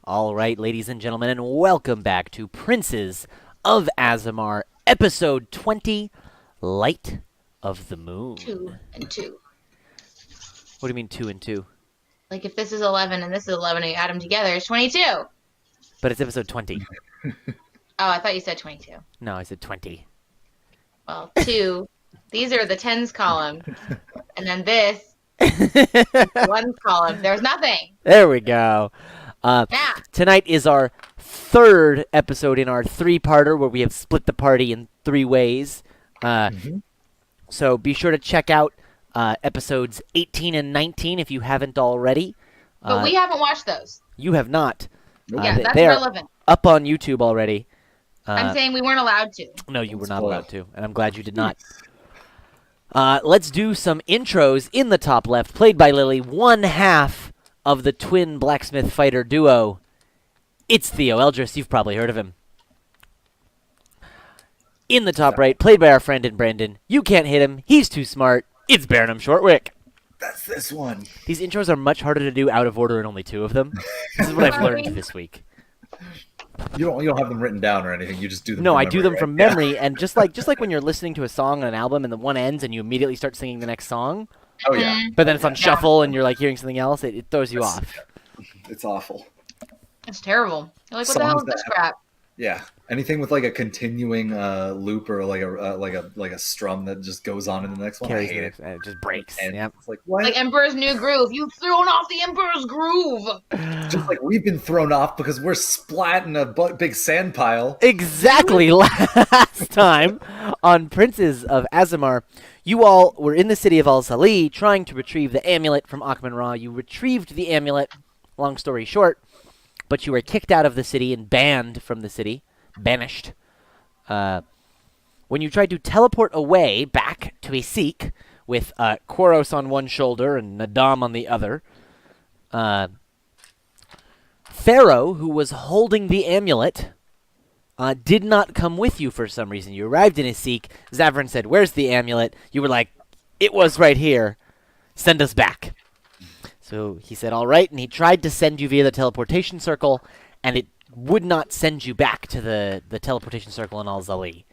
All right, ladies and gentlemen, and welcome back to Princes of Azemar, episode 20, Light of the Moon. 2 and 2. What do you mean 2 and 2? Like if this is 11 and this is 11 and you add them together, it's 22. Oh, But it's episode 20. I thought you said 22. No, I said 20. Well, 2. These are the tens column. And then this, ones column. There's nothing. There we go. Tonight is our third episode in our three-parter where we have split the party in three ways. So be sure to check out episodes 18 and 19 if you haven't already. But we haven't watched those. You have not. Yeah, that's they are relevant. up on YouTube already. I'm saying we weren't allowed to. No, you were not allowed to, and I'm glad you did not. Let's do some intros in the top left, played by Lily, one half of the twin blacksmith fighter duo. It's Theo Eldris. You've probably heard of him. In the top right, played by our friend in Brandon. You can't hit him. He's too smart. It's Burnham Shortwick. That's this one. These intros are much harder to do out of order and only two of them. This is what I've learned this week. You don't have them written down or anything. You just do them. No, from I memory, do them right? from memory, and just like when you're listening to a song on an album and the one ends and you immediately start singing the next song, Oh yeah, but then it's on shuffle and you're like hearing something else, it throws you off. it's awful. It's terrible. You're like, what the hell is this crap? Yeah, anything with like a continuing loop or like a strum that just goes on in the next one. I Carries hate the it. next, it just breaks. And Yep. it's like what? Like Emperor's New Groove. You've thrown off the Emperor's Groove. Just like we've been thrown off because we're splat in a big sand pile. Exactly. Last time on Princes of Azemar, you all were in the city of Al-Salih trying to retrieve the amulet from Akhman Ra. You retrieved the amulet, long story short, but you were kicked out of the city and banned from the city. Banished. When you tried to teleport away back to a Sikh with Koros on one shoulder and Nadam on the other, Pharaoh, who was holding the amulet, did not come with you for some reason. You arrived in a Sikh. Zavrin said, "Where's the amulet?" You were like, "It was right here. Send us back." So he said, "All right," and he tried to send you via the teleportation circle, and it would not send you back to the teleportation circle in Al-Zali.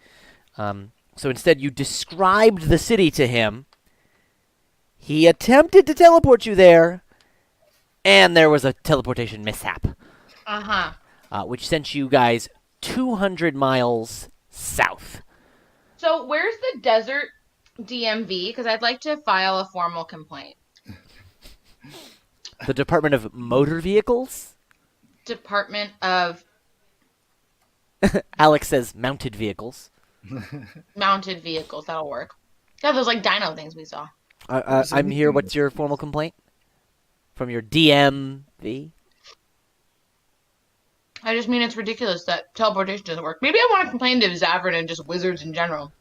So instead, you described the city to him. He attempted to teleport you there, and there was a teleportation mishap, which sent you guys 200 miles south. So where's the desert DMV? Because I'd like to file a formal complaint. The Department of Motor Vehicles? Department of Alex says mounted vehicles. Mounted Vehicles. That'll work. Yeah, those like dino things we saw. I'm here. What's your formal complaint? From your DMV? I just mean it's ridiculous that teleportation doesn't work. Maybe I want to complain to Zavrin and just wizards in general.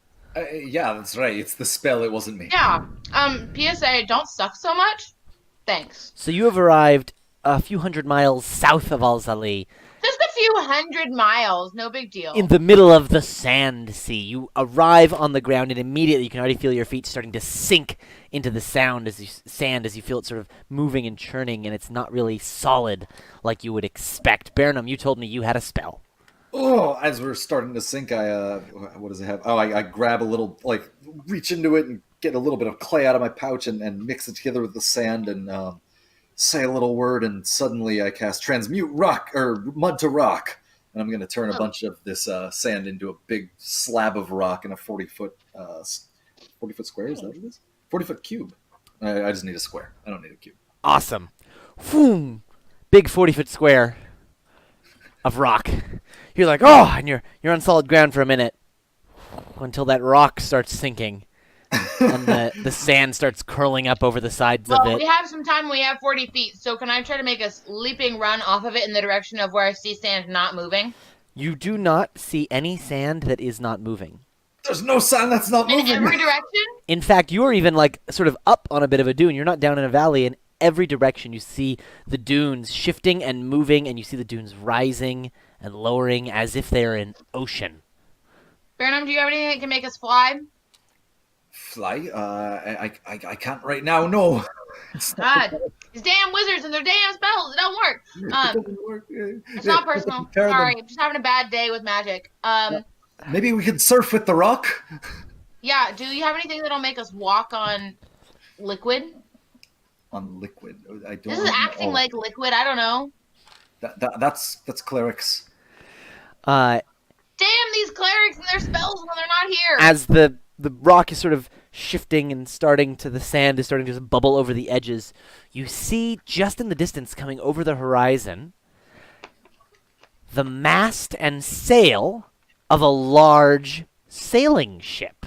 Yeah, that's right. It's the spell. It wasn't me. Yeah. PSA, don't suck so much. Thanks. So you have arrived a few hundred miles south of Al-Zali, Just a few hundred miles. No big deal. in the middle of the sand sea. You arrive on the ground, and immediately you can already feel your feet starting to sink into the sand as you feel it sort of moving and churning, and it's not really solid like you would expect. Burnham, you told me you had a spell. Oh, as we're starting to sink, what does it have? Oh, I grab a little, like, reach into it and get a little bit of clay out of my pouch and mix it together with the sand and say a little word, and suddenly I cast transmute rock or mud to rock, and I'm going to turn a bunch of this sand into a big slab of rock in a 40-foot square. Is that what it is? 40-foot cube. I just need a square. I don't need a cube. Awesome. Boom. Big 40-foot square of rock. You're like, oh, and you're on solid ground for a minute until that rock starts sinking. And the sand starts curling up over the sides of it. We have some time. We have 40 feet. So can I try to make a leaping run off of it in the direction of where I see sand not moving? You do not see any sand that is not moving. There's no sand that's not moving. In every direction? In fact, you are even like sort of up on a bit of a dune. You're not down in a valley. In every direction, you see the dunes shifting and moving, and you see the dunes rising and lowering as if they're an ocean. Burnham, do you have anything that can make us fly? Fly? I can't right now, no. God, these damn wizards and their damn spells. It don't work. It doesn't work. It's not personal. Repair them. Sorry, just having a bad day with magic. Maybe we could surf with the rock Yeah. Do you have anything that'll make us walk on liquid? on liquid. I don't. This is acting like liquid. I don't know. That's clerics. Uh, Damn these clerics and their spells when they're not here. as the rock is sort of shifting and the sand is starting to bubble over the edges, you see just in the distance, coming over the horizon, the mast and sail of a large sailing ship.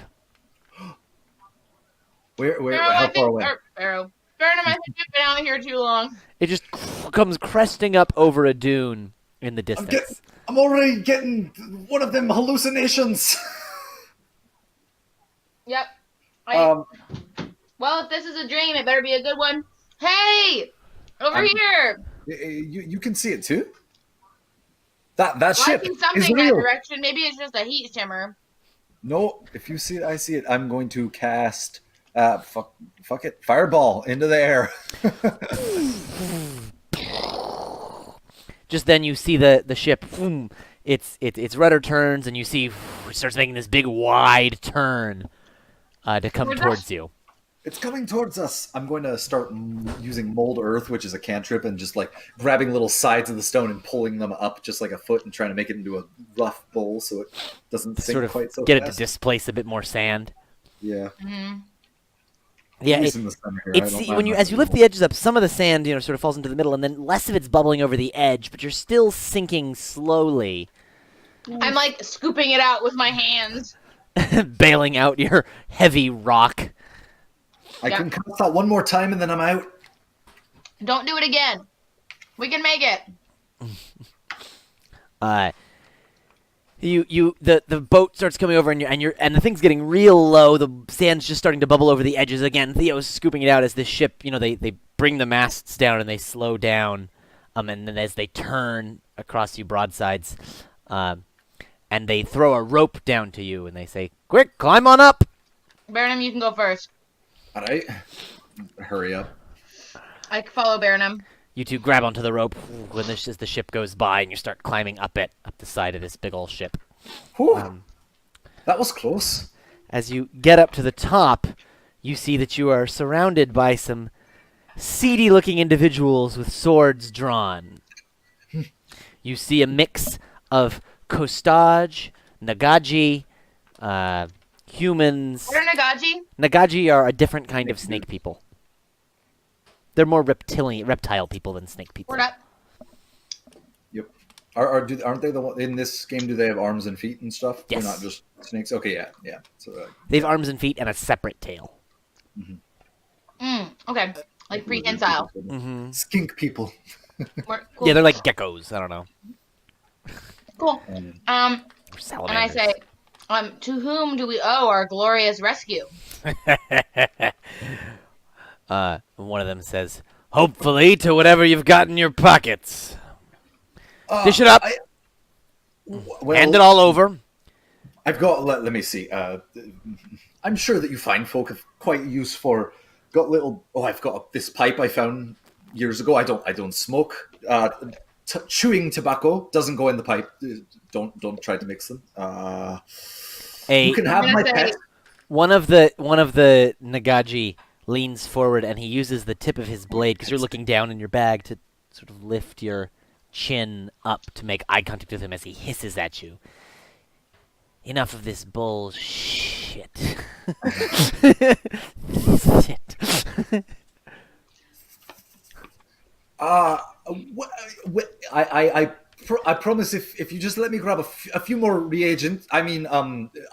Where Barrow, how far away? Barrow, I think you've been out here too long. It just comes cresting up over a dune in the distance. I'm already getting one of them hallucinations. Yep. Um, Well, if this is a dream, it better be a good one. Hey, over here. you can see it too. That Well, I ship see is something that real. direction. Maybe it's just a heat shimmer. No, if you see it, I see it. I'm going to cast. Fuck it, fireball into the air. Just then you see the ship, its rudder turns, and you see it starts making this big wide turn to come towards you. It's coming towards us. I'm going to start using mold earth, which is a cantrip, and just like grabbing little sides of the stone and pulling them up just like a foot and trying to make it into a rough bowl so it doesn't sink Sort of quite so get fast. it to displace a bit more sand. Yeah. Mm-hmm. Yeah, Using the center here. I it's don't when mind as you lift the edges up, some of the sand sort of falls into the middle, and then less of it's bubbling over the edge, but you're still sinking slowly, I'm like scooping it out with my hands. bailing out your heavy rock. I can cast that one more time and then I'm out. Don't do it again. We can make it. The boat starts coming over and the thing's getting real low. The sand's just starting to bubble over the edges again. Theo's scooping it out as this ship, they bring the masts down and they slow down, and then as they turn across you broadsides, and they throw a rope down to you and they say, "Quick, climb on up." Baronum, you can go first. All right. Hurry up. I can follow Baronum. You two grab onto the rope when the ship goes by, and you start climbing up the side of this big old ship. Whew. That was close. As you get up to the top, you see that you are surrounded by some seedy-looking individuals with swords drawn. You see a mix of Kostaj, Nagaji, humans. What are Nagaji? Nagaji are a different kind of snake people. They're more reptile people than snake people. Word up. Yep. Aren't they the one in this game? Do they have arms and feet and stuff? Yes. They're not just snakes. Okay, yeah. So They have arms and feet and a separate tail. Okay. Like prehensile. Mm-hmm. skink people. Cool. Yeah, they're like geckos. I don't know. Cool. Or And I salamanders. say, to whom do we owe our glorious rescue? One of them says, "Hopefully to whatever you've got in your pockets. Dish it up. Hand it all over." I've got. Let me see. I'm sure that you find folk of quite use for. Got little. Oh, I've got this pipe I found years ago. I don't smoke. Chewing tobacco doesn't go in the pipe. Don't try to mix them. You can have my pet. One of the Nagaji leans forward and he uses the tip of his blade, because you're looking down in your bag, to sort of lift your chin up to make eye contact with him as he hisses at you. "Enough of this bullshit." Shit. I promise if you just let me grab a few more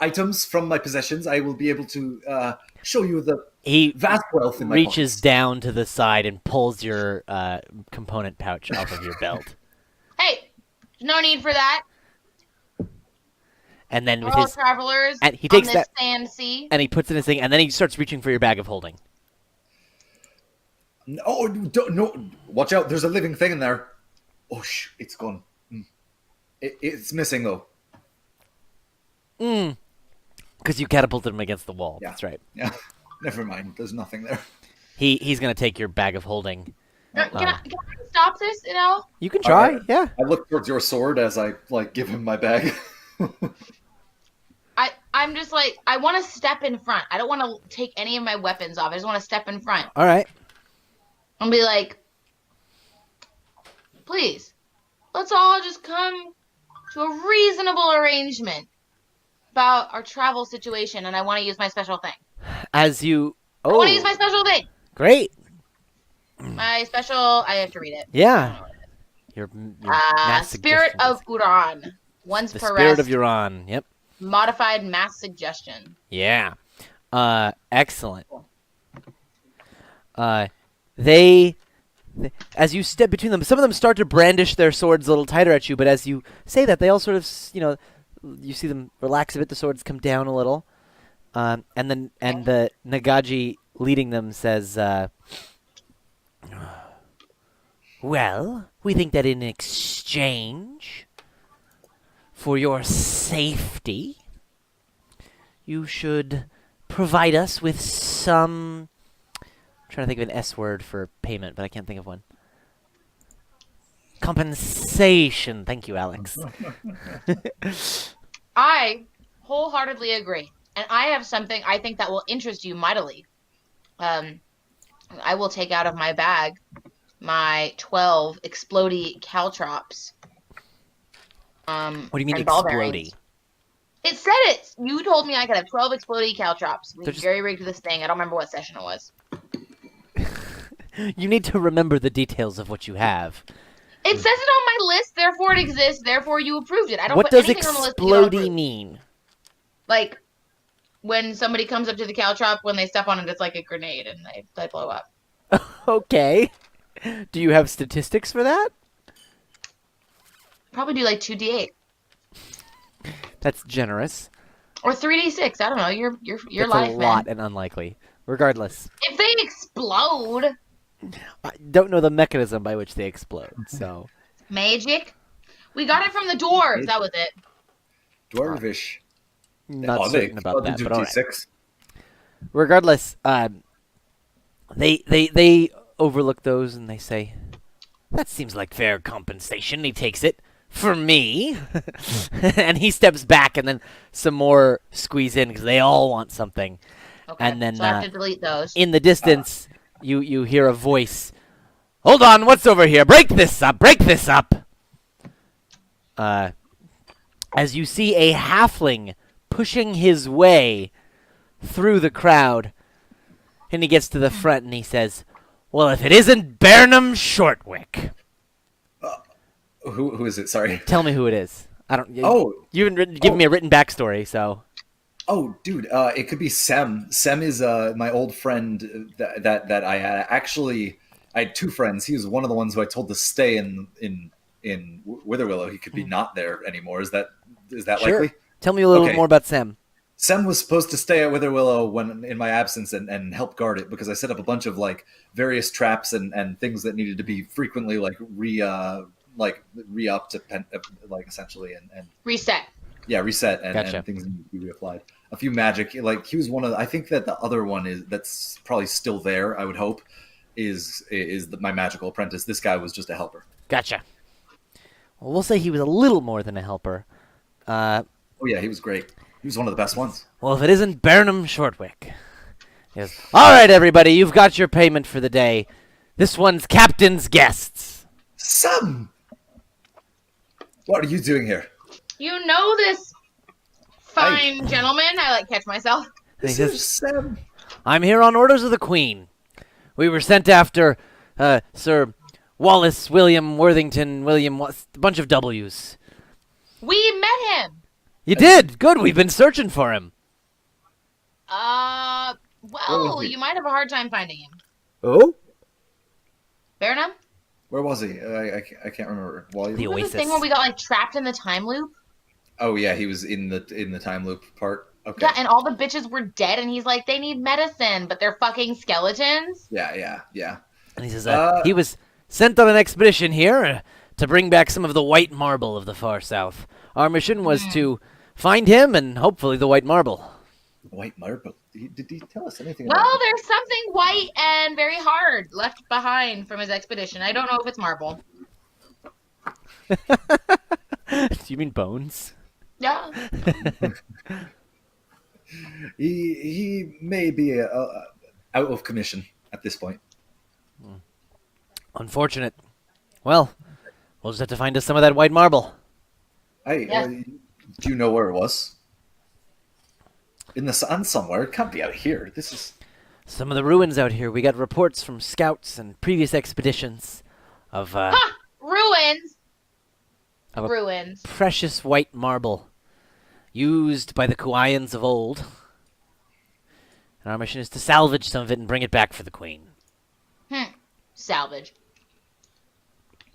items from my possessions, I will be able to show you the He vast wealth in my reaches pockets. down to the side and pulls your component pouch off of your belt. Hey, no need for that. And then We're with all his travelers and he takes on this that sand sea. and he puts it in his thing, and then he starts reaching for your bag of holding. No, no! Watch out! There's a living thing in there. Oh, it's gone. It's missing though. Because you catapulted him against the wall. Yeah. That's right. Yeah, never mind. There's nothing there. He's gonna take your bag of holding. Can I stop this at all? You can try. Alright. Yeah. I look towards your sword as I give him my bag. I'm just like, I want to step in front. I don't want to take any of my weapons off. I just want to step in front All right. and be like, please, let's all just come to a reasonable arrangement about our travel situation, and I want to use my special thing. As you. I want to Oh, use my special thing. great. My special, I have to read it. Yeah. Your mass Spirit suggestion of is- Uran. Once the per spirit rest. of Uran. Yep. Modified mass suggestion. Yeah. Excellent. They, as you step between them, some of them start to brandish their swords a little tighter at you, but as you say that, they all sort of, you see them relax a bit, the swords come down a little. And the Nagaji leading them says, well, we think that in exchange for your safety, you should provide us with some... I'm trying to think of an S word for payment, but I can't think of one. Compensation. Thank you, Alex. I wholeheartedly agree. And I have something I think that will interest you mightily. I will take out of my bag my 12 explodey caltrops. What do you mean and ball explodey? bearings. It said it. You told me I could have 12 explodey caltrops. We They're just- jerry rigged this thing. I don't remember what session it was. You need to remember the details of what you have. It says it on my list, therefore it exists, therefore you approved it. I don't What put does anything on the list that you don't explodey approve. mean? Like, when somebody comes up to the caltrop, when they step on it, it's like a grenade and they blow up. Okay. Do you have statistics for that? Probably do like 2d8 That's generous. or 3d6. I don't know. Your That's life, a lot man. and unlikely. Regardless, If they explode, I don't know the mechanism by which they explode, so... magic. We got it from the dwarves. That was it. Dwarvish. Not certain about that, but all right. D6. Regardless, they overlook those and they say, "That seems like fair compensation." He takes it for me, and he steps back, and then some more squeeze in because they all want something. Okay. And then so I have to delete those. in the distance, you hear a voice. Hold on, what's over here? Break this up! Break this up! As you see a halfling pushing his way through the crowd, and he gets to the front and he says, "Well, if it isn't Burnham Shortwick." Who is it? Sorry. Tell me who it is. I don't. Oh. You haven't given me a written backstory, so. Oh, dude, it could be Sem. Sem is my old friend that I had. Actually, I had two friends. He was one of the ones who I told to stay in Witherwillow. He could be not there anymore. Is that Sure. likely? Tell me a little Okay. more about Sam. Sem was supposed to stay at Witherwillow when in my absence and help guard it because I set up a bunch of like various traps and things that needed to be frequently like re-upped like essentially and Reset. yeah, reset and, Gotcha. and things need to be reapplied. A few magic, like he was one of. I think that the other one that's probably still there. I would hope is my magical apprentice. This guy was just a helper. Gotcha. Well, we'll say he was a little more than a helper. Oh yeah, he was great. He was one of the best ones. Well, if it isn't Burnham Shortwick. Yes. All right, everybody, you've got your payment for the day. This one's Captain's Guests. Sem, what are you doing here? You know this fine gentleman. I like catch myself. And he This says, is Sem. "I'm here on orders of the Queen. We were sent after Sir Wallace William Worthington a bunch of W's. We met him. You did? Good, we've been searching for him." Where Well, was he? you might have a hard time finding him. Oh? Burnham? Where was he? I can't remember. The Was this Oasis. thing where we got like trapped in the time loop? Oh yeah, he was in the time loop part. Okay. Yeah, and all the bitches were dead, and he's like, they need medicine, but they're fucking skeletons. Yeah. And he says, Uh, he was sent on an expedition here to bring back some of the white marble of the far south. Our mission was to find him and hopefully the white marble. White marble. Did he tell us anything about? Well, there's something white and very hard left behind from his expedition. I don't know if it's marble. Do you mean bones? Yeah. He may be out of commission at this point. Unfortunate. Well, we'll just have to find us some of that white marble. Yes. Do you know where it was? In the sun somewhere. It can't be out here. This is. Some of the ruins out here. We got reports from scouts and previous expeditions of Ha! Ruins. Of a Ruins. precious white marble used by the Kauaians of old. And our mission is to salvage some of it and bring it back for the queen. Salvage.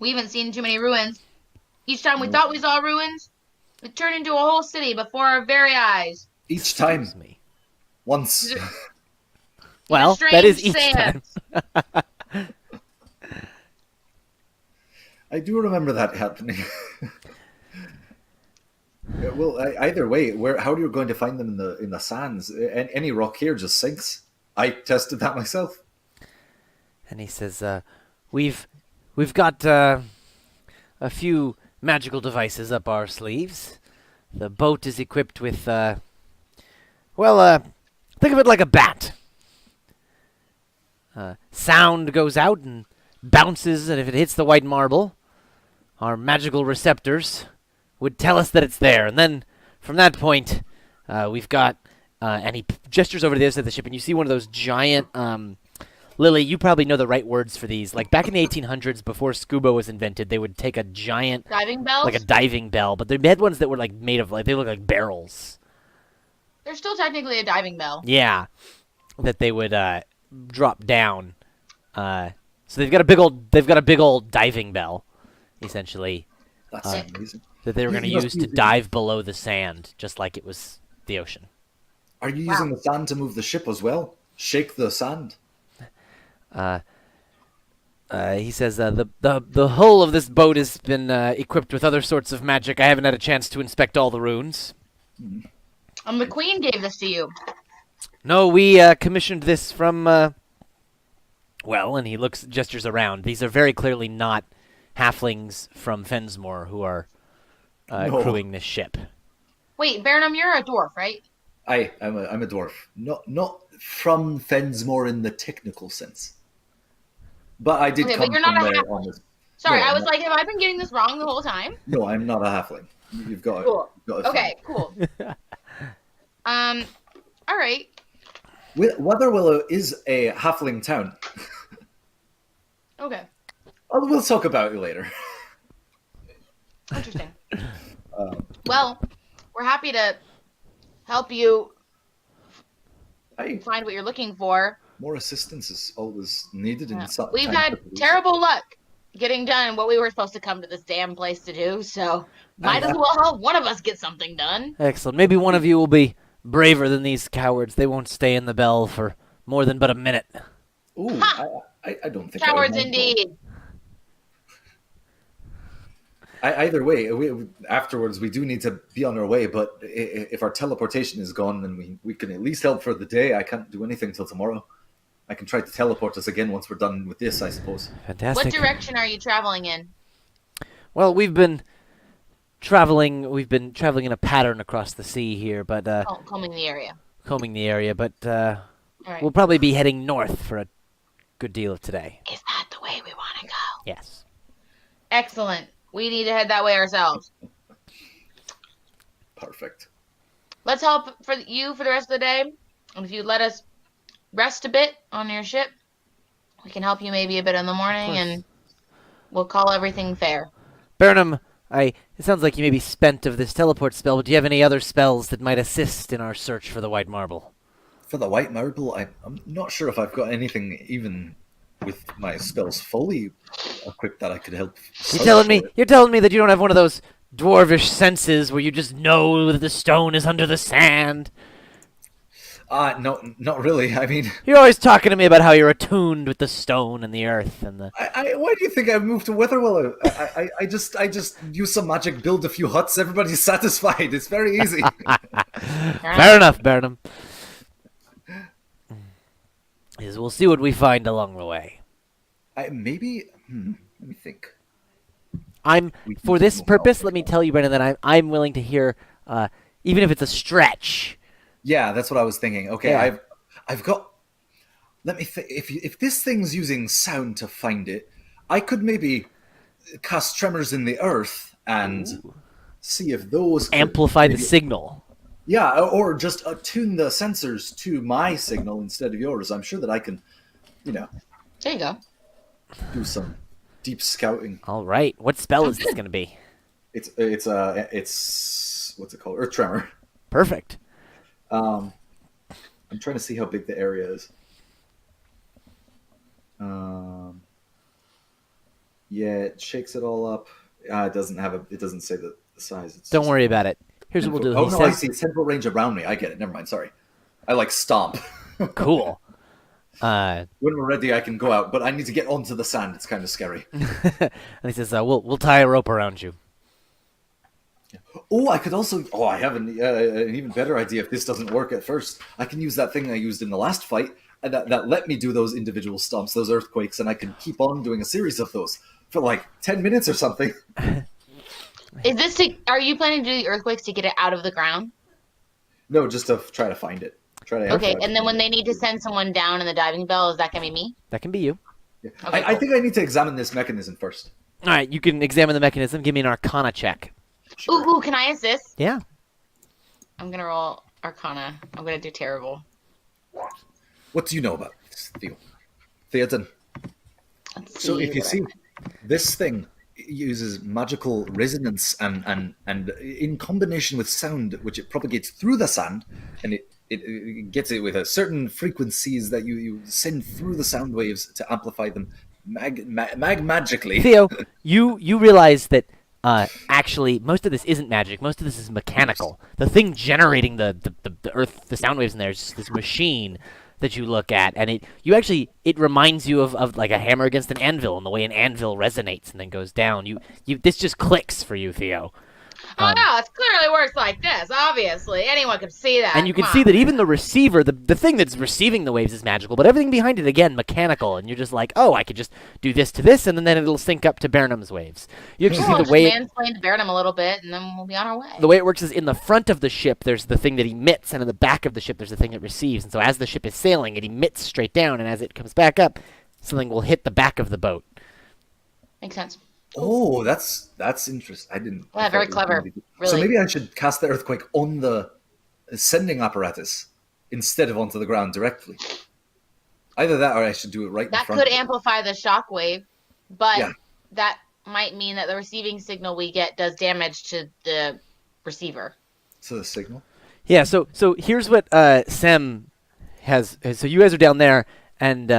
We haven't seen too many ruins. Each time we thought we saw ruins, it turned into a whole city before our very eyes. Each time. Excuse me. Once. Well, strange that is each sands. time. I do remember that happening. Yeah, well, either way, how are you going to find them in the sands? Any rock here just sinks. I tested that myself. And he says, we've got a few magical devices up our sleeves. The boat is equipped with, think of it like a bat. Sound goes out and bounces, and if it hits the white marble, our magical receptors would tell us that it's there. And then, from that point, we've got, and he gestures over to the other side of the ship, and you see one of those giant, Lily, you probably know the right words for these. Like, back in the 1800s, before scuba was invented, they would take a giant, Diving bells? like a diving bell, but they had ones that were, like, made of, like, they look like barrels. They're still technically a diving bell. Yeah, that they would, drop down. So they've got a big old diving bell, essentially, That's amazing. that they were going to use to dive below the sand, just like it was the ocean. Are you using the sand to move the ship as well? Shake the sand. He says the hull of this boat has been equipped with other sorts of magic. I haven't had a chance to inspect all the runes. The queen gave this to you. No, we commissioned this from. And he gestures around. These are very clearly not halflings from Fensmore who are crewing this ship. Wait, Burnham, you're a dwarf, right? I'm a dwarf. Not from Fensmore in the technical sense. But I did Okay, come but you're not from a there halfling. on this. Sorry, No, I was no. like, have I been getting this wrong the whole time? No, I'm not a halfling. You've got it. Cool. You've got it Okay, cool. All right. Weatherwillow is a halfling town. Okay. We'll talk about it later. Interesting. Well, we're happy to help you find what you're looking for. More assistance is always needed in some. We've had terrible luck getting done what we were supposed to come to this damn place to do, so might as well help one of us get something done. Excellent. Maybe one of you will be braver than these cowards. They won't stay in the bell for more than but a minute. Ooh, I don't think Cowards I would mind. indeed. Either way, afterwards we do need to be on our way. But if our teleportation is gone, then we can at least help for the day. I can't do anything till tomorrow. I can try to teleport us again once we're done with this, I suppose. Fantastic. What direction are you traveling in? Well, we've been traveling in a pattern across the sea here, but Combing the area. But All right. we'll probably be heading north for a good deal of today. Is that the way we want to go? Yes. Excellent. We need to head that way ourselves. Perfect. Let's help for you for the rest of the day. And if you let us rest a bit on your ship, we can help you maybe a bit in the morning, and we'll call everything fair. Burnham, it sounds like you may be spent of this teleport spell, but do you have any other spells that might assist in our search for the white marble? For the white marble, I'm not sure if I've got anything even with my spells fully equipped that I could help. You're telling me that you don't have one of those dwarvish senses where you just know that the stone is under the sand? No, not really. I mean, You're always talking to me about how you're attuned with the stone and the earth and the... why do you think I've moved to Witherwillow? I just use some magic, build a few huts, everybody's satisfied. It's very easy. Fair enough, Burnham. Is we'll see what we find along the way. Maybe. Let me think. I'm We can for do this more purpose. help. Let me tell you, Brennan, that I'm willing to hear, even if it's a stretch. Yeah, that's what I was thinking. Okay, Yeah. I've got. Let me think. If this thing's using sound to find it, I could maybe cast tremors in the earth and see if those could Amplify the maybe. signal. Yeah, or just attune the sensors to my signal instead of yours. I'm sure that I can, you know, There you go. do some deep scouting. All right. What spell Sounds is this good. going to be? It's what's it called? Earth tremor. Perfect. Um, I'm trying to see how big the area is. Yeah, it shakes it all up. It doesn't have a. It doesn't say the size. It's Don't just worry about it. Here's 10 what foot. we'll do. Oh He no, I says, see. It's 10 foot range around me. I get it. Never mind. Sorry. I like stomp. "Cool." When we're ready, I can go out, but I need to get onto the sand. It's kind of scary. And he says, "We'll tie a rope around you." Oh, I could also. Oh, I have an even better idea if this doesn't work at first. I can use that thing I used in the last fight, and that let me do those individual stomps, those earthquakes, and I can keep on doing a series of those for like 10 minutes or something. Is this to? Are you planning to do the earthquakes to get it out of the ground? No, just to try to find it. Try to Okay, airfly and then find when it. they need to send someone down in the diving bell, is that gonna be me? That can be you. Yeah. Okay, I cool. think I need to examine this mechanism first. All right. You can examine the mechanism. Give me an Arcana check. Sure. Ooh, can I assist? Yeah. I'm gonna roll Arcana. I'm gonna do terrible. What do you know about this, Theo? Theoden. Let's So see if you what I- see, this thing uses magical resonance and in combination with sound, which it propagates through the sand, and it gets it with a certain frequencies that you send through the sound waves to amplify them magically. Theo, you realize that actually most of this isn't magic. Most of this is mechanical. The thing generating the earth, the sound waves in there is just this machine that you look at, and it reminds you of like a hammer against an anvil, and the way an anvil resonates and then goes down. This just clicks for you, Theo. Oh no, it clearly works like this. Obviously, anyone can see that. And you can Come see on. that even the receiver, the thing that's receiving the waves is magical, but everything behind it, again, mechanical. And you're just like, oh, I could just do this to this, and then it'll sync up to Burnham's waves. You actually Cool, see just the way mansplain to Burnham a little bit, and then we'll be on our way. the way it works is in the front of the ship, there's the thing that emits, and in the back of the ship, there's the thing that receives. And so as the ship is sailing, it emits straight down, and as it comes back up, something will hit the back of the boat. Makes sense. Oh, that's interesting. I didn't. Yeah, I thought very it was clever. gonna be- So Really. maybe I should cast the earthquake on the sending apparatus instead of onto the ground directly. Either that, or I should do it right in That front. could of it. amplify the shock wave, but Yeah. that might mean that the receiving signal we get does damage to the receiver. To the signal. Yeah, so here's what Sem has. So you guys are down there, and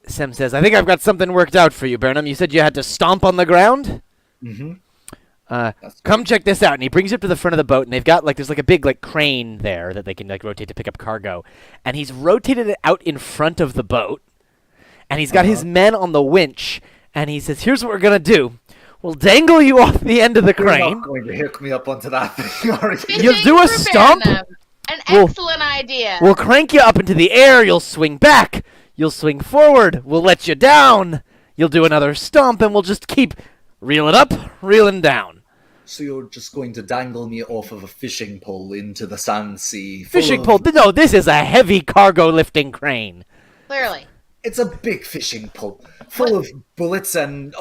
Sem says, I think I've got something worked out for you, Burnham. You said you had to stomp on the ground? Mm-hmm. Come check this out. And he brings you up to the front of the boat, and they've got there's a big crane there that they can rotate to pick up cargo. And he's rotated it out in front of the boat, and he's got his men on the winch, and he says, here's what we're going to do. We'll dangle you off the end of the You're crane. not going to hook me up onto that thing, are you? Fishing do a for stomp? Burnham. An We'll- excellent idea. We'll crank you up into the air. You'll swing back. You'll swing forward. We'll let you down. You'll do another stomp, and we'll just keep reeling up, reeling down. So you're just going to dangle me off of a fishing pole into the sand sea. full Fishing of- pole. No, this is a heavy cargo lifting crane. Clearly. It's a big fishing pole, full of bullets and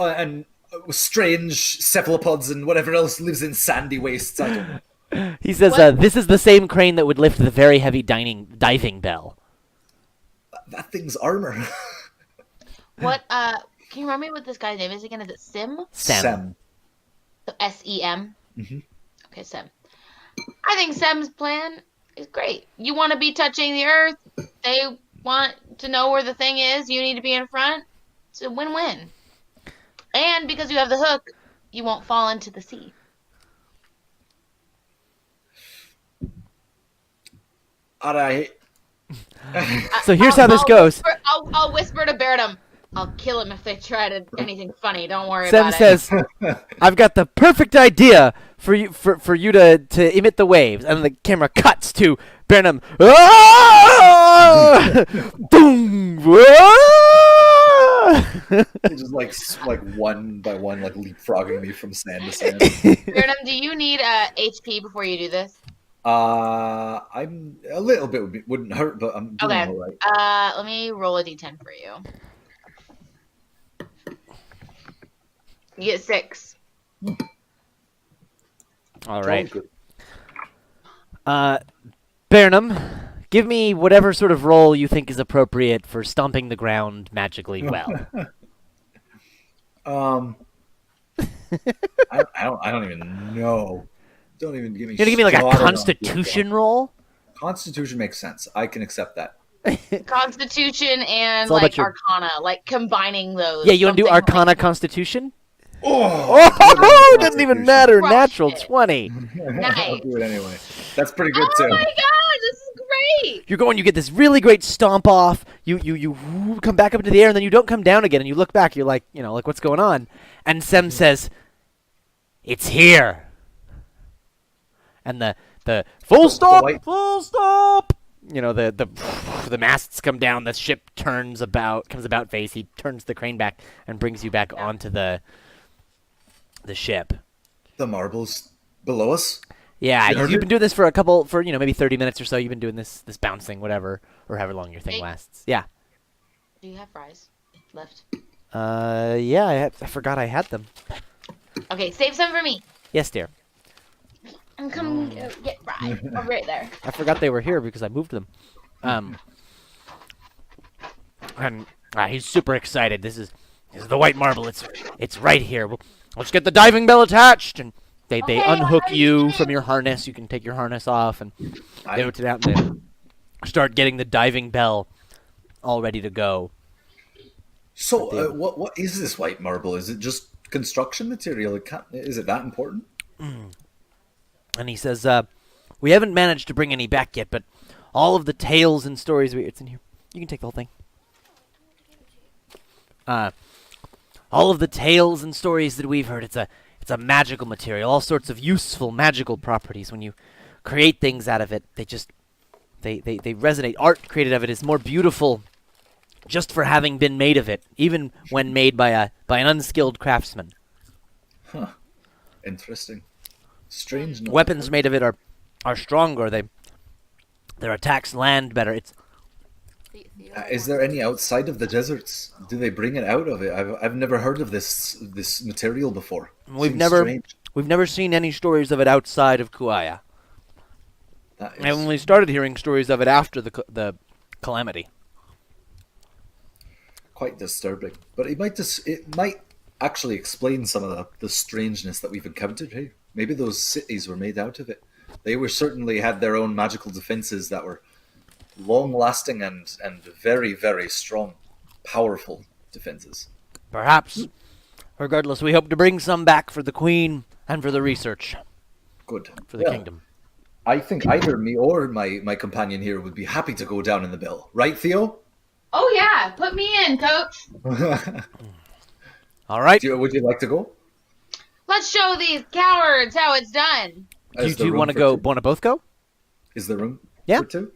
strange cephalopods and whatever else lives in sandy wastes. I don't know. He says, What? this is the same crane that would lift the very heavy diving bell. That thing's armor. What? Can you remind me what this guy's name is again? Is it Sim? Sem. So S-E-M. Mhm. Okay, Sem. I think Sem's plan is great. You want to be touching the earth. They want to know where the thing is. You need to be in front. It's a win-win. And because you have the hook, you won't fall into the sea. All right. So here's how this goes. I'll whisper to Burnham. I'll kill him if they try to anything funny. Don't worry Sem about it. says, "I've got the perfect idea for you to emit the waves," and the camera cuts to Burnham. Ah! Boom! Ah! They just like one by one, like leapfrogging me from sand to sand. Burnham, do you need HP before you do this? I'm a little bit wouldn't hurt, but I'm doing Okay. all right. Let me roll a d10 for you. You get 6. All right. Good. Burnham, give me whatever sort of role you think is appropriate for stomping the ground magically well. I don't even know. Don't even give me. You're gonna give me like a started on Constitution roll? Constitution makes sense. I can accept that. Constitution and It's all like about your- Arcana, like combining those. Yeah, you want to do Something Arcana like- Constitution? Oh, Oh, it doesn't even matter. Crush Natural it. 20. I'll Nice. do it anyway. That's pretty good Oh too. my god, this is great! You get this really great stomp off. You come back up into the air, and then you don't come down again. And you look back. You're like, like what's going on? And Sem says, "It's here." And the full stop, white- full stop. The masts come down. The ship comes about face. He turns the crane back and brings you back onto the ship. The marbles below us. Yeah, You heard you've it? been doing this for maybe 30 minutes or so. You've been doing this bouncing, whatever, or however long your thing Hey. lasts. Yeah. Do you have fries left? Yeah, I forgot I had them. Okay, save some for me. Yes, dear. I'm coming to get fries. Over right there. I forgot they were here because I moved them. And he's super excited. This is the white marble. It's right here. Let's get the diving bell attached, and they Okay, unhook I'm you ready. from your harness. You can take your harness off and I- go to that and start getting the diving bell all ready to go. So, what is this white marble? Is it just construction material? Is it that important? And he says, "We haven't managed to bring any back yet, but all of the tales and stories it's in here. You can take the whole thing. All of the tales and stories that we've heard, it's a magical material, all sorts of useful magical properties. When you create things out of it, they resonate. Art created of it is more beautiful just for having been made of it, even when made by an unskilled craftsman. Interesting. Strange. not- Weapons made of it are stronger. Their attacks land better. It's Is there any outside of the deserts? Do they bring it out of it? I've never heard of this material before. We've Seems never strange. seen any stories of it outside of Kuaya. That I is only started hearing stories of it after the calamity. quite disturbing. But it might actually explain some of the strangeness that we've encountered here. Maybe those cities were made out of it. They were certainly had their own magical defenses that were long-lasting and very, very strong, powerful defenses. Perhaps. Regardless, we hope to bring some back for the Queen and for the research Good. for the Well, kingdom. I think either me or my companion here would be happy to go down in the bell. Right, Theo? Oh yeah, put me in, coach. All right. Would you like to go? Let's show these cowards how it's done. Do you Is there two room want to for go? two? Want to both go? Is there room Yeah. for two?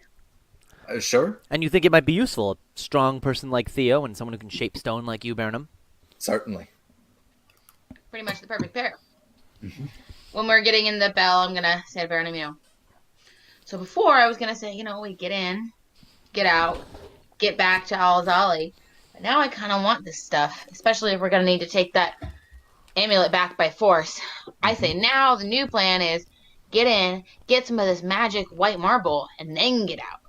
Sure. And you think it might be useful? A strong person like Theo and someone who can shape stone like you, Burnham. Certainly. Pretty much the perfect pair. When we're getting in the bell, I'm gonna say to Burnham, So before I was gonna say, we get in, get out, get back to Al-Azali. But now I kind of want this stuff, especially if we're gonna need to take that amulet back by force. I say now the new plan is get in, get some of this magic white marble, and then get out.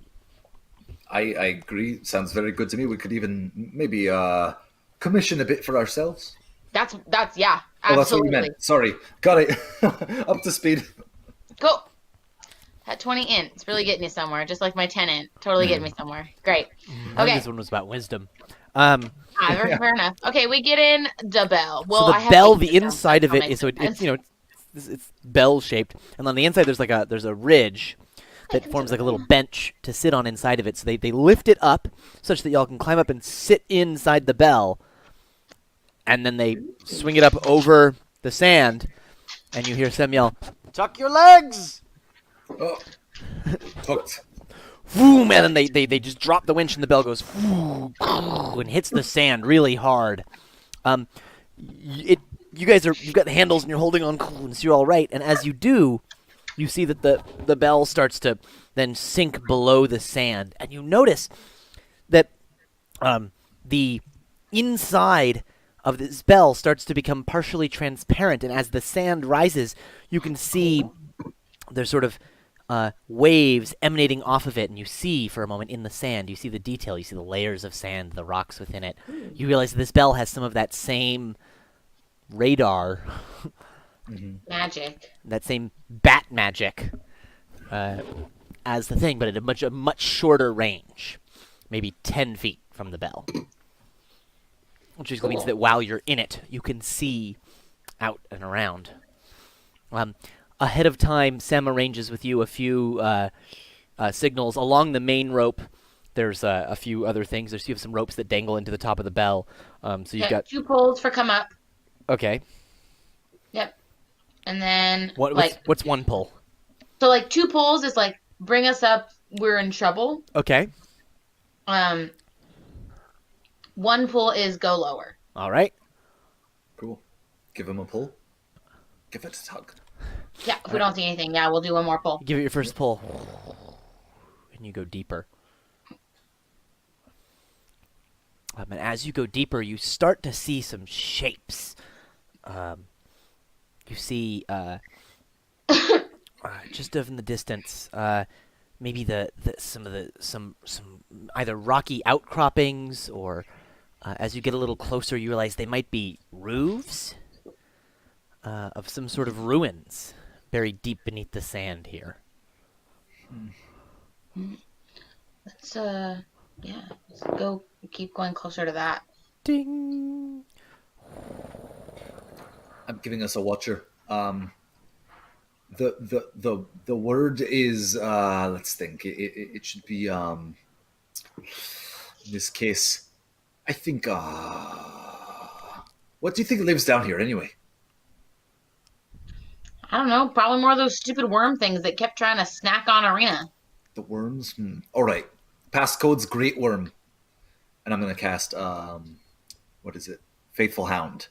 I agree. Sounds very good to me. We could even maybe commission a bit for ourselves. That's yeah, Oh, that's what absolutely. you meant. Sorry. Got it. Up to speed. Go. That 20 int, it's really getting you somewhere, just like my 10 int. Totally getting me somewhere. Great. I think Okay. this one was about wisdom. Fair enough. Okay, we get in the bell. Well, So I the have bell, to the get the bell, inside of that it makes is so sense. it's bell shaped, and on the inside there's a ridge that forms like a little bench to sit on inside of it. So they lift it up such that y'all can climb up and sit inside the bell, and then they swing it up over the sand, and you hear Sem yell, "Tuck your legs!" Oh, hooked. Boom, and then they just drop the winch, and the bell goes and hits the sand really hard. You guys you've got the handles, and you're holding on, and so you're all right. And as you do, you see that the bell starts to then sink below the sand, and you notice that the inside of this bell starts to become partially transparent, and as the sand rises, you can see there's sort of waves emanating off of it, and you see for a moment in the sand, you see the detail, you see the layers of sand, the rocks within it. You realize this bell has some of that same radar, Magic. that same bat magic as the thing, but at a much shorter range, maybe 10 feet from the bell. Which just means that while you're in it, you can see out and around. Ahead of time, Sem arranges with you a few signals along the main rope. There's a few other things. You have some ropes that dangle into the top of the bell. So you've got 2 poles for come up. Okay. Yep. And then what's one pull? So like 2 poles is like bring us up, we're in trouble. Okay. 1 pull is go lower. All right. Cool. Give him a pull. Give it a tug. Yeah, if we don't see anything, we'll do 1 more pull. Give it your first pull. And you go deeper. And as you go deeper, you start to see some shapes. You see, just off in the distance, maybe some either rocky outcroppings, or as you get a little closer, you realize they might be roofs of some sort of ruins buried deep beneath the sand here. Let's go keep going closer to that. Ding. I'm giving us a watcher. The word is let's think. It should be in this case. I think. What do you think lives down here anyway? I don't know. Probably more of those stupid worm things that kept trying to snack on Arena. The worms. All right. Passcode's Great Worm, and I'm gonna cast what is it? Faithful Hound.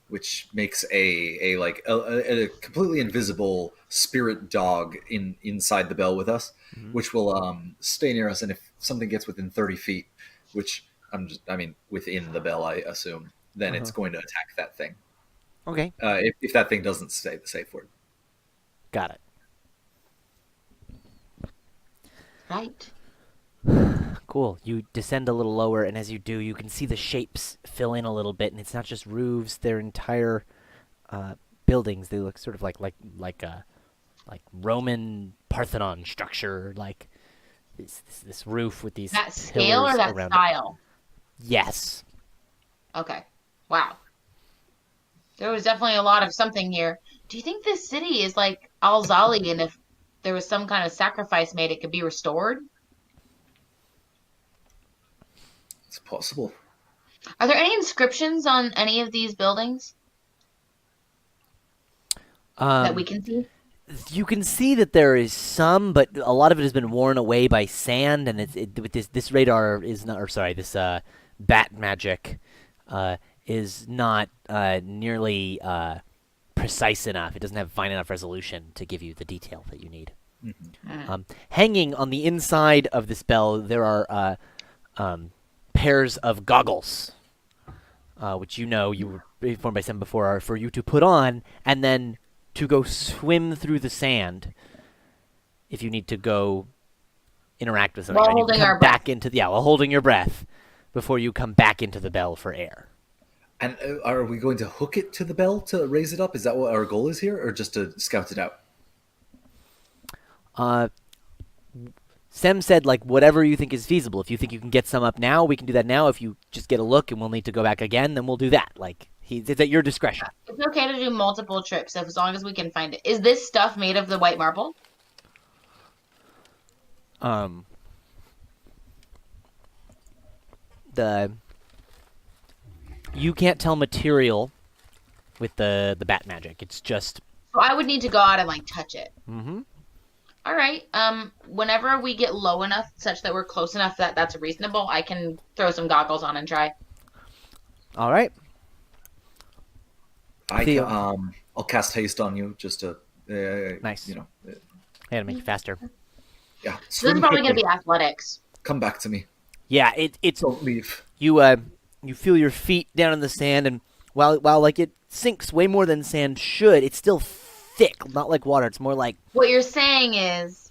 Which makes a completely invisible spirit dog inside the bell with us, which will stay near us, and if something gets within 30 feet, which within the bell, I assume, then it's going to attack that thing. Okay. If that thing doesn't say the safe word. Got it. Right. Cool. You descend a little lower, and as you do, you can see the shapes fill in a little bit, and it's not just roofs; they're entire buildings. They look sort of like Roman Parthenon structure, like this roof with these that scale or that style? Yes. Okay. Wow. There was definitely a lot of something here. Do you think this city is like Al-Zali, and if there was some kind of sacrifice made, it could be restored? It's possible. Are there any inscriptions on any of these buildings that we can see? You can see that there is some, but a lot of it has been worn away by sand, and with this radar is not, or sorry, this bat magic is not nearly precise enough. It doesn't have fine enough resolution to give you the detail that you need. Mm-hmm. Hanging on the inside of this bell, there are pairs of goggles, which you were informed by some before, are for you to put on and then to go swim through the sand if you need to go interact with something. While holding our breath. While holding your breath before you come back into the bell for air. And are we going to hook it to the bell to raise it up? Is that what our goal is here, or just to scout it out? Sem said, whatever you think is feasible. If you think you can get some up now, we can do that now. If you just get a look and we'll need to go back again, then we'll do that. It's at your discretion. It's okay to do multiple trips as long as we can find it. Is this stuff made of the white marble? um, the you can't tell material with the bat magic. It's just So I would need to go out and like touch it. mm-hmm. All right. Whenever we get low enough, such that we're close enough that that's reasonable, I can throw some goggles on and try. All right. Theo. I'll cast haste on you just to, Nice. you know, I gotta make it faster. yeah. So this is Swim probably going quickly. to be athletics. Come back to me. Yeah, it's Don't leave. you feel your feet down in the sand, and while like it sinks way more than sand should, it's still thick, not like water. It's more like What you're saying is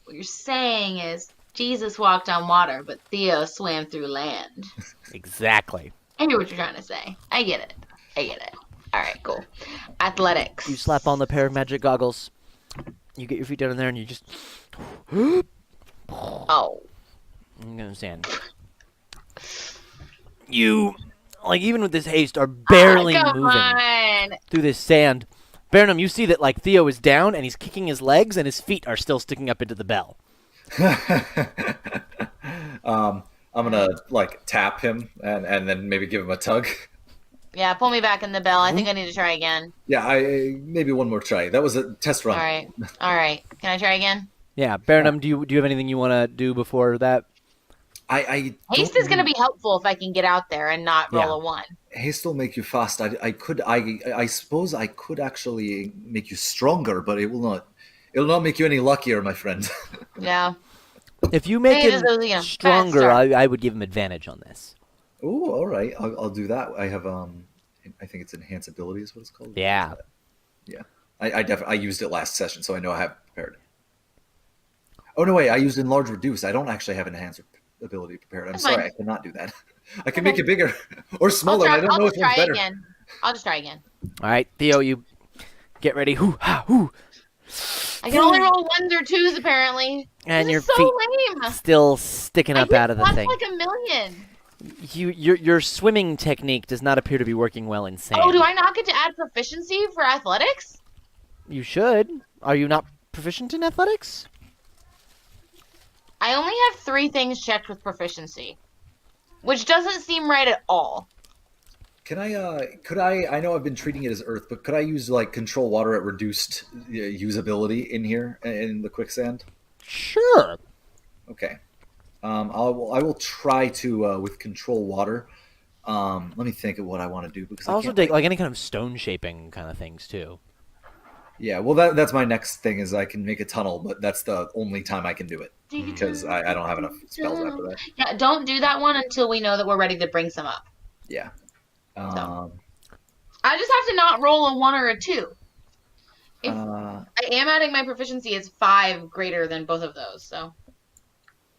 Jesus walked on water, but Theo swam through land. exactly. I hear what you're trying to say. I get it. All right, cool. Athletics. You slap on the pair of magic goggles. You get your feet down in there, and you just Oh. I'm gonna sand. You like even with this haste are barely come moving on. through this sand. Burnham, you see that like Theo is down and he's kicking his legs and his feet are still sticking up into the bell. I'm gonna like tap him and then maybe give him a tug. Yeah, pull me back in the bell. I think I need to try again. Yeah, I maybe one more try. That was a test run. All right. Can I try again? Yeah, Burnham, do you have anything you want to do before that? I Haste is going to be helpful if I can get out there and not roll Yeah. a 1. haste will make you fast. I suppose I could actually make you stronger, but it will not make you any luckier, my friend. Yeah. If you make Maybe him just, you know, stronger, faster. I would give him advantage on this. Oh, all right. I'll do that. I have I think it's enhance ability is what it's called. Yeah. Yeah. I used it last session, so I know I have it prepared. Oh no, wait! I used enlarge reduce. I don't actually have enhance ability prepared. I'm That's sorry, fine. I cannot do that. I can make it bigger or smaller. I'll I don't know just which one's try better. again. I'll just try again. All right, Theo, you get ready. Hoo, ha, hoo. I can only roll 1s or 2s apparently. And This your is so feet lame. still sticking I up hit out of the once thing. like a million. Your swimming technique does not appear to be working well in sand. Oh, do I not get to add proficiency for athletics? You should. Are you not proficient in athletics? I only have 3 things checked with proficiency, which doesn't seem right at all. Can I know I've been treating it as earth, but could I use like control water at reduced usability in here in the quicksand? Sure. Okay. I will try to with control water. Let me think of what I want to do because I I also can't, dig like any kind of stone shaping kind of things too. yeah, well that's my next thing is I can make a tunnel, but that's the only time I can do it because I don't have enough spells after that. Yeah, don't do that one until we know that we're ready to bring some up. Yeah. I just have to not roll a 1 or a 2. If Uh, I am adding my proficiency as 5 greater than both of those, so.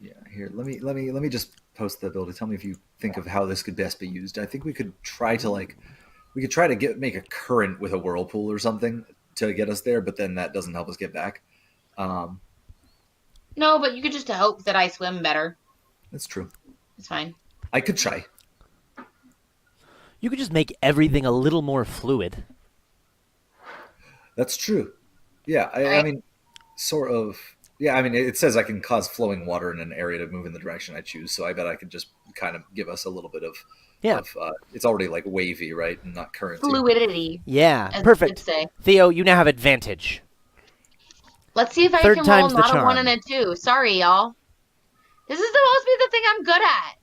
yeah. Here, let me just post the ability. Tell me if you think of how this could best be used. I think we could try to make a current with a whirlpool or something to get us there, but then that doesn't help us get back. No, but you could just hope that I swim better. That's true. It's fine. I could try. You could just make everything a little more fluid. That's true. Yeah, I Alright. mean, sort of. Yeah, I mean, it says I can cause flowing water in an area to move in the direction I choose, so I bet I could just kind of give us a little bit of. Yeah. It's already like wavy, right, and not currency. Fluidity, Yeah, as perfect. you could say. Theo, you now have advantage. Let's see if I Third can roll time's the not a 1 charm. and a 2. Sorry, y'all. This is supposed to be the thing I'm good at.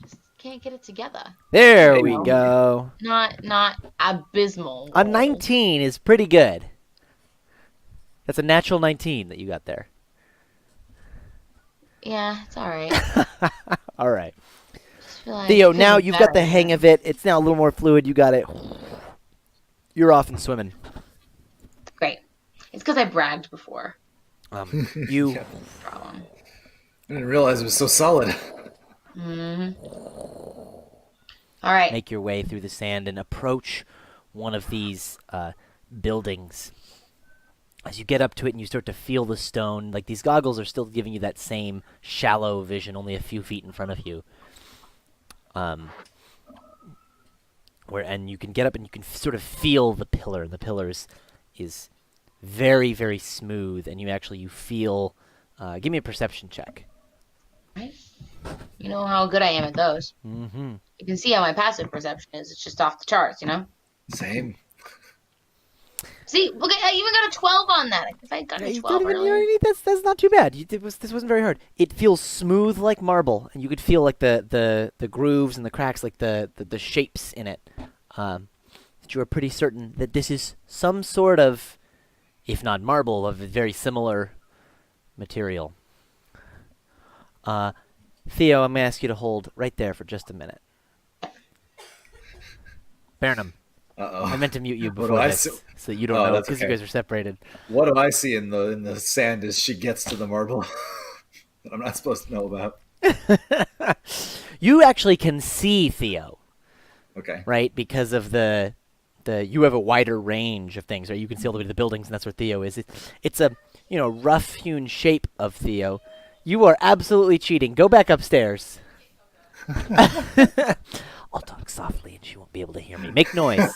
Just can't get it together. There There we you go. Not abysmal. A 19 is pretty good. That's a natural 19 that you got there. Yeah, it's alright. All right. Just feel like Theo, it now could be you've got the better. hang of it. It's now a little more fluid. You got it. You're off and swimming. Great. It's because I bragged before. You Yeah. Problem. I didn't realize it was so solid. All right. make your way through the sand and approach one of these buildings. As you get up to it and you start to feel the stone, like these goggles are still giving you that same shallow vision, only a few feet in front of you. And you can get up and you can sort of feel the pillar. And the pillar is very, very smooth, and you feel Give me a perception check. Right? You know how good I am at those. Mm-hmm. You can see how my passive perception is. It's just off the charts, you know? Same. See, look, I even got a 12 on that. If I got Yeah, a you 12 don't even. You earlier. don't need, that's not too bad. This wasn't very hard. It feels smooth like marble, and you could feel like the grooves and the cracks, like the shapes in it. That you are pretty certain that this is some sort of, if not marble, of a very similar material. Theo, I'm gonna ask you to hold right there for just a minute. Burnham, I Uh-oh. meant to mute you What do before I see? this, so you don't Oh, know that's because you okay. guys are separated. What do I see in the sand as she gets to the marble that I'm not supposed to know about? You actually can see Theo, Okay. right? Because of the you have a wider range of things, right? You can see all the way to the buildings, and that's where Theo is. It's a rough hewn shape of Theo. You are absolutely cheating. Go back upstairs. I'll talk softly, and she won't be able to hear me. Make noise.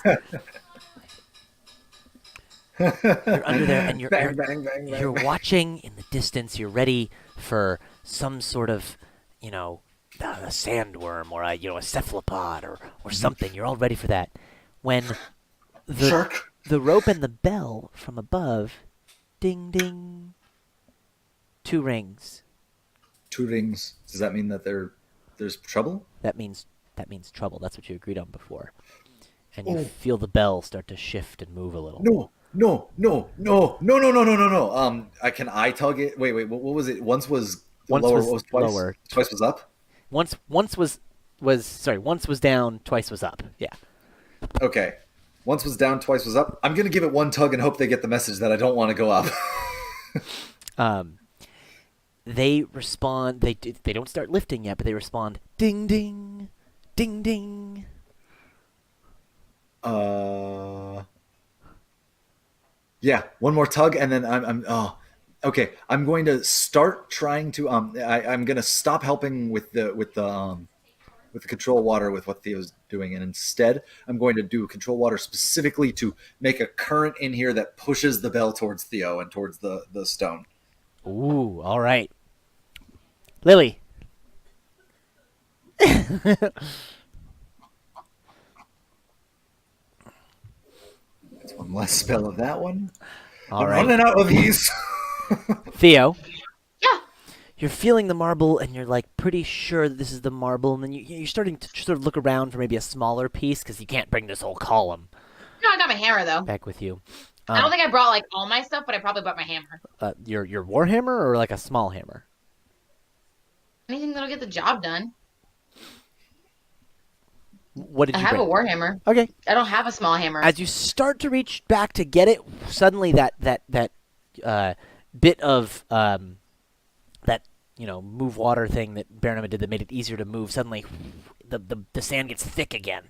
You're under there, and Bang, bang, bang, you're bang. watching in the distance. You're ready for some sort of, a sandworm or a cephalopod or something. You're all ready for that. When the Shark. the rope and the bell from above, ding ding, 2 rings. 2 rings. Does that mean that there's trouble? That means trouble. That's what you agreed on before. And you Oh feel the bell start to shift and move a little. no, no, no, no, no, no, no, no, no, no. I tug it. Wait. What was it? Once was the Once lower. What was was twice? lower. Twice was up. Once once was down, twice was up. Yeah. Okay. Once was down, twice was up. I'm gonna give it one tug and hope they get the message that I don't want to go up. Um, they respond. They don't start lifting yet, but they respond. Ding ding, ding ding. uh. Yeah, one more tug, and then okay. I'm going to start trying to I'm going to stop helping with the control water with what Theo's doing, and instead I'm going to do control water specifically to make a current in here that pushes the bell towards Theo and towards the stone. Ooh, all right. Lily. That's one less spell of that one. All I'm right. running out of these. Theo, Yeah. you're feeling the marble, and you're like pretty sure that this is the marble, and then you're starting to sort of look around for maybe a smaller piece because you can't bring this whole column No, I got my hammer though. back with you. I don't think I brought like all my stuff, but I probably brought my hammer. Your warhammer or like a small hammer? Anything that'll get the job done. What did I you have bring? a warhammer. Okay. I don't have a small hammer. As you start to reach back to get it, suddenly that bit of that move water thing that Baronema did that made it easier to move. Suddenly, the sand gets thick again.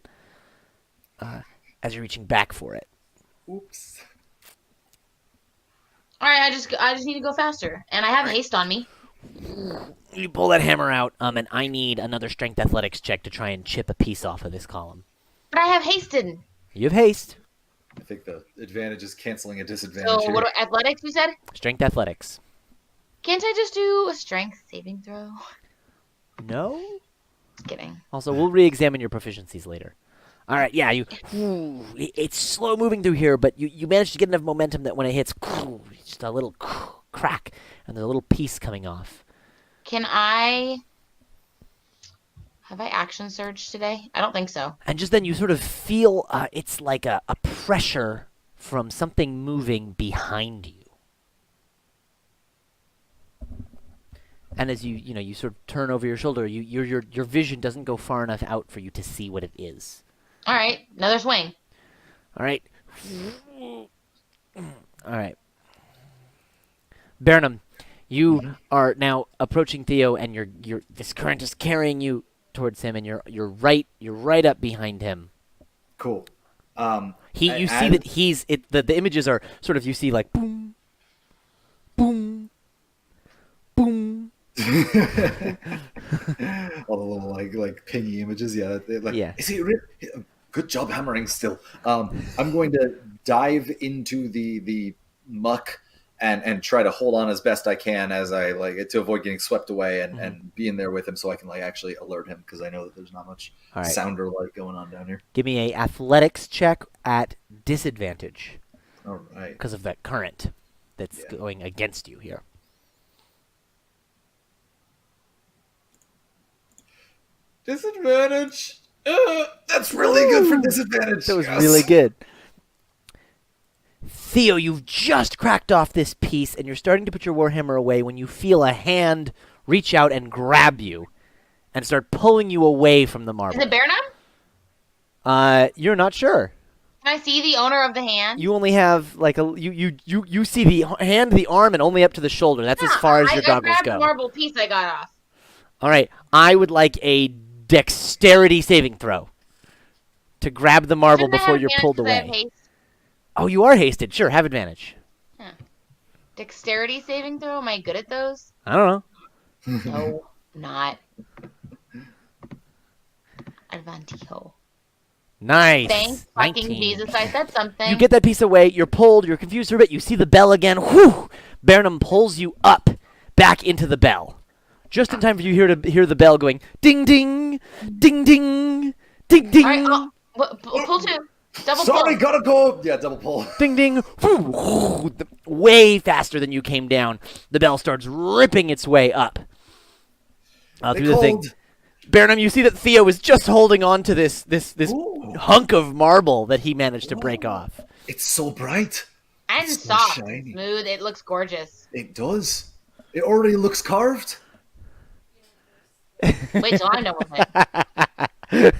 As you're reaching back for it. Oops. All right, I just need to go faster, and I have haste on me. You pull that hammer out, and I need another strength athletics check to try and chip a piece off of this column. But I have hasted. You have haste. I think the advantage is canceling a disadvantage So here. what athletics you said? Strength athletics. Can't I just do a strength saving throw? No? Just kidding. Also, we'll re-examine your proficiencies later. All right, yeah, it's slow moving through here, but you manage to get enough momentum that when it hits, just a little crack, and there's a little piece coming off. Have I action surge today? I don't think so. And just then you sort of feel it's like a pressure from something moving behind you. And as you sort of turn over your shoulder, your vision doesn't go far enough out for you to see what it is. All right, another swing. All right. All right. Burnham, you are now approaching Theo, and this current is carrying you towards him, and you're right up behind him. Cool. You see that the images are sort of, you see like boom, boom, boom. All the little like pingy images. Yeah. Yeah. Is he good job hammering still. I'm going to dive into the muck and try to hold on as best I can as I like to avoid getting swept away and be in there with him so I can like actually alert him because I know that there's not much All right. sound or light going on down here. Give me a athletics check at disadvantage All right. because of that current that's going against you here. Disadvantage. That's really good for disadvantage. That was really good. Theo, you've just cracked off this piece, and you're starting to put your warhammer away when you feel a hand reach out and grab you and start pulling you away from the marble. Is it Bernum? You're not sure. Can I see the owner of the hand? You only have like you see the hand, the arm, and only up to the shoulder. That's as far as your goggles I grabbed go. the marble piece I got off. All right, I would like a dexterity saving throw to grab the marble Shouldn't I before have you're advantage pulled 'cause I have away. haste? Oh, you are hasted. Sure, have advantage. Dexterity saving throw? Am I good at those? I don't know. No, not. Advantijo. Nice. Thanks, fucking 19. Jesus, I said something. You get that piece away. You're pulled. You're confused for a bit. You see the bell again. Whew! Burnham pulls you up, back into the bell, just in time for you to hear the bell going ding ding, ding ding, ding ding, All right, pull two. Double Sorry, pull. gotta go. Yeah, double pull. ding ding. Whew! Way faster than you came down. The bell starts ripping its way up through the thing. Burnham, you see that Theo is just holding on to this hunk of marble that he managed to break off. It's so bright. And It's so soft. shiny. Smooth. It looks gorgeous. It does. It already looks carved. Wait till I'm done with it.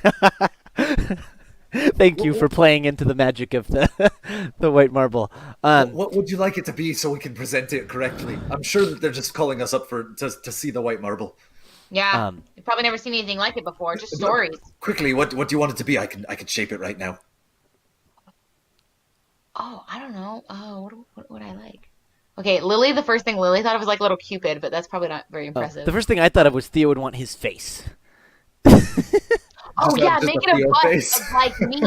Thank you for playing into the magic of the white marble. What would you like it to be so we can present it correctly? I'm sure that they're just calling us up to see the white marble. Yeah. You've probably never seen anything like it before. Just stories. Quickly, what do you want it to be? I can shape it right now. Oh, I don't know. Oh, what would I like? Okay, Lily, the first thing Lily thought of was like little Cupid, but that's probably not very impressive. The first thing I thought of was Theo would want his face. Oh, yeah, just make a it a Theo bust face. of like me.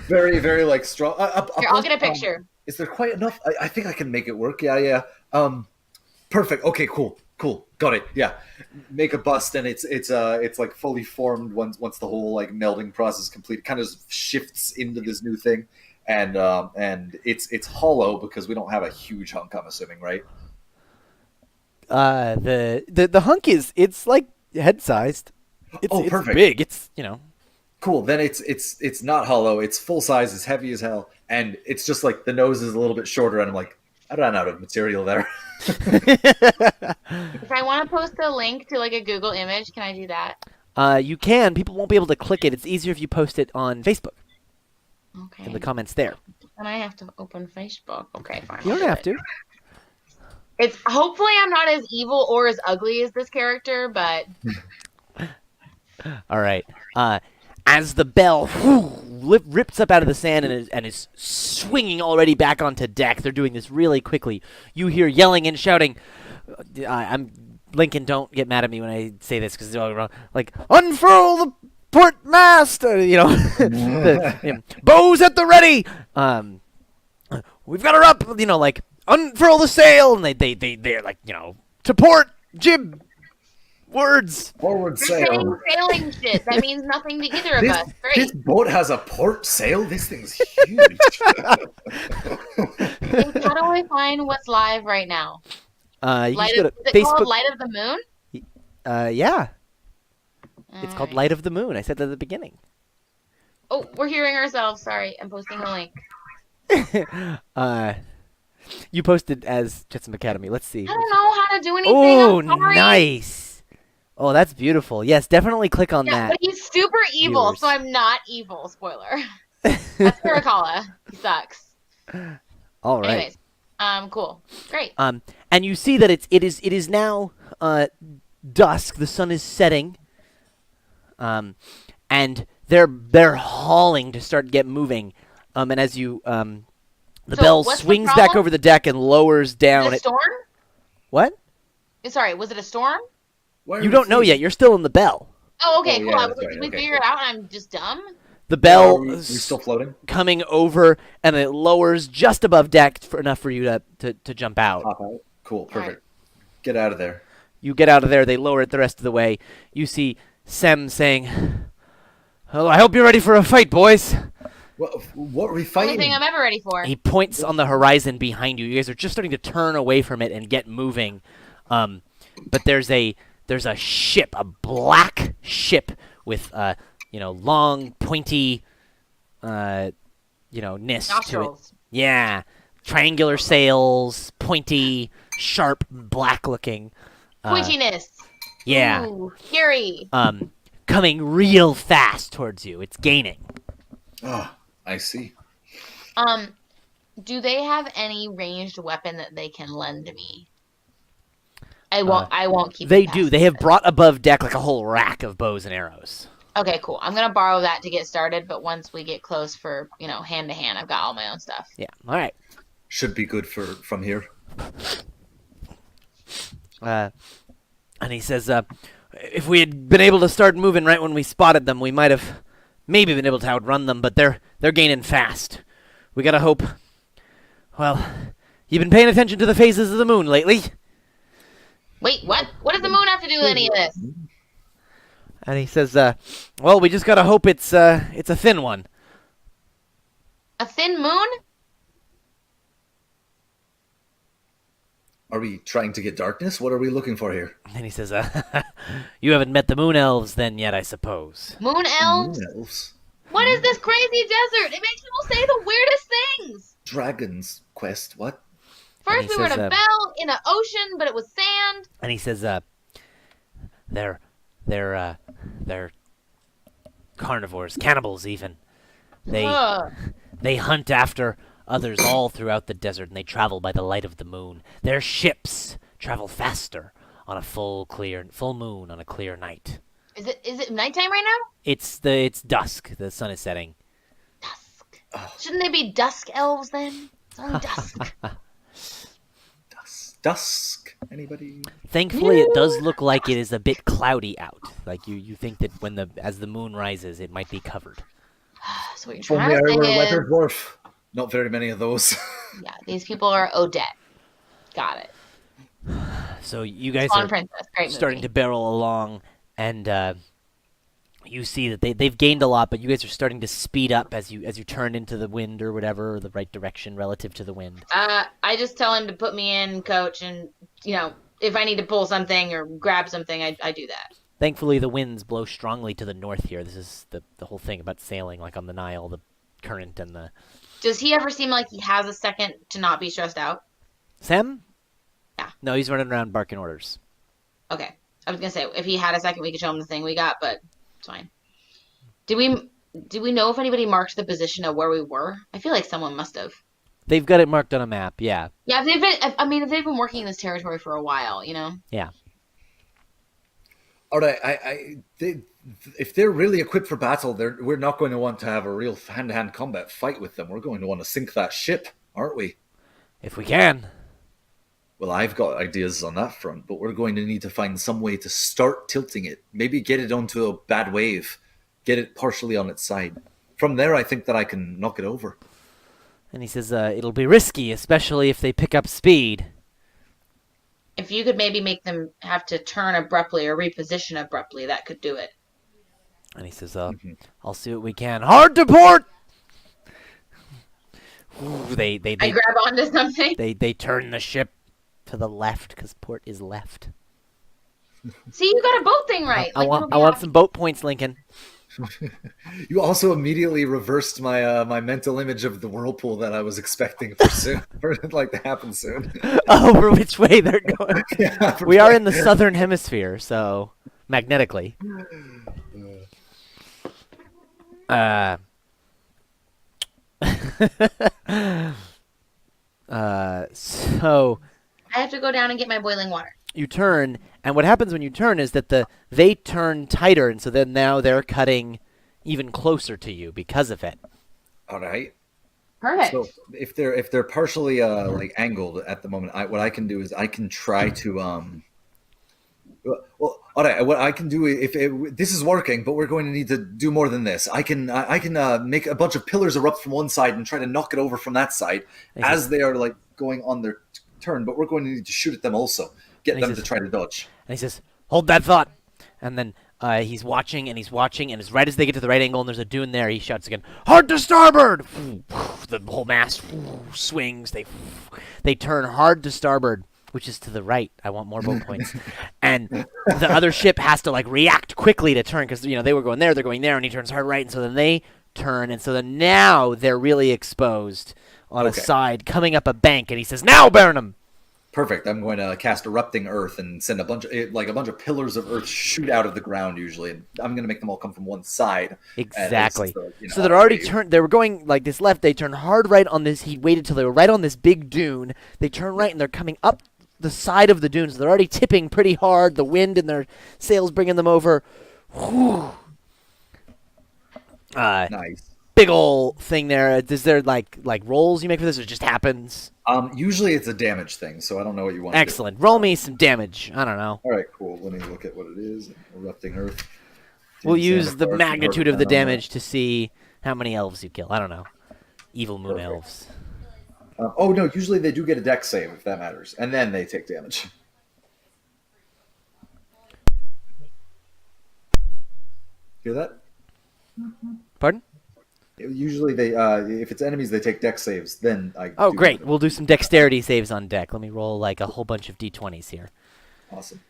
Very, very like strong. Here, I'll get a picture. Is there quite enough? I think I can make it work. Yeah. Perfect. Okay, cool. Got it. Yeah. Make a bust, and it's like fully formed once the whole like melding process is complete. It kind of shifts into this new thing, and it's hollow because we don't have a huge hunk. I'm assuming, right? The hunk it's like head sized. It's perfect. big. It's Cool. Then it's not hollow. It's full size. It's heavy as hell, and it's just like the nose is a little bit shorter. And I'm like, I ran out of material there. If I want to post a link to like a Google image, can I do that? You can. People won't be able to click it. It's easier if you post it on Facebook Okay. in the comments there. And I have to open Facebook. Okay, fine. You don't have to. It's hopefully I'm not as evil or as ugly as this character, but All right. As the bell rips up out of the sand and is swinging already back onto deck, they're doing this really quickly. You hear yelling and shouting. I'm Lincoln. Don't get mad at me when I say this because it's all wrong. Like unfurl the port mast. Bows at the ready. We've got her up. Like unfurl the sail, and they're like to port jib. Words. Forward you're sail. saying sailing shit. That means nothing to either of This, us. Great. this boat has a port sail. This thing's huge. Hey, how do I find what's live right now? You Light just go of, to is it called Facebook. Light of the Moon? Yeah. It's called Alright. Light of the Moon. I said that at the beginning. Oh, we're hearing ourselves. Sorry, I'm posting a link. You posted as Jetsam Academy. Let's see. I don't know how to do anything. Oh, I'm sorry. nice. Oh, that's beautiful. Yes, definitely click on Yeah, that. but he's super evil, viewers. so I'm not evil. Spoiler. That's Caracalla. He sucks. All right. Anyways, cool, great. And you see that it is now dusk. The sun is setting. And they're hauling to start get moving. And as you the So, bell what's the swings back problem? over the deck and lowers down. Was it a storm? What? Sorry, was it a storm? Why are You we don't know seeing- yet. You're still in the bell. Oh, okay, Oh, cool. yeah, I was that's like, right. did we Okay, figure it out and I'm just dumb? The Yeah, bell are we still floating? coming over, and it lowers just above deck for enough for you to jump out. Pop out. Cool, All right. perfect. Get out of there. You get out of there. They lower it the rest of the way. You see Sem saying, "Well, I hope you're ready for a fight, boys." What are we Only fighting? thing I'm ever ready for. He points on the horizon behind you. You guys are just starting to turn away from it and get moving. But there's a ship, a black ship with long pointy nist to it. Nostrils. Yeah, triangular sails, pointy, sharp, black looking. Pointiness. Yeah. Ooh, scary. Coming real fast towards you. It's gaining. Oh, I see. Do they have any ranged weapon that they can lend me? I won't keep. They it do. past They have this. brought above deck like a whole rack of bows and arrows. Okay, cool. I'm gonna borrow that to get started, but once we get close for hand to hand, I've got all my own stuff. Yeah. All right. Should be good from here. And he says, if we had been able to start moving right when we spotted them, we might have maybe been able to outrun them, but they're gaining fast. We gotta hope. Well, you been paying attention to the phases of the moon lately? Wait, what? What does the moon have to do with any of this? And he says, well, we just gotta hope it's a thin one. A thin moon? Are we trying to get darkness? What are we looking for here? And he says, you haven't met the moon elves then yet, I suppose. Moon elves? Moon elves. What is this crazy desert? It makes people say the weirdest things. Dragon's Quest. What? First he we were in says, a bell in an ocean, but it was sand. And he says, they're carnivores, cannibals even. Ugh. They hunt after others all throughout the desert, and they travel by the light of the moon. Their ships travel faster on a full moon on a clear night. Is it nighttime right now? It's dusk. The sun is setting. Dusk. Shouldn't they be dusk elves then? It's only dusk. Dusk. Anybody? Thankfully, it does look like it is a bit cloudy out. Like you think that as the moon rises, it might be covered. So what you're If trying only I to were a say is, leopard dwarf. Not very many of those. yeah, these people are Odette. Got it. So you guys Swan are Princess, great movie. starting to barrel along, and you see that they've gained a lot, but you guys are starting to speed up as you turn into the wind or whatever, or the right direction relative to the wind. I just tell him to put me in, coach, and if I need to pull something or grab something, I do that. Thankfully, the winds blow strongly to the north here. This is the whole thing about sailing, like on the Nile, the current and the... Does he ever seem like he has a second to not be stressed out? Sam? Yeah. No, he's running around barking orders. Okay. I was gonna say if he had a second, we could show him the thing we got, but it's fine. Did we know if anybody marked the position of where we were? I feel like someone must have. They've got it marked on a map, yeah. Yeah, if they've been working in this territory for a while, Yeah. All right, if they're really equipped for battle, we're not going to want to have a real hand-to-hand combat fight with them. We're going to want to sink that ship, aren't we? If we can. Well, I've got ideas on that front, but we're going to need to find some way to start tilting it. Maybe get it onto a bad wave. Get it partially on its side. From there, I think that I can knock it over. And he says, it'll be risky, especially if they pick up speed. If you could maybe make them have to turn abruptly or reposition abruptly, that could do it. And he says, I'll see what we can. Hard to port! Ooh, they I grab onto something. They turn the ship to the left, because port is left. See, you got a boat thing right. I want some boat points, Lincoln. You also immediately reversed my my mental image of the whirlpool that I was expecting for it to happen soon. Oh, for which way they're going? Yeah, We are in the southern hemisphere, so magnetically. So I have to go down and get my boiling water. you turn, and what happens when you turn is that they turn tighter, and so then now they're cutting even closer to you because of it. All right. Perfect. So if they're partially angled at the moment, what I can do is I can try to Well, all right. What I can do if this is working, but we're going to need to do more than this. I can make a bunch of pillars erupt from one side and try to knock it over from that side And he says, as they are like going on their turn. But we're going to need to shoot at them also. Get and he them to says, try to dodge. hold that thought. And then he's watching, and as right as they get to the right angle and there's a dune there, he shouts again, hard to starboard! The whole mast swings. They turn hard to starboard, which is to the right. I want more boat points. And the other ship has to like react quickly to turn because they were going there, they're going there, and he turns hard right, and so then they turn, and so then now they're really exposed on a side coming up a bank, and he says, now burn them. Perfect. I'm going to cast erupting earth and send a bunch of pillars of earth shoot out of the ground. Usually, and I'm going to make them all come from one side. Exactly. So they're already turned. They were going like this left. They turned hard right on this. He waited till they were right on this big dune. They turn right, and they're coming up the side of the dunes. So they're already tipping pretty hard. The wind and their sails bringing them over. Whew. Nice. Big ol' thing there. Is there like rolls you make for this, or it just happens? Usually it's a damage thing, so I don't know what you want. Excellent. Roll me some damage. I don't know. All right, cool. Let me look at what it is. Erupting earth. We'll use the magnitude of the damage to see how many elves you kill. I don't know. Evil moon elves. Oh no! Usually they do get a dex save if that matters, and then they take damage. Hear that? Pardon? Usually they, if it's enemies, they take dex saves. Then I. Oh, great! We'll do some dexterity saves on deck. Let me roll like a whole bunch of d20s here. Awesome.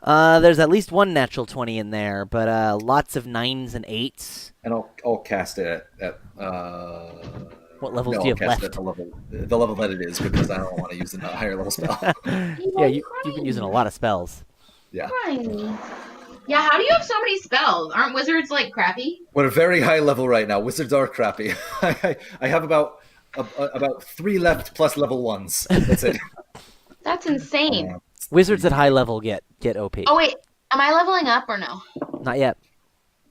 There's at least one natural 20 in there, but lots of 9s and 8s. And I'll cast it at what levels no, do you have I'll cast left? it at the level that it is because I don't want to use a higher level spell. Yeah, you've been using a lot of spells. Yeah. Yeah, how do you have so many spells? Aren't wizards like crappy? We're at a very high level right now. Wizards are crappy. I have about 3 left plus level 1s. That's it. That's insane. Wizards at high level get OP. Oh wait, am I leveling up or no? Not yet.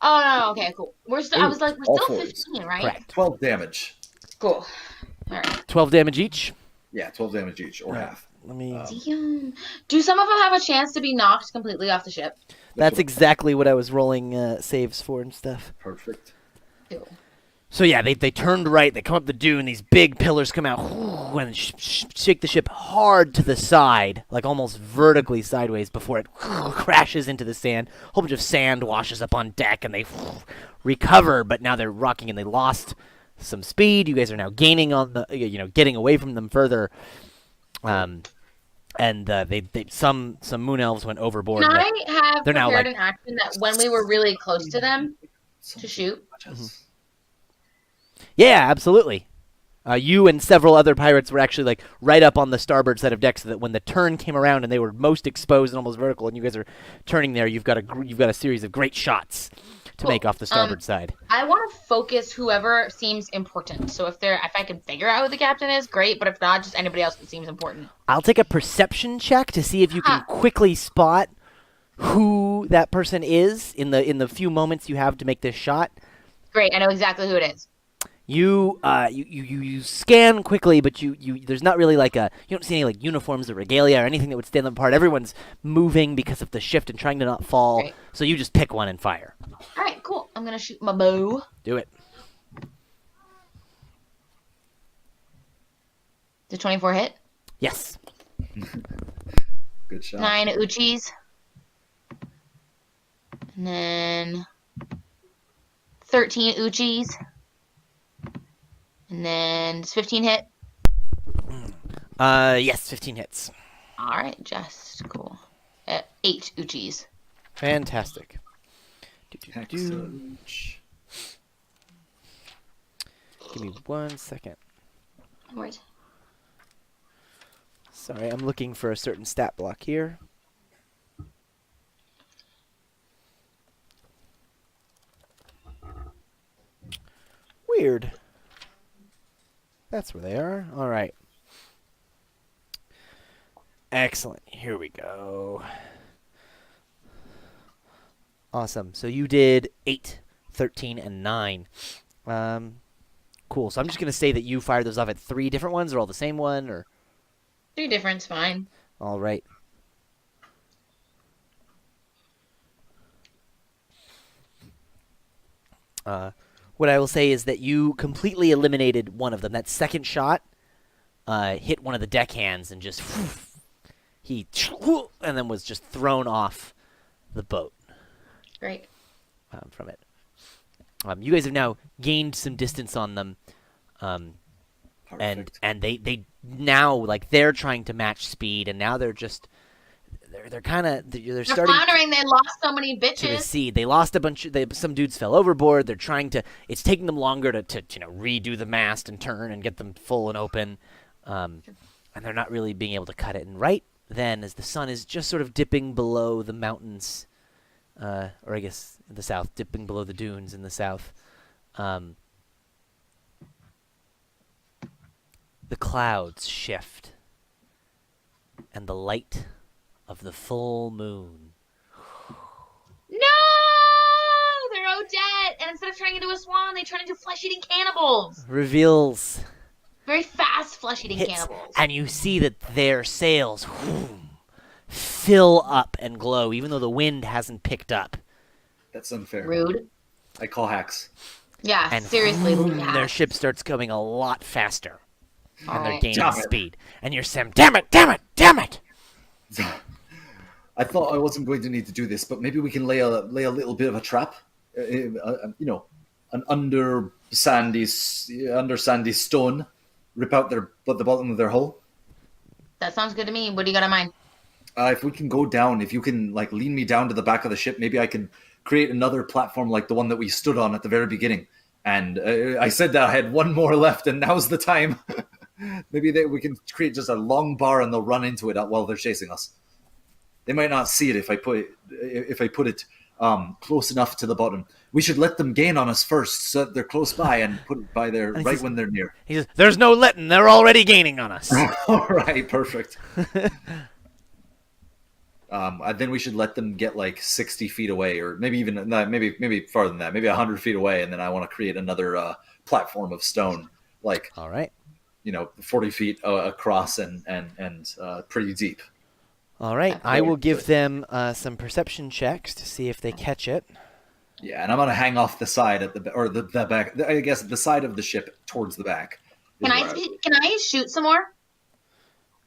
Oh no, okay, cool. I was like, we're still 15, right? Correct. 12 damage. Cool. All right. 12 damage each? Yeah, 12 damage each, or half. Let me. Damn. Do some of them have a chance to be knocked completely off the ship? That's exactly what I was rolling saves for and stuff. Perfect. Cool. So yeah, they turned right. They come up the dune. These big pillars come out and shake the ship hard to the side, like almost vertically sideways, before it crashes into the sand. A whole bunch of sand washes up on deck, and they recover. But now they're rocking, and they lost some speed. You guys are now gaining on the, getting away from them further. And some moon elves went overboard. Can I have they're now, prepared an action that when we were really close to them to shoot? Mm-hmm. Yeah, absolutely. You and several other pirates were actually like right up on the starboard side of deck, so that when the turn came around and they were most exposed and almost vertical, and you guys are turning there, you've got a series of great shots to make off the starboard side. I want to focus whoever seems important. So if I can figure out who the captain is, great. But if not, just anybody else that seems important. I'll take a perception check to see if you can quickly spot who that person is in the few moments you have to make this shot. Great, I know exactly who it is. You scan quickly, but there's not really you don't see any like uniforms or regalia or anything that would stand them apart. Everyone's moving because of the shift and trying to not fall. Great. So you just pick one and fire. All right, cool. I'm gonna shoot my bow. Do it. The 24 hit. Yes. Good shot. 9 Uchis. And then 13 Uchis. And then does 15 hit? Yes, 15 hits. All right, just cool. 8 Uchis. Fantastic. Excellent. Give me 1 second. Right. Sorry, I'm looking for a certain stat block here. Weird. That's where they are. All right. Excellent. Here we go. Awesome. So you did 8, 13, and 9. Cool. So I'm just going to say that you fired those off at 3 different ones, or all the same one, or... 3 different's fine. All right. What I will say is that you completely eliminated one of them. That second shot hit one of the deckhands and just he and then was just thrown off the boat Great. from it. You guys have now gained some distance on them, Perfect. and they now like they're trying to match speed, and now they're just they're kind of they're starting floundering. They lost so many to bitches. recede. They lost a bunch. Some dudes fell overboard. They're trying to. It's taking them longer to redo the mast and turn and get them full and open, and they're not really being able to cut it. And right then, as the sun is just sort of dipping below the mountains, or I guess in the south, dipping below the dunes in the south, the clouds shift, and the light of the full moon No! They're Odette! And instead of turning into a swan, they turn into flesh-eating cannibals. reveals Very fast flesh-eating hits, cannibals. and you see that their sails fill up and glow, even though the wind hasn't picked up. That's unfair. Rude. I call hacks. Yeah, And seriously. their ship starts going a lot faster, and they're Alright. gaining Damn it. speed. And you're saying, "Damn it! Damn it! Damn it!" I thought I wasn't going to need to do this, but maybe we can lay a little bit of a trap. An under sandy stone, rip out the bottom of their hull. That sounds good to me. What do you got in mind? If we can go down, if you can like lean me down to the back of the ship, maybe I can create another platform like the one that we stood on at the very beginning. And I said that I had one more left, and now's the time. Maybe we can create just a long bar, and they'll run into it while they're chasing us. They might not see it if I put it close enough to the bottom. We should let them gain on us first, so that they're close by, and put it by their right when they're near. He says, "There's no letting. They're already gaining on us." All right, perfect. And then we should let them get like 60 feet away, or maybe even maybe farther than that, maybe 100 feet away, and then I want to create another platform of stone, like All right. 40 feet across and pretty deep. All right. I will give them some perception checks to see if they catch it. Yeah, and I'm gonna hang off the side at the back. I guess the side of the ship towards the back. Can I shoot some more?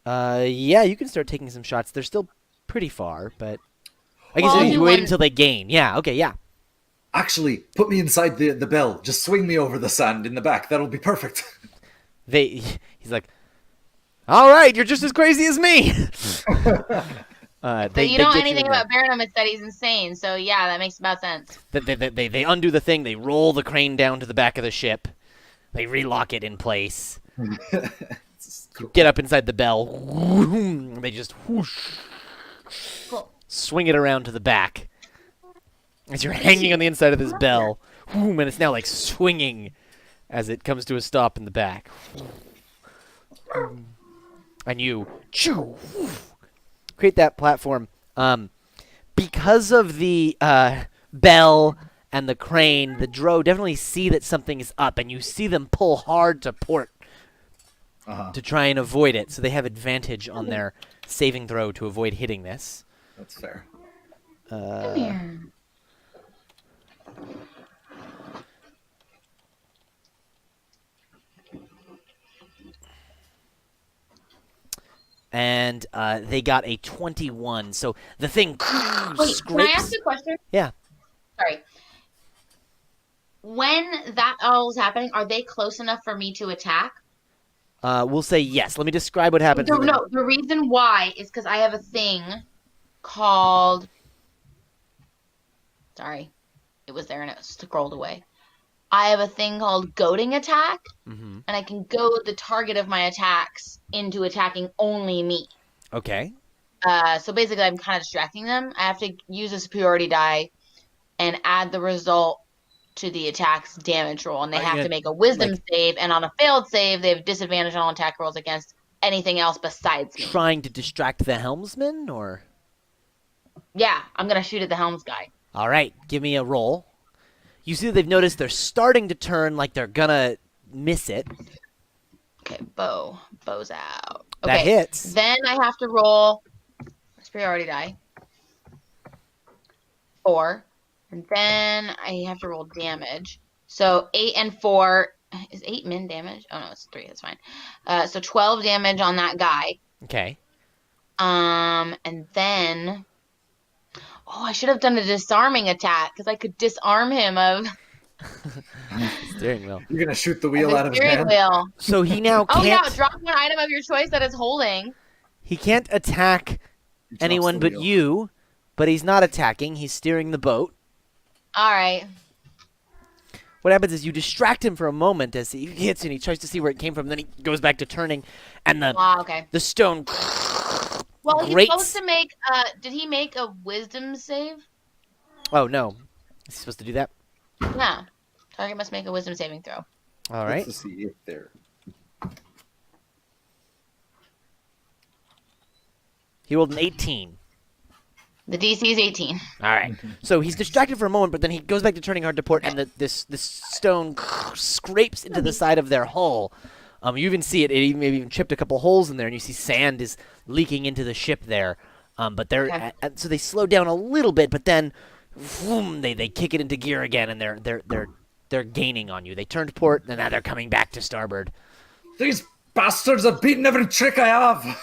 Yeah, you can start taking some shots. They're still pretty far, but I guess Well, you you wait want- until they gain. Yeah. Okay. Yeah. Actually, put me inside the bell. Just swing me over the sand in the back. That'll be perfect. He's like, "All right, you're just as crazy as me." But They you know get anything in there. about Baron, it's that he's insane. So yeah, that makes about sense. They undo the thing. They roll the crane down to the back of the ship. They relock it in place. Get up inside the bell. They just whoosh, Cool. swing it around to the back. As you're hanging on the inside of this bell, and it's now like swinging as it comes to a stop in the back. And you create that platform. Because of the bell and the crane, the Drow definitely see that something is up, and you see them pull hard to port to try and avoid it. So they have advantage on their saving throw to avoid hitting this. That's fair. Come here. And they got a 21. So the thing Wait, can I ask scrapes. you a question? Yeah. Sorry. When that all is happening, are they close enough for me to attack? We'll say yes. Let me describe what happens. No, no. The reason why is because I have a thing called. Sorry, it was there and it scrolled away. I have a thing called goading attack, Mm-hmm. and I can goad the target of my attacks into attacking only me. Okay. So basically, I'm kind of distracting them. I have to use a superiority die and add the result to the attack's damage roll, and they Are you have gonna, to make a wisdom like- save. And on a failed save, they have disadvantage on all attack rolls against anything else besides me. Trying to distract the helmsman, or? Yeah, I'm gonna shoot at the helms guy. All right, give me a roll. You see that they've noticed they're starting to turn like they're gonna miss it. Okay, bow's out. That Okay, hits. then I have to roll superiority die. 4. And then I have to roll damage. So 8 and 4. Is 8 min damage? Oh no, it's 3. That's fine. So 12 damage on that guy. Okay. And then I should have done a disarming attack because I could disarm him of Steering wheel. You're gonna shoot the the wheel out of his steering hand. wheel. So he now Oh yeah, can't. drop one item of your choice that it's holding. He can't attack He drops anyone the but wheel. you, but he's not attacking. He's steering the boat. All right. What happens is you distract him for a moment as he hits and he tries to see where it came from. Then he goes back to turning, and Okay. the stone. Well, he's grates. supposed to make. Did he make a wisdom save? Oh no, is he supposed to do that? Yeah. Target must make a wisdom saving throw. All right. Let's see if they're. He rolled an 18. The DC is 18. All right. So he's distracted for a moment, but then he goes back to turning hard to port, and this stone scrapes into the side of their hull. You even see it. It maybe even chipped a couple holes in there, and you see sand is leaking into the ship there. But they're Okay. so they slow down a little bit, but then vroom, they kick it into gear again, and they're gaining on you. They turned port, and now they're coming back to starboard. These bastards have beaten every trick I have.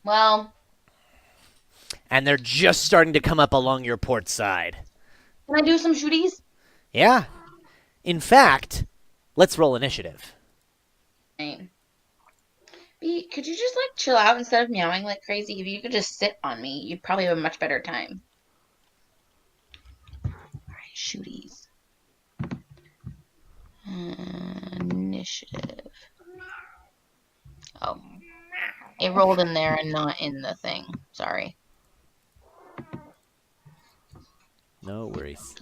Well, And they're just starting to come up along your port side. can I do some shooties? Yeah. In fact, let's roll initiative. Right. B, could you just like chill out instead of meowing like crazy? If you could just sit on me, you'd probably have a much better time. All right, shooties. Initiative. Oh, it rolled in there and not in the thing. Sorry. No worries.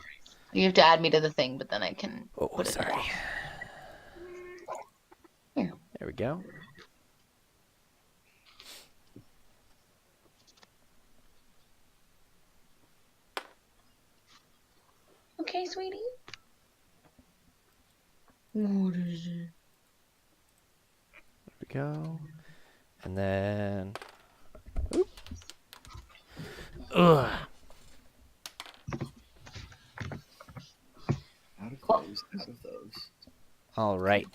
You have to add me to the thing, but then I can Oh, put it sorry. Here. There we go. Okay, sweetie. What is it? There we go. And then. Oop. Ugh. Out of those. All right.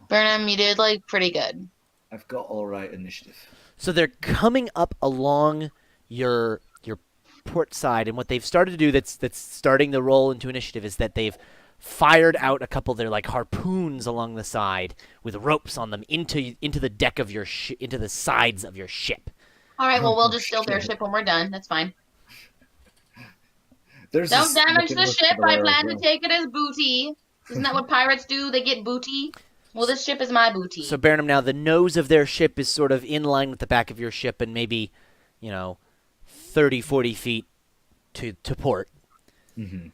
Burnham, you did like pretty good. I've got all right initiative. So they're coming up along your port side, and what they've started to do that's starting the roll into initiative is that they've fired out a couple of their like harpoons along the side with ropes on them into the deck of your into the sides of your ship. All right, well, we'll just steal their ship when we're done. That's fine. There's Don't this damage looking the list ship. over I there as plan to well. take it as booty. Isn't that what pirates do? They get booty. Well, this ship is my booty. So Burnham, now the nose of their ship is sort of in line with the back of your ship and maybe, 30, 40 feet to port. Mm-hmm.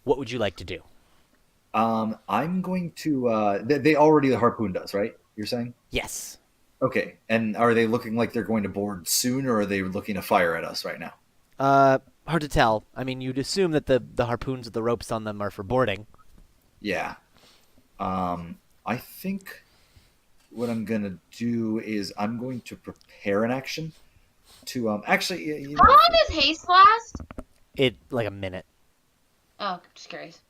What would you like to do? I'm going to. They already harpooned us, right? You're saying? Yes. Okay. And are they looking like they're going to board soon, or are they looking to fire at us right now? Hard to tell. I mean, you'd assume that the harpoons with the ropes on them are for boarding. Yeah. I think what I'm gonna do is I'm going to prepare an action to actually. How long does haste last? It like a minute. Oh, just curious.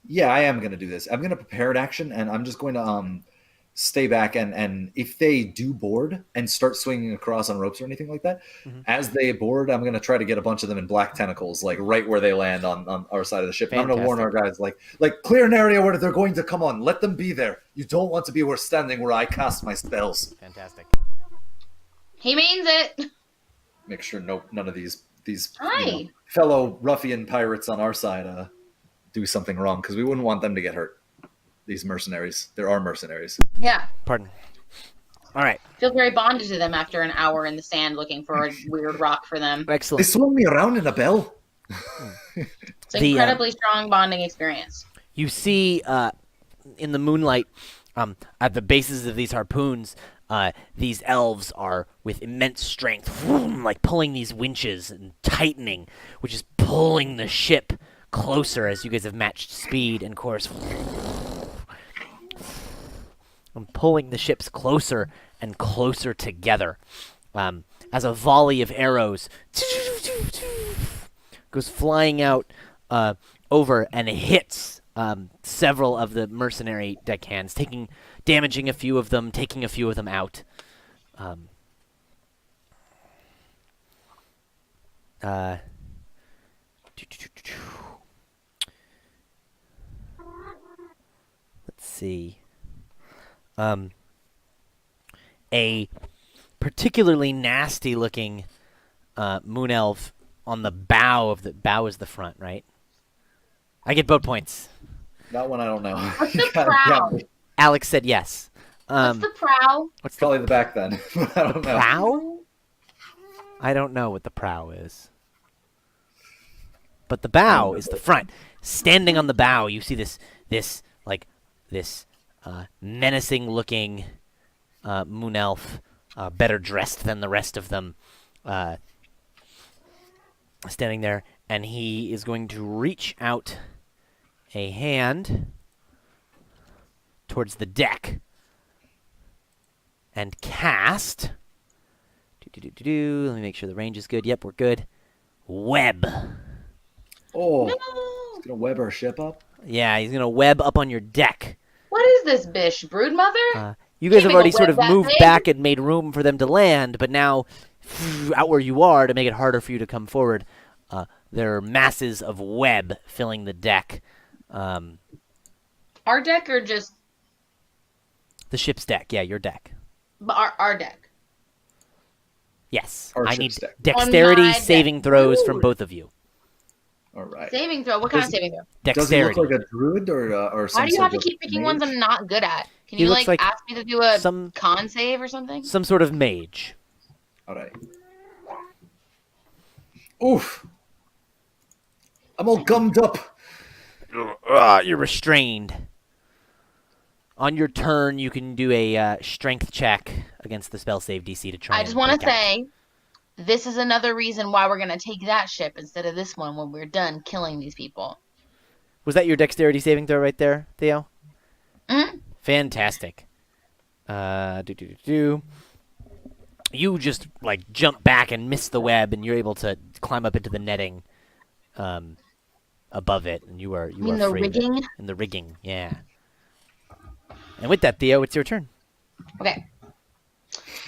Yeah, I am going to do this. I'm going to prepare an action, and I'm just going to stay back. And if they do board and start swinging across on ropes or anything like that, as they board, I'm going to try to get a bunch of them in black tentacles, like right where they land on our side of the ship. And I'm going to warn our guys, like clear an area where they're going to come on. Let them be there. You don't want to be standing where I cast my spells. Fantastic. He means it. Make sure none of these Hi. fellow ruffian pirates on our side do something wrong, because we wouldn't want them to get hurt. These mercenaries. There are mercenaries. Yeah. Pardon. All right. Feel very bonded to them after an hour in the sand looking for a weird rock for them. They Excellent. swung me around in a bell. It's an incredibly strong bonding experience. You see in the moonlight at the bases of these harpoons, these elves are with immense strength, vroom, like pulling these winches and tightening, which is pulling the ship closer as you guys have matched speed and course. and pulling the ships closer and closer together. As a volley of arrows goes flying out over and hits several of the mercenary deckhands, damaging a few of them, taking a few of them out. Let's see. A particularly nasty-looking moon elf on the bow is the front, right? I get both points. That one I don't know. What's You the gotta prow? count me. Alex said yes. What's the prow? What's the Probably the back then. I don't know. prow? I don't know what the prow is. But the bow is the front. Standing on the bow, you see this menacing-looking moon elf, better dressed than the rest of them, standing there, and he is going to reach out a hand towards the deck and cast. Let me make sure the range is good. Yep, we're good. Web. Oh, No. he's gonna web our ship up. Yeah, he's gonna web up on your deck. What is this, bish? Broodmother? You guys Can't have make a already sort web of that moved big. back and made room for them to land, but now, out where you are, to make it harder for you to come forward, there are masses of web filling the deck. Our deck or just The ship's deck, yeah, your deck. our deck? Yes, Our I ship's need deck. dexterity On my saving deck. throws from Ooh. both of you. All right. Saving throw. What kind of Does- saving throw? Does he look Dexterity. like a druid or some Why do you sort have to of keep picking ones mage? I'm not good at? Can He you looks like ask me to do a some con save or something? some sort of mage. All right. Oof. I'm all gummed up. You're restrained. On your turn, you can do a strength check against the spell save DC to try. I just want to say, this is another reason why we're gonna take that ship instead of this one when we're done killing these people. Was that your dexterity saving throw right there, Theo? Mhm. Fantastic. You just jump back and miss the web, and you're able to climb up into the netting, above it, and you are mean the free of it. rigging? In the rigging, yeah. And with that, Theo, it's your turn. Okay.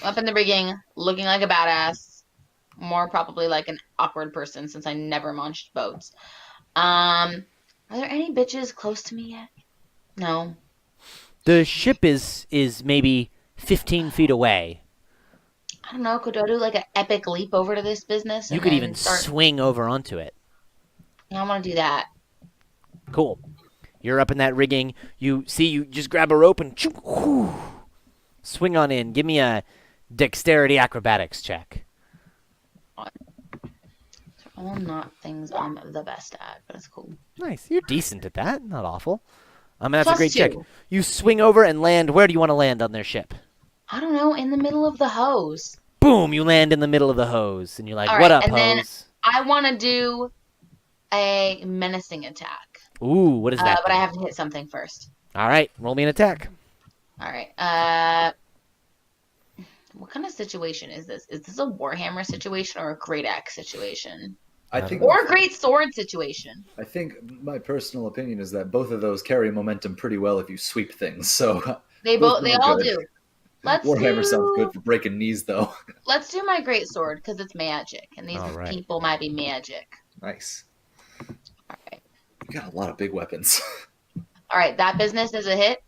Up in the rigging, looking like a badass. More probably like an awkward person since I never launched boats. Are there any bitches close to me yet? No. The ship is maybe 15 feet away. I don't know. Could I do like an epic leap over to this business? You and could then even start. swing over onto it. I want to do that. Cool. You're up in that rigging. You just grab a rope and swing on in. Give me a dexterity acrobatics check. They're all not things I'm the best at, but it's cool. Nice. You're decent at that. Not awful. That's a great +2. check. You swing over and land. Where do you want to land on their ship? I don't know. In the middle of the hose. Boom! You land in the middle of the hose, and you're like, All "What right, up, and then- hose?" I want to do a menacing attack. Ooh, what is that? But I have to hit something first. All right, roll me an attack. All right. What kind of situation is this? Is this a Warhammer situation or a Great Axe situation? I think Or a Great Sword situation? I think my personal opinion is that both of those carry momentum pretty well if you sweep things. So They Both all good. do. Let's Warhammer sounds do, good for breaking knees, though. Let's do my Great Sword because it's magic, and these All right. people might be magic. Nice. All right. You got a lot of big weapons. All right, that business is a hit.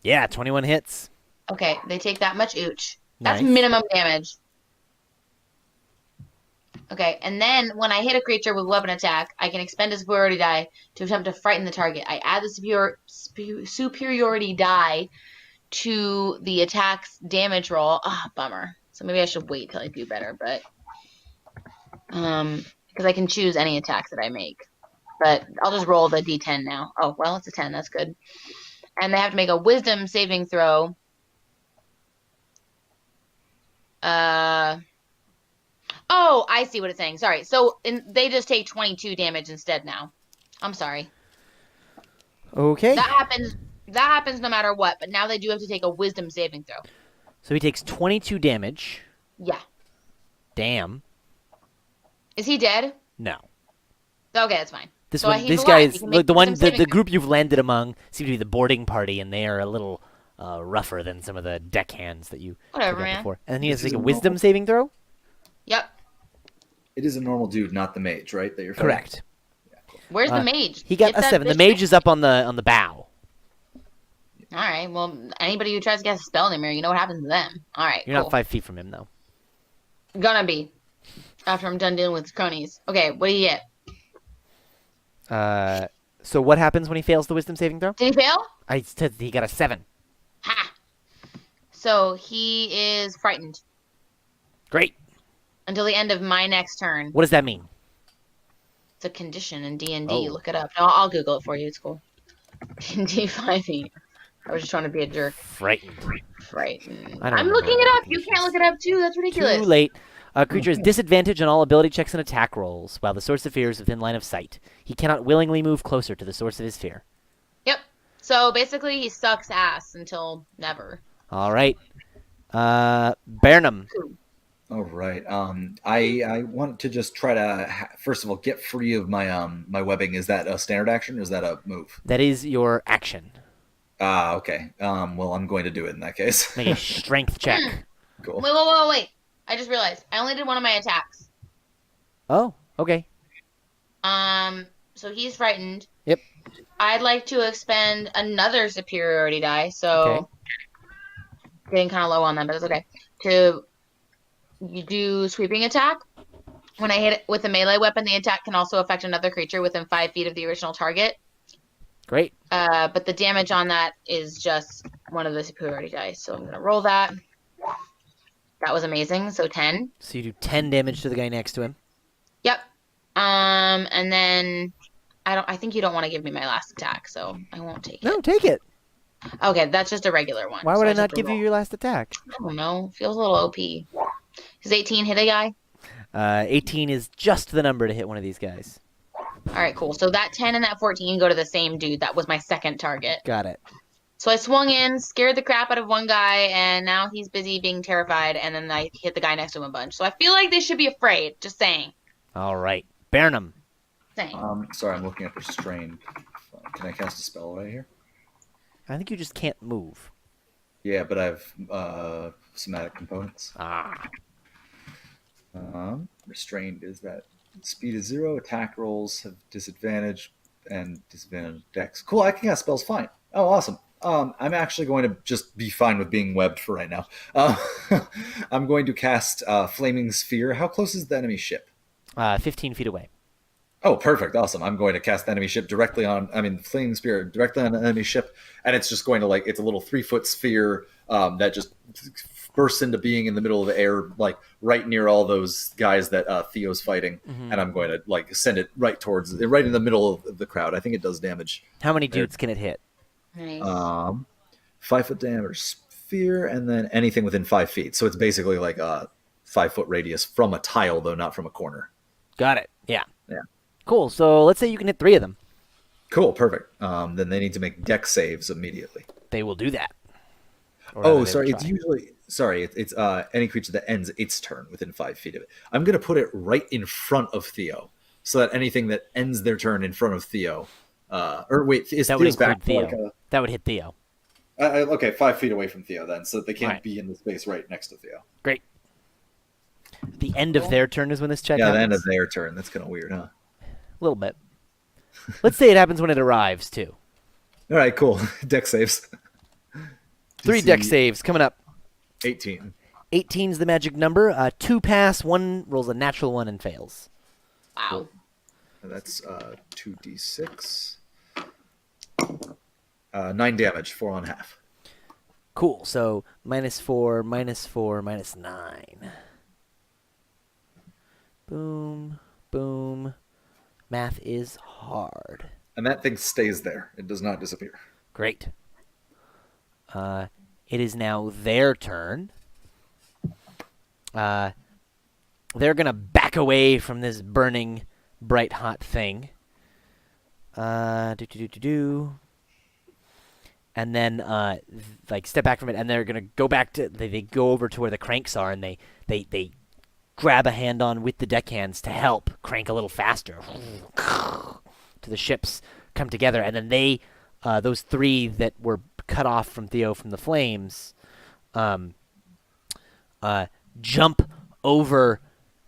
Yeah, 21 hits. Okay, they take that much ooch. That's Nice. minimum damage. Okay, and then when I hit a creature with weapon attack, I can expend a superiority die to attempt to frighten the target. I add the superiority die to the attack's damage roll. Ah, bummer. So maybe I should wait till I do better, but because I can choose any attack that I make. But I'll just roll the d10 now. Oh, well, it's a 10. That's good. And they have to make a wisdom saving throw. Oh, I see what it's saying. Sorry. So they just take 22 damage instead now. I'm sorry. Okay. That happens That happens no matter what, but now they do have to take a wisdom saving throw. So he takes 22 damage. Yeah. Damn. Is he dead? No. Okay, that's fine. This So one, he's these alive. guys, He can make the wisdom saving throw. group you've landed among seem to be the boarding party, and they are a little rougher than some of the deckhands that you Whatever, took out man. before. And then he has to This take a is wisdom normal. saving throw. Yep. It is a normal dude, not the mage, right? That you're fighting? Correct. Yeah, cool. Where's the mage? He got Get a that 7. The bitch mage back. is up on the bow. All right. Well, anybody who tries to cast a spell in the mirror, you know what happens to them. All right. You're cool. not 5 feet from him though. Gonna be. After I'm done dealing with cronies. Okay, what do you get? So what happens when he fails the wisdom saving throw? Did he fail? I said he got a 7. Ha! So he is frightened Great. until the end of my next turn. What does that mean? It's a condition in D&D. Oh. Look it up. No, I'll Google it for you. It's cool. D&D 5e. I was just trying to be a jerk. Frightened. Frightened. I don't I'm remember looking all it the up. You conditions. can't look it up too. That's ridiculous. Too late. Creature has disadvantage on all ability checks and attack rolls, while the source of fear is within line of sight. He cannot willingly move closer to the source of his fear. Yep. So basically, he sucks ass until never. All right. Burnham. All right. I want to just try to first of all get free of my my webbing. Is that a standard action or is that a move? That is your action. Okay. Well, I'm going to do it in that case. Make a strength check. Cool. Wait. I just realized. I only did one of my attacks. Oh, okay. So he's frightened. Yep. I'd like to expend another superiority die, so Okay. getting kind of low on them, but it's okay. To you do sweeping attack. When I hit it with a melee weapon, the attack can also affect another creature within 5 feet of the original target. Great. But the damage on that is just one of the superiority dice, so I'm gonna roll that. That was amazing. So 10. So you do 10 damage to the guy next to him. Yep. And then I think you don't want to give me my last attack, so I won't take it. No, take it. Okay, that's just a regular one. Why so would I just have not to give you roll. your last attack? I don't know. Feels a little OP. Does 18 hit a guy? 18 is just the number to hit one of these guys. All right, cool. So that 10 and that 14 go to the same dude. That was my second target. Got it. So I swung in, scared the crap out of one guy, and now he's busy being terrified, and then I hit the guy next to him a bunch. So I feel like they should be afraid. Just saying. All right. Burnham. Saying. Sorry, I'm looking at restrained. Can I cast a spell right here? I think you just can't move. Yeah, but I have somatic components. Ah. Restrained is that speed is 0, attack rolls have disadvantage, and disadvantage dex. Cool, I can cast spells fine. Oh, awesome. I'm actually going to just be fine with being webbed for right now. I'm going to cast Flaming Sphere. How close is the enemy ship? 15 feet away. Oh, perfect. Awesome. I'm going to cast the enemy ship Flaming Spear directly on the enemy ship, and it's just going to, it's a little 3-foot sphere that just bursts into being in the middle of the air, right near all those guys that Theo's fighting, and I'm going to, send it right in the middle of the crowd. I think it does damage. How many dudes can it hit? Nice. 5-foot diameter sphere, and then anything within 5 feet. So it's basically like a 5-foot radius from a tile, though not from a corner. Got it. Yeah. Yeah. Cool. So let's say you can hit 3 of them. Cool, perfect. Then they need to make dex saves immediately. They will do that. Or Oh, rather, they sorry. will It's try. usually it's any creature that ends its turn within 5 feet of it. I'm going to put it right in front of Theo, so that anything that ends their turn in front of Theo, is That would Theo's include back? Theo. That would hit Theo. Okay, 5 feet away from Theo then, so they can't Alright. be in the space right next to Theo. Great. The end of their turn is when this check Yeah, happens? the end of their turn. That's kind of weird, huh? A little bit. Let's say it happens when it arrives, too. All right, cool. Dex saves. 3 DC deck saves coming up. 18. 18's the magic number. 2 pass, 1 rolls a natural 1 and fails. Wow. And that's 2d6. 9 damage, 4 on half. Cool. So -4, -4, -9. Boom, boom. Math is hard. And that thing stays there. It does not disappear. Great. It is now their turn. They're going to back away from this burning, bright, hot thing. and then like step back from it, and they're gonna go back to they go over to where the cranks are, and they grab a hand on with the deckhands to help crank a little faster to the ships come together, and then they those three that were cut off from Theo from the flames jump over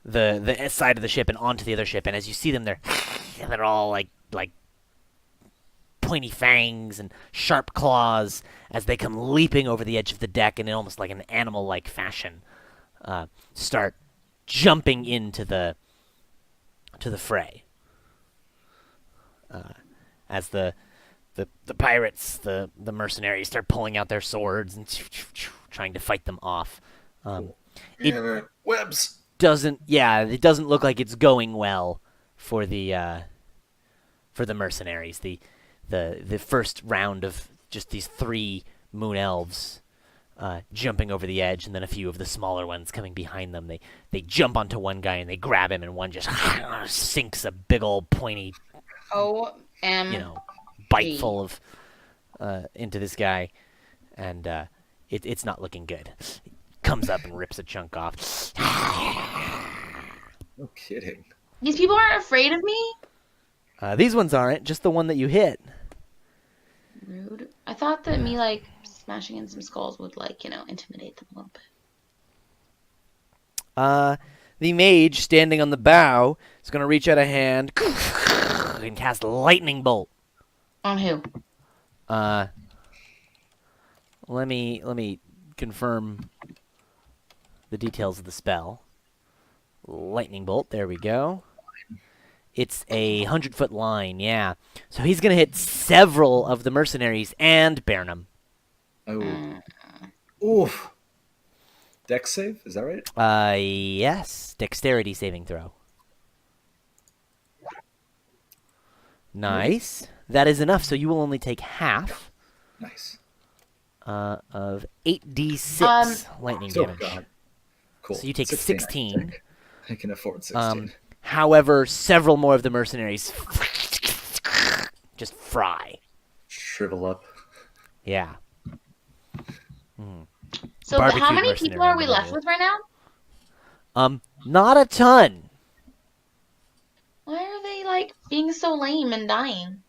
the side of the ship and onto the other ship, and as you see them, they're all like pointy fangs and sharp claws as they come leaping over the edge of the deck in almost like an animal-like fashion, start jumping into the fray. As the pirates, the mercenaries, start pulling out their swords and trying to fight them off. It Webs. it doesn't look like it's going well for the mercenaries. The first round of just these 3 moon elves jumping over the edge, and then a few of the smaller ones coming behind them. They jump onto one guy and they grab him, and one just sinks a big old pointy, OMG. bite full of into this guy, and it's not looking good. He comes up and rips a chunk off. No kidding. These people aren't afraid of me? These ones aren't, just the one that you hit. Rude. I thought that me, like, smashing in some skulls would, like, intimidate them a little bit. The mage standing on the bow is going to reach out a hand and cast lightning bolt. On who? Let me confirm the details of the spell. Lightning bolt. There we go. It's a 100-foot line. Yeah. So he's gonna hit several of the mercenaries and Burnham. Oh. Oof. Dex save? Is that right? Yes. Dexterity saving throw. Nice. That is enough. So you will only take half. Nice. Of 8d6 lightning Oh, damage. God. Cool. So you take 16. 16. I can afford 16. However, several more of the mercenaries just fry. Shrivel up. Yeah. So Barbecued how many mercenary people are we below left you. with right now? Not a ton. Why are they, like, being so lame and dying?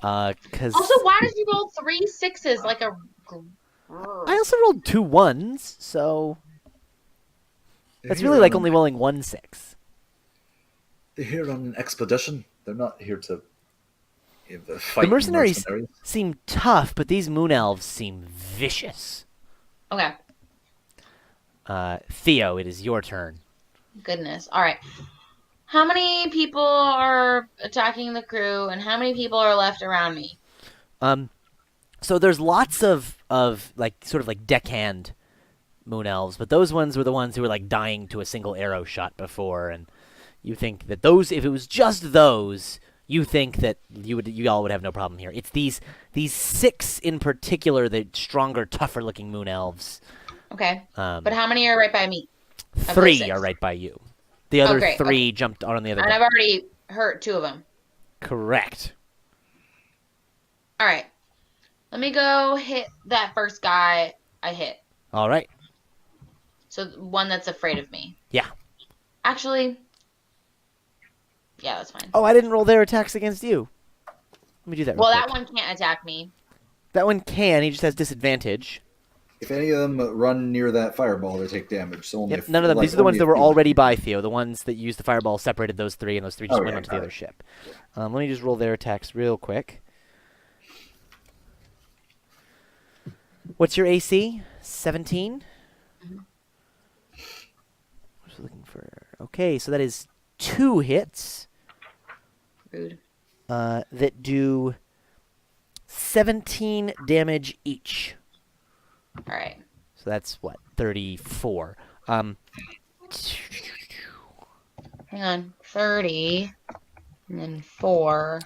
'Cause Also, why did you roll 3 sixes like a... I also rolled 2 1s, so that's really like only rolling 1 6. They're here on an expedition. They're not here to fight. The mercenaries seem tough, but these moon elves seem vicious. Okay. Theo, it is your turn. Goodness. All right. How many people are attacking the crew, and how many people are left around me? So there's lots of like sort of like deckhand moon elves, but those ones were the ones who were like dying to a single arrow shot before, and you think that those, if it was just those, you think that you all would have no problem here. It's these 6 in particular, the stronger, tougher looking moon elves. Okay. But how many are right by me? 3 6. are right by you. The other great, 3 jumped on the other. And I've already hurt 2 of them. Correct. All right. Let me go hit that first guy I hit. All right. So one that's afraid of me. Yeah. Actually, yeah, that's fine. Oh, I didn't roll their attacks against you. Let me do that. Well, real that quick. one can't attack me. That one can. He just has disadvantage. If any of them run near that fireball, they take damage. So only Yep, none of them. like, These are the ones only that a were few. already by Theo. The ones that used the fireball separated those 3, and those 3 just Okay, went onto the got other it. ship. Let me just roll their attacks real quick. What's your AC? 17? Just looking for... Okay, so that is 2 hits Rude. that do 17 damage each. All right. So that's, what, 34. Hang on. 30. And then 4.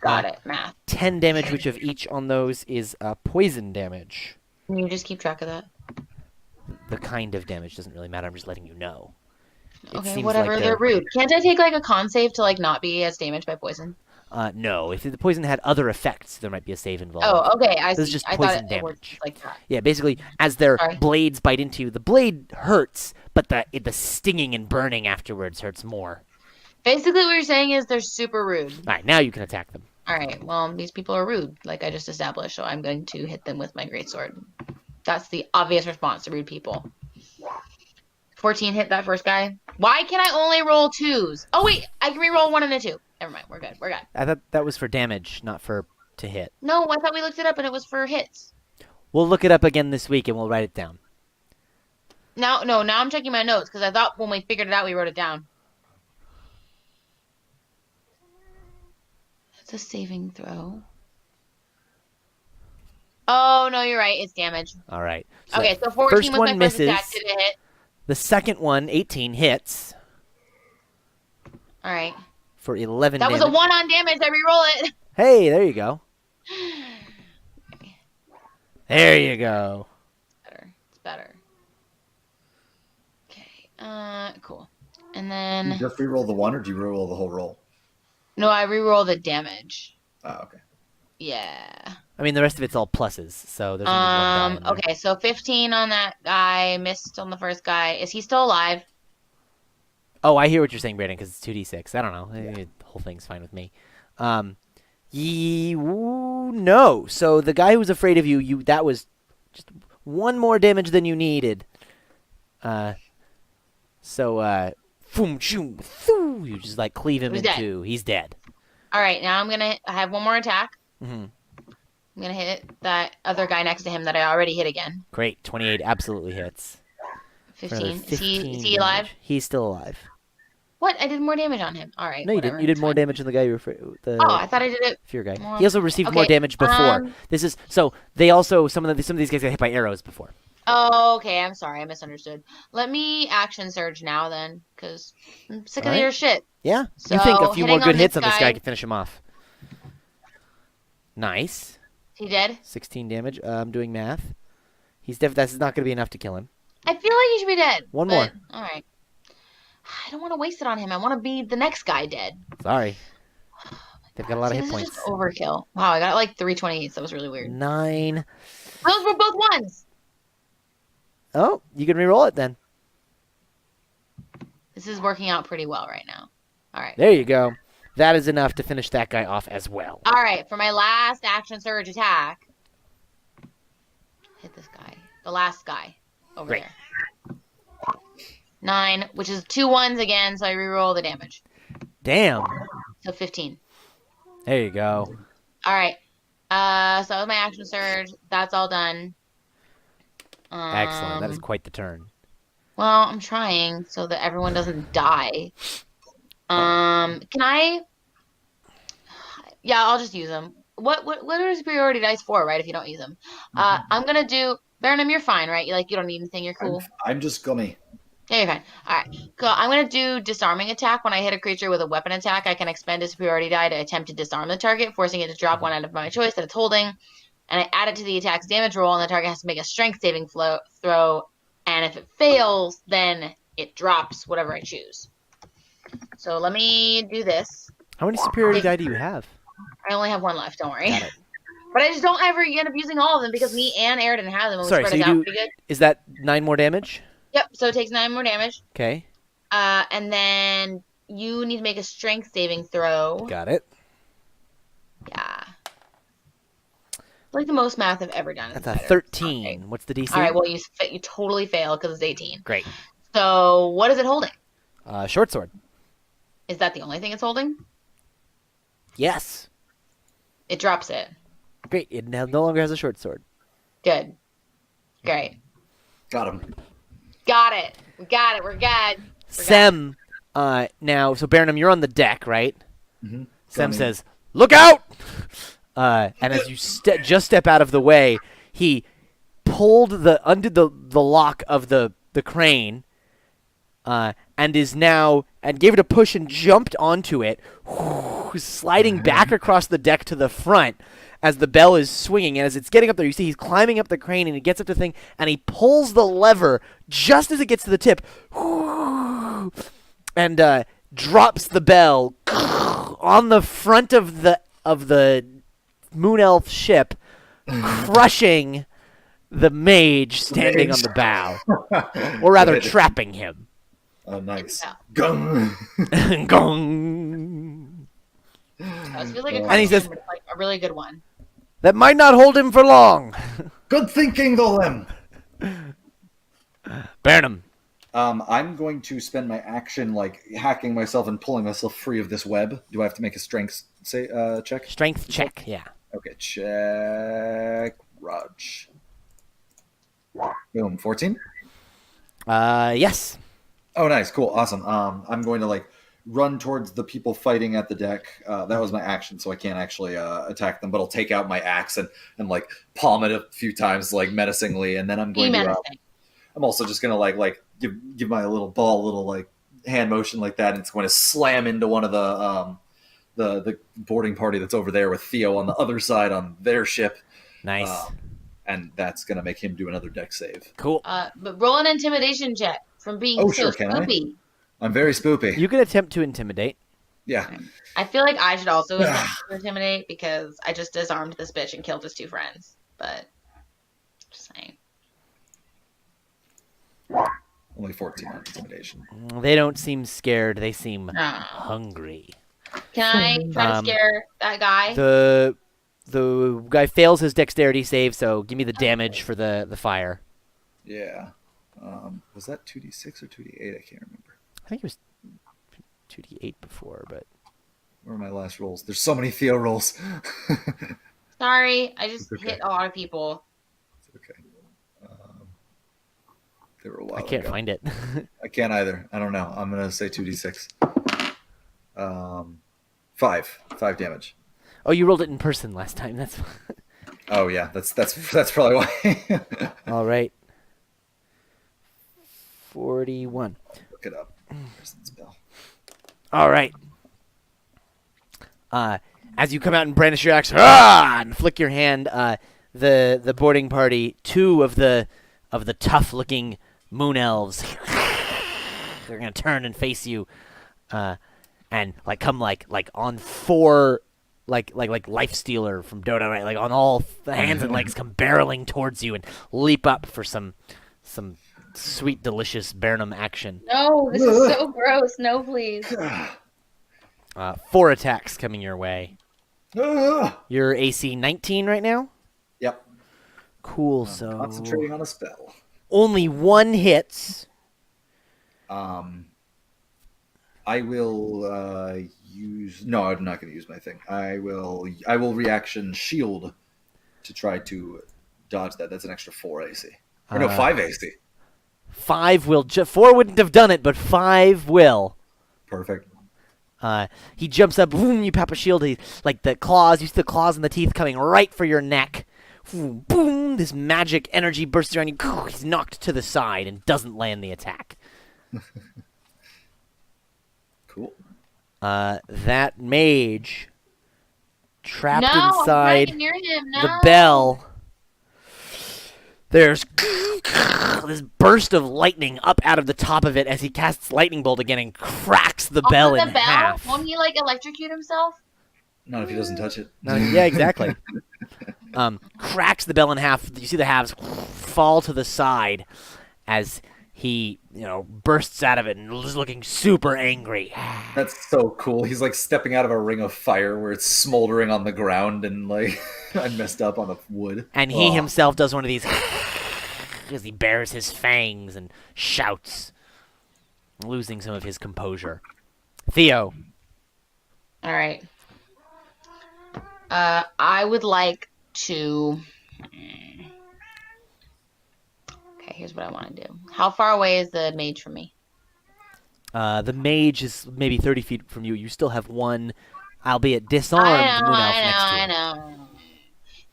Got it. Math. 10 damage, which of each on those is poison damage. Can you just keep track of that? The kind of damage doesn't really matter. I'm just letting you know. It Okay, seems whatever. like They're rude. Can't I take, like, a con save to, like, not be as damaged by poison? No, if the poison had other effects, there might be a save involved. Oh, okay. I This is see. just I poison thought it worked damage. like that. Yeah, basically, as their Sorry. blades bite into you, the blade hurts, but the stinging and burning afterwards hurts more. Basically, what you're saying is they're super rude. All right, now you can attack them. All right. Well, these people are rude, like I just established. So I'm going to hit them with my greatsword. That's the obvious response to rude people. 14 hit that first guy. Why can I only roll 2s? Oh wait, I can re-roll 1 and a 2. Never mind. We're good. We're good. I thought that was for damage, not to hit. No, I thought we looked it up and it was for hits. We'll look it up again this week and we'll write it down. Now I'm checking my notes because I thought when we figured it out, we wrote it down. It's a saving throw. Oh, no, you're right. It's damage. All right. Okay, so 14 first was one my misses. first attack. Did it hit? The second one, 18, hits All right. for 11 That damage. was a 1 on damage. I reroll it. Hey, there you go. There you go. It's better. Okay. Cool. And You then just re-roll the 1, or do you re-roll the whole roll? no, I reroll the damage. Oh, okay. Yeah. I mean, the rest of it's all pluses, so there's only one guy in there. Okay, so 15 on that guy, missed on the first guy. Is he still alive? Oh, I hear what you're saying, Brandon, because it's 2d6. I don't know. The whole thing's fine with me. No. So the guy who was afraid of you, that was just one more damage than you needed. Boom, shoom, thoo, you just like cleave him He's in dead. two. He's dead. All right, now I have one more attack. Mm-hmm. I'm going to hit that other guy next to him that I already hit again. Great. 28 absolutely hits. For another 15. Is he damage. alive? He's still alive. What? I did more damage on him. All right. No, you whatever, didn't. You did it's more fine. damage than the guy you were afraid. Oh, I thought I did it. Fear guy. more- He also received more Okay, damage before. This is so they also some of these guys got hit by arrows before. Oh, okay. I'm sorry. I misunderstood. Let me action surge now then, because I'm sick of Alright. your shit. Yeah. So, You think a few more hitting good on hits this on this guy- guy could finish him off. Nice. He dead? 16 damage. I'm doing math. That's not going to be enough to kill him. I feel like he should be dead. One but- more. All right. I don't want to waste it on him. I want to be the next guy dead. Sorry. They've got a lot of See, hit this points. is just overkill. Wow, I got like 328. That was really weird. 9. Those were both ones. Oh, you can re-roll it then. This is working out pretty well right now. All right. There you go. That is enough to finish that guy off as well. All right. For my last action surge attack, hit this guy. The last guy over Great. there. 9, which is 2 1s again, so I reroll the damage. Damn. So 15. There you go. All right. So that was my action surge. That's all done. Excellent. That is quite the turn. Well, I'm trying so that everyone doesn't die. Can I? Yeah, I'll just use them. What are superiority dice for, right? If you don't use them, I'm gonna do. Burnham, you're fine, right? You don't need anything. You're cool. I'm just gummy. Yeah, you're fine. All right, cool. I'm gonna do disarming attack. When I hit a creature with a weapon attack, I can expend a superiority die to attempt to disarm the target, forcing it to drop one item of my choice that it's holding, and I add it to the attack's damage roll, and the target has to make a strength saving throw. And if it fails, then it drops whatever I choose. So let me do this. How many superiority die do you have? I only have 1 left, don't worry. Got it. But I just don't ever end up using all of them because me and Airden have them and we Sorry, spread so it you out do. pretty good. Is that 9 more damage? Yep, so it takes 9 more damage. Okay. And then you need to make a strength saving throw. Got it. Yeah. It's like the most math I've ever done. That's a 13. What's the DC? All right, well, you totally fail because it's 18. Great. So what is it holding? Short sword. Is that the only thing it's holding? Yes. It drops it. Great. It now no longer has a short sword. Good. Great. Got him. Got it. We got it. We're good. Sem, now, so Burnham, you're on the deck, right? Mm-hmm. Sem says, "Look out!" And as you just step out of the way, he undid the lock of the crane, and gave it a push and jumped onto it, sliding back across the deck to the front as the bell is swinging. And as it's getting up there, you see he's climbing up the crane, and he gets up to the thing, and he pulls the lever just as it gets to the tip, and drops the bell on the front of the moon elf ship, crushing the mage standing on the bow, or rather trapping him. Oh, nice. Yeah. Gung. Gong. It feels like a And he cartoon, says- but it's like a really good one. That might not hold him for long. Good thinking, Golem. Burnham. I'm going to spend my action like hacking myself and pulling myself free of this web. Do I have to make a strength check? Strength check, yeah. Okay, check. Raj. Boom, 14. Yes. Oh, nice, cool, awesome. I'm going to like run towards the people fighting at the deck. That was my action, so I can't actually attack them. But I'll take out my axe and like palm it a few times, like menacingly, and then I'm going to. I'm also just gonna like give my little ball a little like hand motion like that, and it's going to slam into one of the boarding party that's over there with Theo on the other side on their ship. Nice. And that's gonna make him do another deck save. Cool. But roll an intimidation check from being Oh, so sure, can I? spoopy. I'm very spoopy. You can attempt to intimidate. Yeah. I feel like I should also attempt to intimidate because I just disarmed this bitch and killed his 2 friends. But just saying. Only 14 on intimidation. They don't seem scared. They seem Oh. hungry. Can I try to scare that guy? The guy fails his dexterity save, so give me the damage for the fire. Yeah. Was that 2d6 or 2d8? I can't remember. I think it was 2d8 before, but Where are my last rolls? There's so many Theo rolls. Sorry, I just It's okay. hit a lot of people. It's okay. They were a while I can't ago. find it. I can't either. I don't know. I'm gonna say 2d6. 5 damage. Oh, you rolled it in person last time. That's Oh yeah, that's probably why. all right. 41. Look it up. Person's spell. All right. As you come out and brandish your axe, and flick your hand, the boarding party, 2 of the tough-looking moon elves, they're gonna turn and face you, and like come like on 4, like Life Stealer from Dota, right? Like on all hands and legs, come barreling towards you and leap up for some sweet, delicious Burnham action. No, this is so gross. No, please. 4 attacks coming your way. Ah! You're AC 19 right now? Yep. Cool, so Concentrating on a spell. only 1 hits. I will use. No, I'm not going to use my thing. I will reaction shield to try to dodge that. That's an extra 4 AC. Or no, 5 AC. 5 will. 4 wouldn't have done it, but 5 will. Perfect. He jumps up. Boom! You pop a shield. Like the claws. You see the claws and the teeth coming right for your neck. Boom! Boom! This magic energy bursts around you. He's knocked to the side and doesn't land the attack. Cool. That mage trapped No, I'm inside right near him. No. the bell. There's this burst of lightning up out of the top of it as he casts lightning bolt again and cracks the bell in half. Won't he like electrocute himself? Not if he doesn't touch it. No, yeah, exactly. Cracks the bell in half. You see the halves fall to the side as he, bursts out of it and is looking super angry. That's so cool. He's like stepping out of a ring of fire where it's smoldering on the ground and like I messed up on the wood. And he himself does one of these as he bares his fangs and shouts, losing some of his composure. Theo. All right. I would like to. Okay, here's what I want to do. How far away is the mage from me? The mage is maybe 30 feet from you. You still have one, albeit disarmed, moon elf next to you. I know.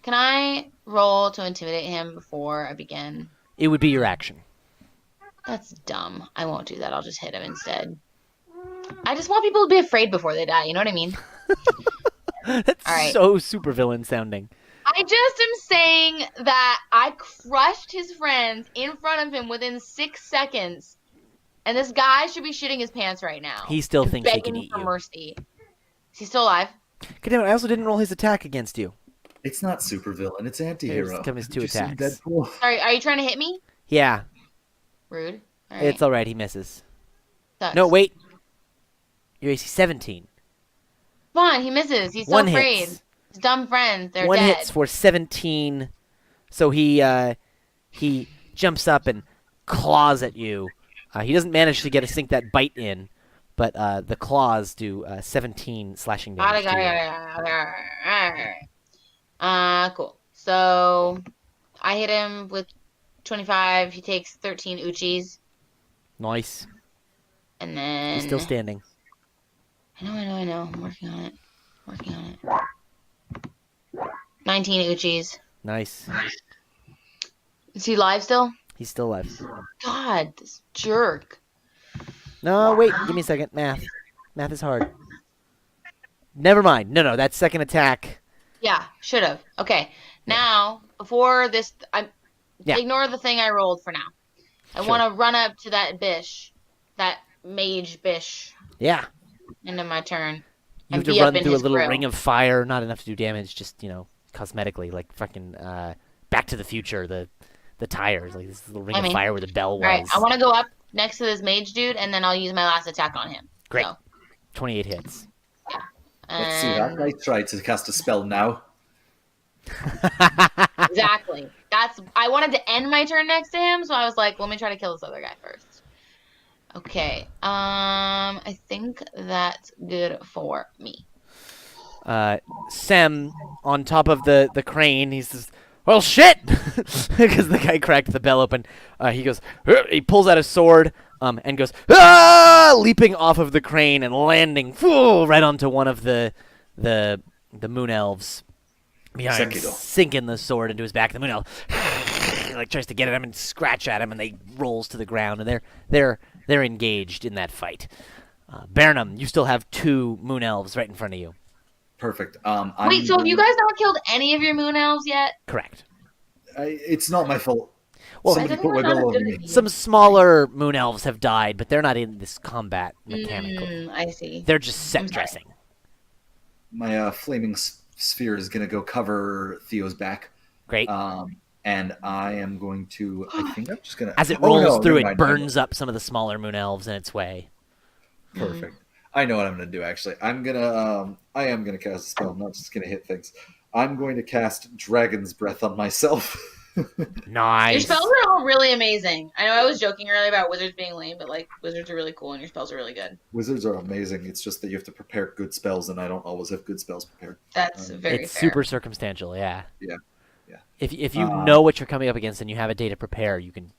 Can I roll to intimidate him before I begin? It would be your action. That's dumb. I won't do that. I'll just hit him instead. I just want people to be afraid before they die. You know what I mean? That's All right. so supervillain sounding. I just am saying that I crushed his friends in front of him within 6 seconds, and this guy should be shitting his pants right now. He still and thinks he can begging eat for you. mercy. Is he still alive? God damn it, I also didn't roll his attack against you. It's not supervillain. It's Here's anti-hero. come his Did 2 you see attacks. Deadpool? Sorry, are you trying to hit me? Yeah, Rude. All right. it's all right. He misses. Sucks. No, wait. Your AC 17. Come on, he misses. He's so One afraid. hits. His dumb friends, they're One dead. hits for 17. So he jumps up and claws at you. He doesn't manage to get a sink that bite in, but the claws do 17 slashing damage to you. Cool. So I hit him with 25. He takes 13 Uchis. Nice. And then He's still standing. I know. I'm working on it. 19 Uchis. Nice. Is he live still? He's still alive. God, this jerk. No, wait. Give me a second. Math. Math is hard. Never mind. No. That second attack. Yeah, should have. Okay. Now, before this, Yeah. ignore the thing I rolled for now. I Sure. want to run up to that bish, that mage bish, Yeah. into my turn. You have And to be up run in through a his little grill. ring of fire. Not enough to do damage. Just, cosmetically. Like fucking Back to the Future. The tires. Like this little ring of fire where the bell was. All right, I want to go up next to this mage dude, and then I'll use my last attack on him. Great. So, 28 hits. Let's see that guy tried to cast a spell now. Exactly. I wanted to end my turn next to him, so I was like, let me try to kill this other guy first. Okay. I think that's good for me. Sem, on top of the crane, he says, well, shit! Because the guy cracked the bell open. He goes, he pulls out his sword and goes, ah! Leaping off of the crane and landing right onto one of the moon elves behind, Sekido. sinking the sword into his back. The moon elf like tries to get at him and scratch at him, and they rolls to the ground, and they're engaged in that fight. Bernham, you still have 2 moon elves right in front of you. Perfect. Wait, so have you guys not killed any of your moon elves yet? Correct. It's not my fault. Well, Somebody I put think my we're not bell as over good me. as you. Some smaller moon elves have died, but they're not in this combat mechanically. I see. They're just I'm set sorry. dressing. My flaming sphere is going to go cover Theo's back. Great. And I am going to. I think I'm just going to. As it rolls through, never it mind. burns up some of the smaller moon elves in its way. Perfect. I know what I'm going to do. Actually, I am going to cast a spell. I'm not just going to hit things. I'm going to cast Dragon's Breath on myself. Nice. Your spells are all really amazing. I know I was joking earlier about wizards being lame, but like wizards are really cool and your spells are really good. Wizards are amazing. It's just that you have to prepare good spells, and I don't always have good spells prepared. That's very It's fair. super circumstantial, yeah. Yeah. If you know what you're coming up against and you have a day to prepare, you can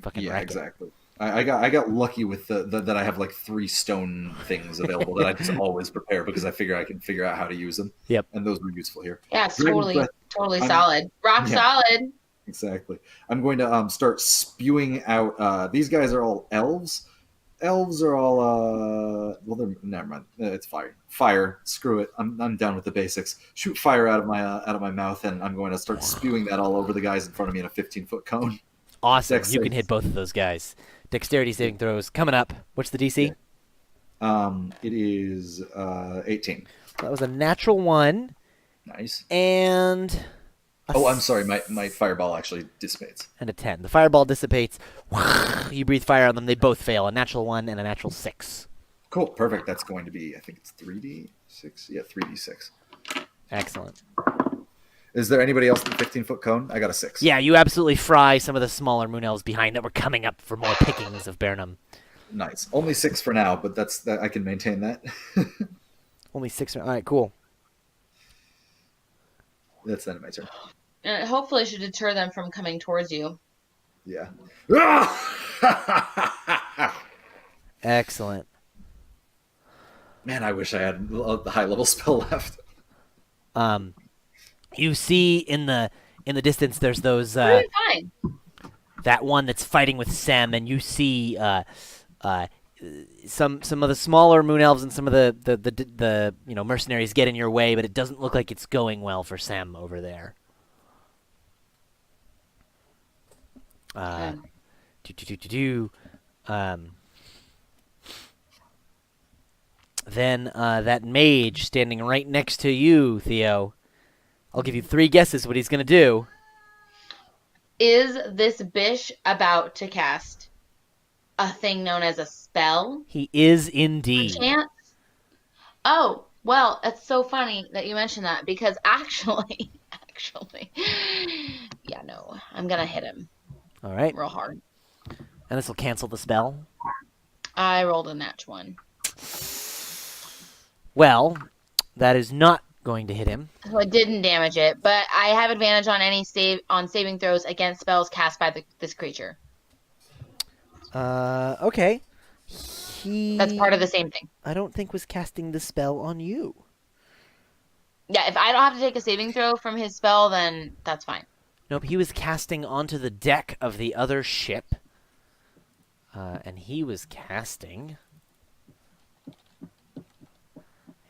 fucking Yeah, wreck exactly. I got lucky with that I have like 3 stone things available that I just always prepare because I figure I can figure out how to use them. Yep. And those were useful here. Yeah, it's Dragon's totally Breath, I'm- solid. Rock yeah. solid. Exactly. I'm going to start spewing out. These guys are all elves. Elves are all. Well, they're never mind. It's fire. Fire. Screw it. I'm down with the basics. Shoot fire out of my mouth, and I'm going to start spewing that all over the guys in front of me in a 15-foot cone. Awesome. Dex You can saves. hit both of those guys. Dexterity saving throws coming up. What's the DC? It is 18. That was a natural 1 Nice. and Oh, I'm sorry. My fireball actually dissipates. and a 10. The fireball dissipates. You breathe fire on them. They both fail. A natural 1 and a natural 6. Cool. Perfect. That's going to be. I think it's 3d6. Yeah, 3d6. Excellent. Is there anybody else in the 15-foot cone? I got a 6. Yeah, you absolutely fry some of the smaller moon elves behind that were coming up for more pickings of Bernham. Nice. Only 6 for now, but that I can maintain that. Only 6. All right, cool. That's the end of my turn. And it hopefully should deter them from coming towards you. Yeah. Excellent. Man, I wish I had a high-level spell left. You see in the distance there's those We're doing fine. that one that's fighting with Sem, and you see some of the smaller moon elves and some of the mercenaries get in your way, but it doesn't look like it's going well for Sem over there. Okay. Then that mage standing right next to you, Theo. I'll give you 3 guesses what he's going to do. Is this bish about to cast a thing known as a spell? He is indeed. Chance? Oh, well, it's so funny that you mentioned that because actually, yeah, no, I'm gonna hit him All right. real hard. And this will cancel the spell. I rolled a nat 1. Well, that is not going to hit him. So it didn't damage it, but I have advantage on any saving throws against spells cast by this creature. Okay. He... That's part of the same thing. I don't think was casting the spell on you. Yeah, if I don't have to take a saving throw from his spell, then that's fine. Nope, he was casting onto the deck of the other ship. And he was casting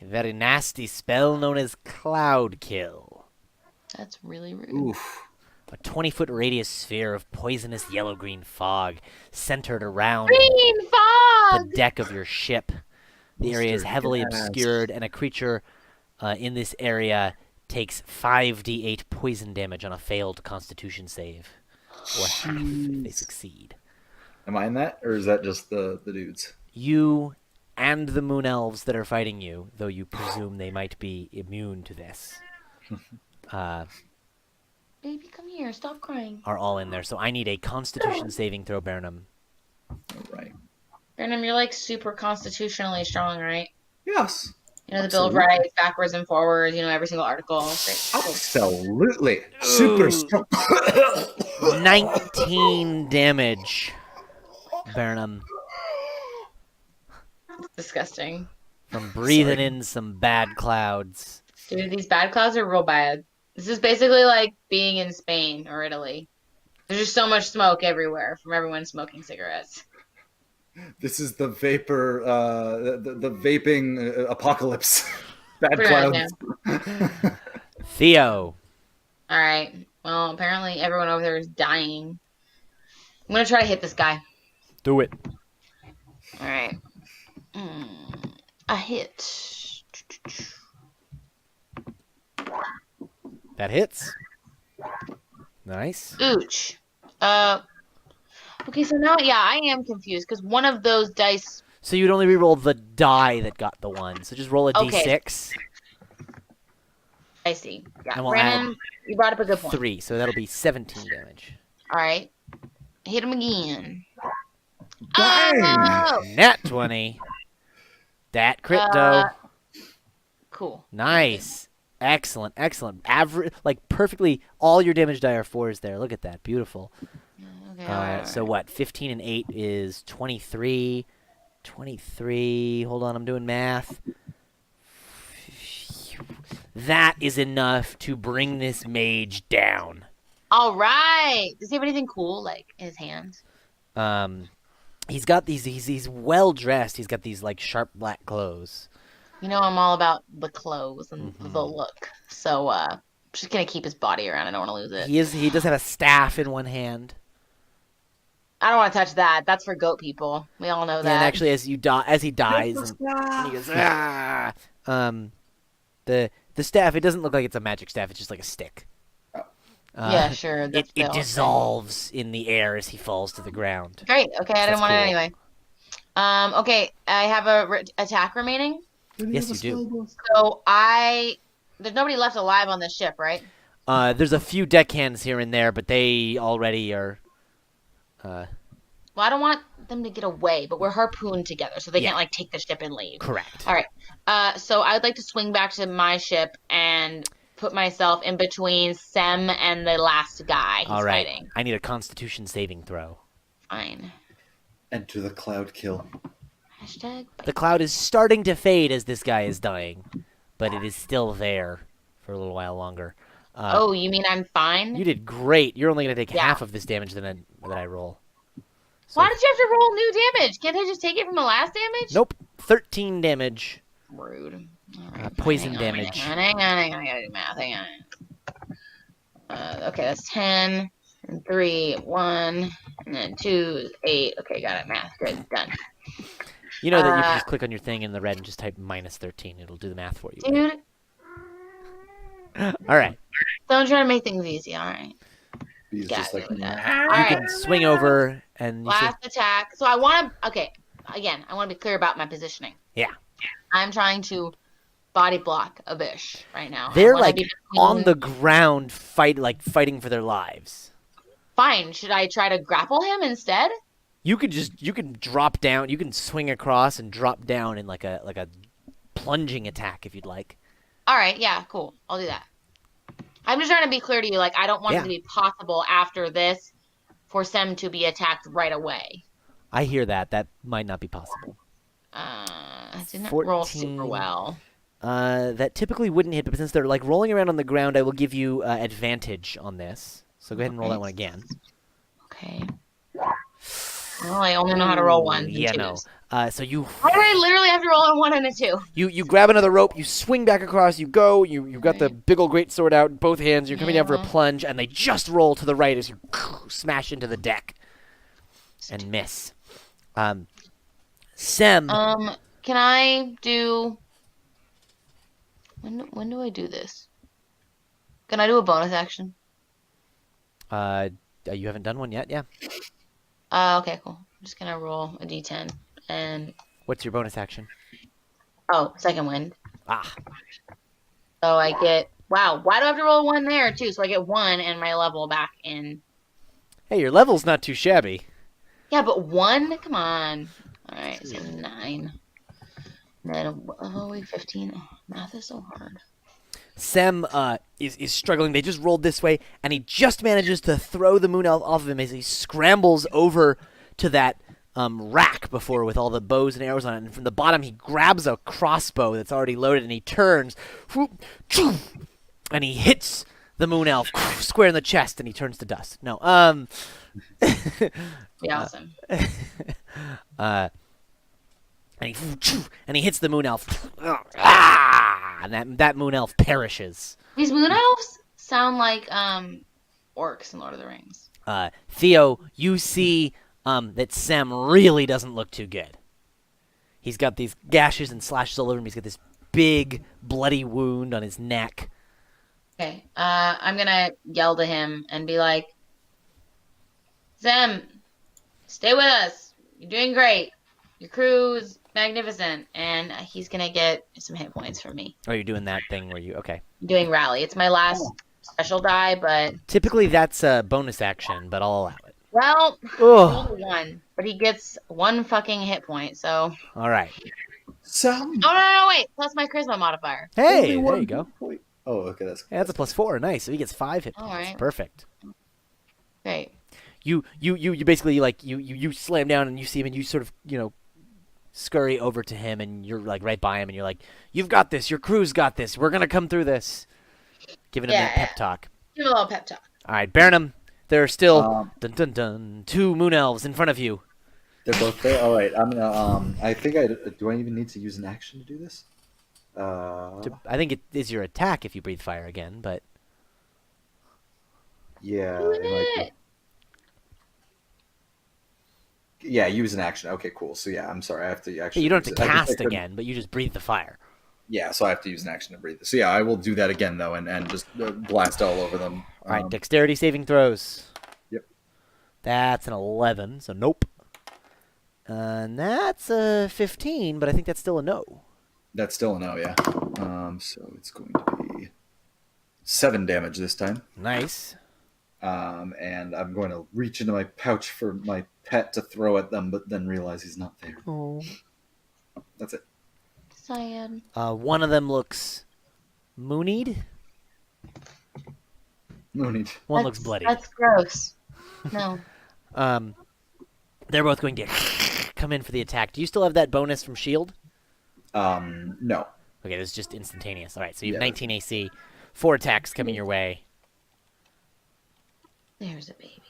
a very nasty spell known as Cloud Kill. That's really rude. Oof. A 20-foot radius sphere of poisonous yellow-green fog centered around Green fog! the deck of your ship. The area is Mr. heavily Gas. obscured, and a creature in this area takes 5d8 poison damage on a failed Constitution save, or half if they succeed. Am I in that, or is that just the dudes? You and the moon elves that are fighting you, though you presume they might be immune to this, Baby, come here. Stop crying. are all in there. So I need a Constitution saving throw, Burnham. All right. Burnham, you're like super constitutionally strong, right? Yes. You know the Bill of Absolutely. Rights, backwards and forwards, you know, every single article. Great. Absolutely. Super Ooh. strong. 19 damage, Burnham, Disgusting. from breathing Sorry. in some bad clouds. Dude, these bad clouds are real bad. This is basically like being in Spain or Italy. There's just so much smoke everywhere from everyone smoking cigarettes. This is the vapor, the vaping apocalypse. Bad Pretty much, clouds. Theo, All right. Well, apparently everyone over there is dying. I'm gonna try to hit this guy. do it. All right. A hit. That hits. Nice. Ooch. Okay, so now, yeah, I am confused because one of those dice. So you'd only reroll the die that got the 1. So just roll a Okay. d6. I see. Yeah, And we'll Brandon, you brought up a good point. 3, so that'll be 17 damage. All right. Hit him again. Bang! Oh! Nat 20. That crypto. Cool. Nice. Excellent, excellent. Average, like perfectly, all your damage die are 4s there. Look at that. Beautiful. Okay, all right. So what? 15 and 8 is 23. 23. Hold on, I'm doing math. That is enough to bring this mage down. All right. Does he have anything cool like in his hands? He's got these. He's well dressed. He's got these like sharp black clothes. You know, I'm all about the clothes and the look. So, I'm just gonna keep his body around. I don't want to lose it. He does have a staff in one hand. I don't want to touch that. That's for goat people. We all know And that. actually, as he dies, and he goes, ah. The staff. It doesn't look like it's a magic staff. It's just like a stick. Yeah, sure. It That's it dissolves in the air as he falls to the ground. Great. Okay, I didn't That's want it cool. anyway. Okay, I have a attack remaining. Yes, you do. So there's nobody left alive on this ship, right? There's a few deckhands here and there, but they already are. Well, I don't want them to get away, but we're harpooned together, so they Yeah. can't like take the ship and leave. Correct. All right. So I would like to swing back to my ship and put myself in between Sem and the last guy he's All right. fighting. I need a Constitution saving throw. Fine. Enter the cloud kill. Hashtag. The cloud is starting to fade as this guy is dying, but it is still there for a little while longer. Oh, you mean I'm fine? You did great. You're only going to take Yeah. half of this damage that I roll. So, Why did you have to roll new damage? Can't I just take it from the last damage? Nope. 13 damage. Rude. All right, Poison hang on, damage. Hang on. I gotta do math. Hang on. Okay, that's 10, and 3, 1, and then 2 is 8. Okay, got it. Math. Good. Done. You know that you can just click on your thing in the red and just type -13. It'll do the math for you. Dude, All right. don't try to make things easy. All right. He's Got just it like, with that. "Nah." All You right. can swing over and you say, Last attack. So I want to. Okay. Again, I want to be clear about my positioning. yeah. I'm trying to body block Abish right now. I They're wanna like be on between- the ground, fighting for their lives. Fine. Should I try to grapple him instead? You can drop down. You can swing across and drop down in like a plunging attack if you'd like. All right. Yeah. Cool. I'll do that. I'm just trying to be clear to you. Like, I don't want Yeah. it to be possible after this for Sem to be attacked right away. I hear that. That might not be possible. It didn't roll super 14. well. That typically wouldn't hit, but since they're like rolling around on the ground, I will give you advantage on this. So go ahead and roll that one again. Okay. Well, I only know how to roll one. Yeah, no. So you Why do I literally have to roll a 1 and a 2? you grab another rope, you swing back across, you go, you've got the big old great sword out in both hands, you're coming down for a plunge, and they just roll to the right as you smash into the deck and miss. Sem. Can I do... When do I do this? Can I do a bonus action? You haven't done one yet, yeah? Okay, cool. I'm just gonna roll a d10 and... What's your bonus action? Oh, second wind. Ah. So I get... Wow, why do I have to roll a 1 there, too? So I get 1 and my level back in... Hey, your level's not too shabby. Yeah, but 1? Come on. Alright, so 9. And then, 15. Oh, math is so hard. Sem is struggling. They just rolled this way, and he just manages to throw the moon elf off of him as he scrambles over to that rack before with all the bows and arrows on it. And from the bottom, he grabs a crossbow that's already loaded, and he turns, and he hits the moon elf square in the chest, and he turns to dust. No, Be awesome. and he hits the moon elf. And that moon elf perishes. These moon elves sound like orcs in Lord of the Rings. Theo, you see that Sem really doesn't look too good. He's got these gashes and slashes all over him. He's got this big bloody wound on his neck. Okay, I'm gonna yell to him and be like, Sem, stay with us. You're doing great. Your crew's magnificent. And he's gonna get some hit points from me. Oh, you're doing that thing where you... Okay. I'm doing rally. It's my last special die, but... Typically, that's a bonus action, but I'll allow it. Well, Ugh. rolled a 1. But he gets 1 fucking hit point, so... All right. Some. Oh, no, wait. Plus my charisma modifier. Hey, Only there one you go. point. Oh, okay, that's Yeah, that's a +4. Nice. So he gets 5 hit All points. right. Perfect. Great. You basically like you slam down and you see him and you sort of scurry over to him and you're like right by him and you're like, you've got this. Your crew's got this. We're gonna come through this. Giving him that pep talk. Give him a little pep talk. All right, Burnham. There are still 2 moon elves in front of you. They're both there. All right, I'm gonna. I think I do. I even need to use an action to do this. I think it is your attack if you breathe fire again, but Yeah. Do it might it. be. Yeah, use an action. Okay, cool. So yeah, I'm sorry. I have to actually. you don't have use to it. I cast couldn't- again, but you just breathe the fire. Yeah, so I have to use an action to breathe. So yeah, I will do that again though, and just blast all over them. All right, dexterity saving throws. Yep. That's an 11, so nope. And that's a 15, but I think that's still a no. That's still a no. Yeah. So it's going to be 7 damage this time. Nice. And I'm going to reach into my pouch for my pet to throw at them, but then realize he's not there. Oh. That's it. Sad. One of them looks moonied. No need. One looks bloody. That's gross. No. They're both going to come in for the attack. Do you still have that bonus from shield? No. Okay, this is just instantaneous. All right, so you have Yeah. 19 AC. 4 attacks coming your way. There's a baby.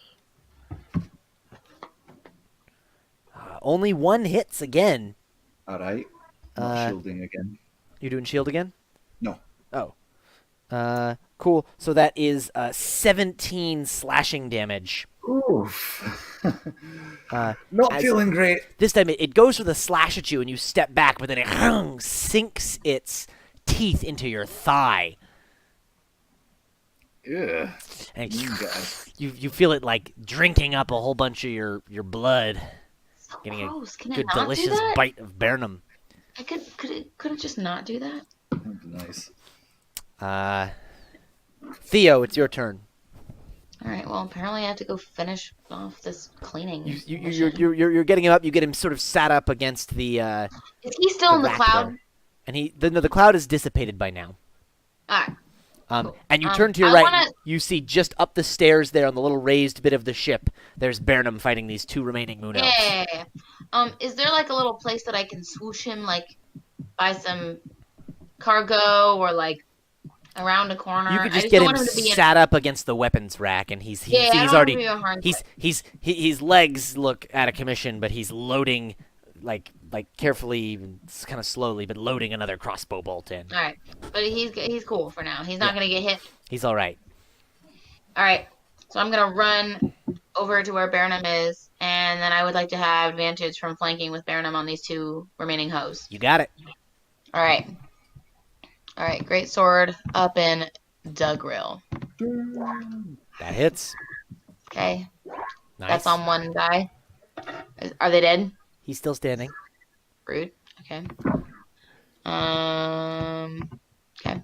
Only 1 hits again. All right. Not shielding again. You doing shield again? No. Oh. Cool. So that is 17 slashing damage. Oof. Uh, Not as feeling great. this time it goes for the slash at you, and you step back, but then it sinks its teeth into your thigh, Yeah. and Guys. you feel it like drinking up a whole bunch of your blood, So getting gross. a Can it good not do delicious that? bite of Burnham. I could it just not do that? That'd be nice. Theo, it's your turn. All right. Well, apparently I have to go finish off this cleaning. You're getting him up. You get him sort of sat up against the Is he still in the rack cloud? there. And the cloud is dissipated by now. All right. Cool. And you turn to your I right. wanna- You see just up the stairs there on the little raised bit of the ship. There's Burnham fighting these 2 remaining moon elves. Yeah. Is there like a little place that I can swoosh him, like by some cargo or like around a corner? You could I just just get don't him want him to be sat up against the weapons rack, and he's Yeah, I don't want already him to be a hard his legs look out of commission, but he's loading like carefully, kind of slowly, but loading another crossbow bolt in. All right, but he's cool for now. He's not gonna get hit. He's all right. All right, so I'm gonna run over to where Burnham is, and then I would like to have advantage from flanking with Burnham on these 2 remaining hoes. You got it. All right. All right, great sword up in Dugrill. That hits. Okay, Nice. that's on one guy. Are they dead? He's still standing. Rude. Okay. Okay.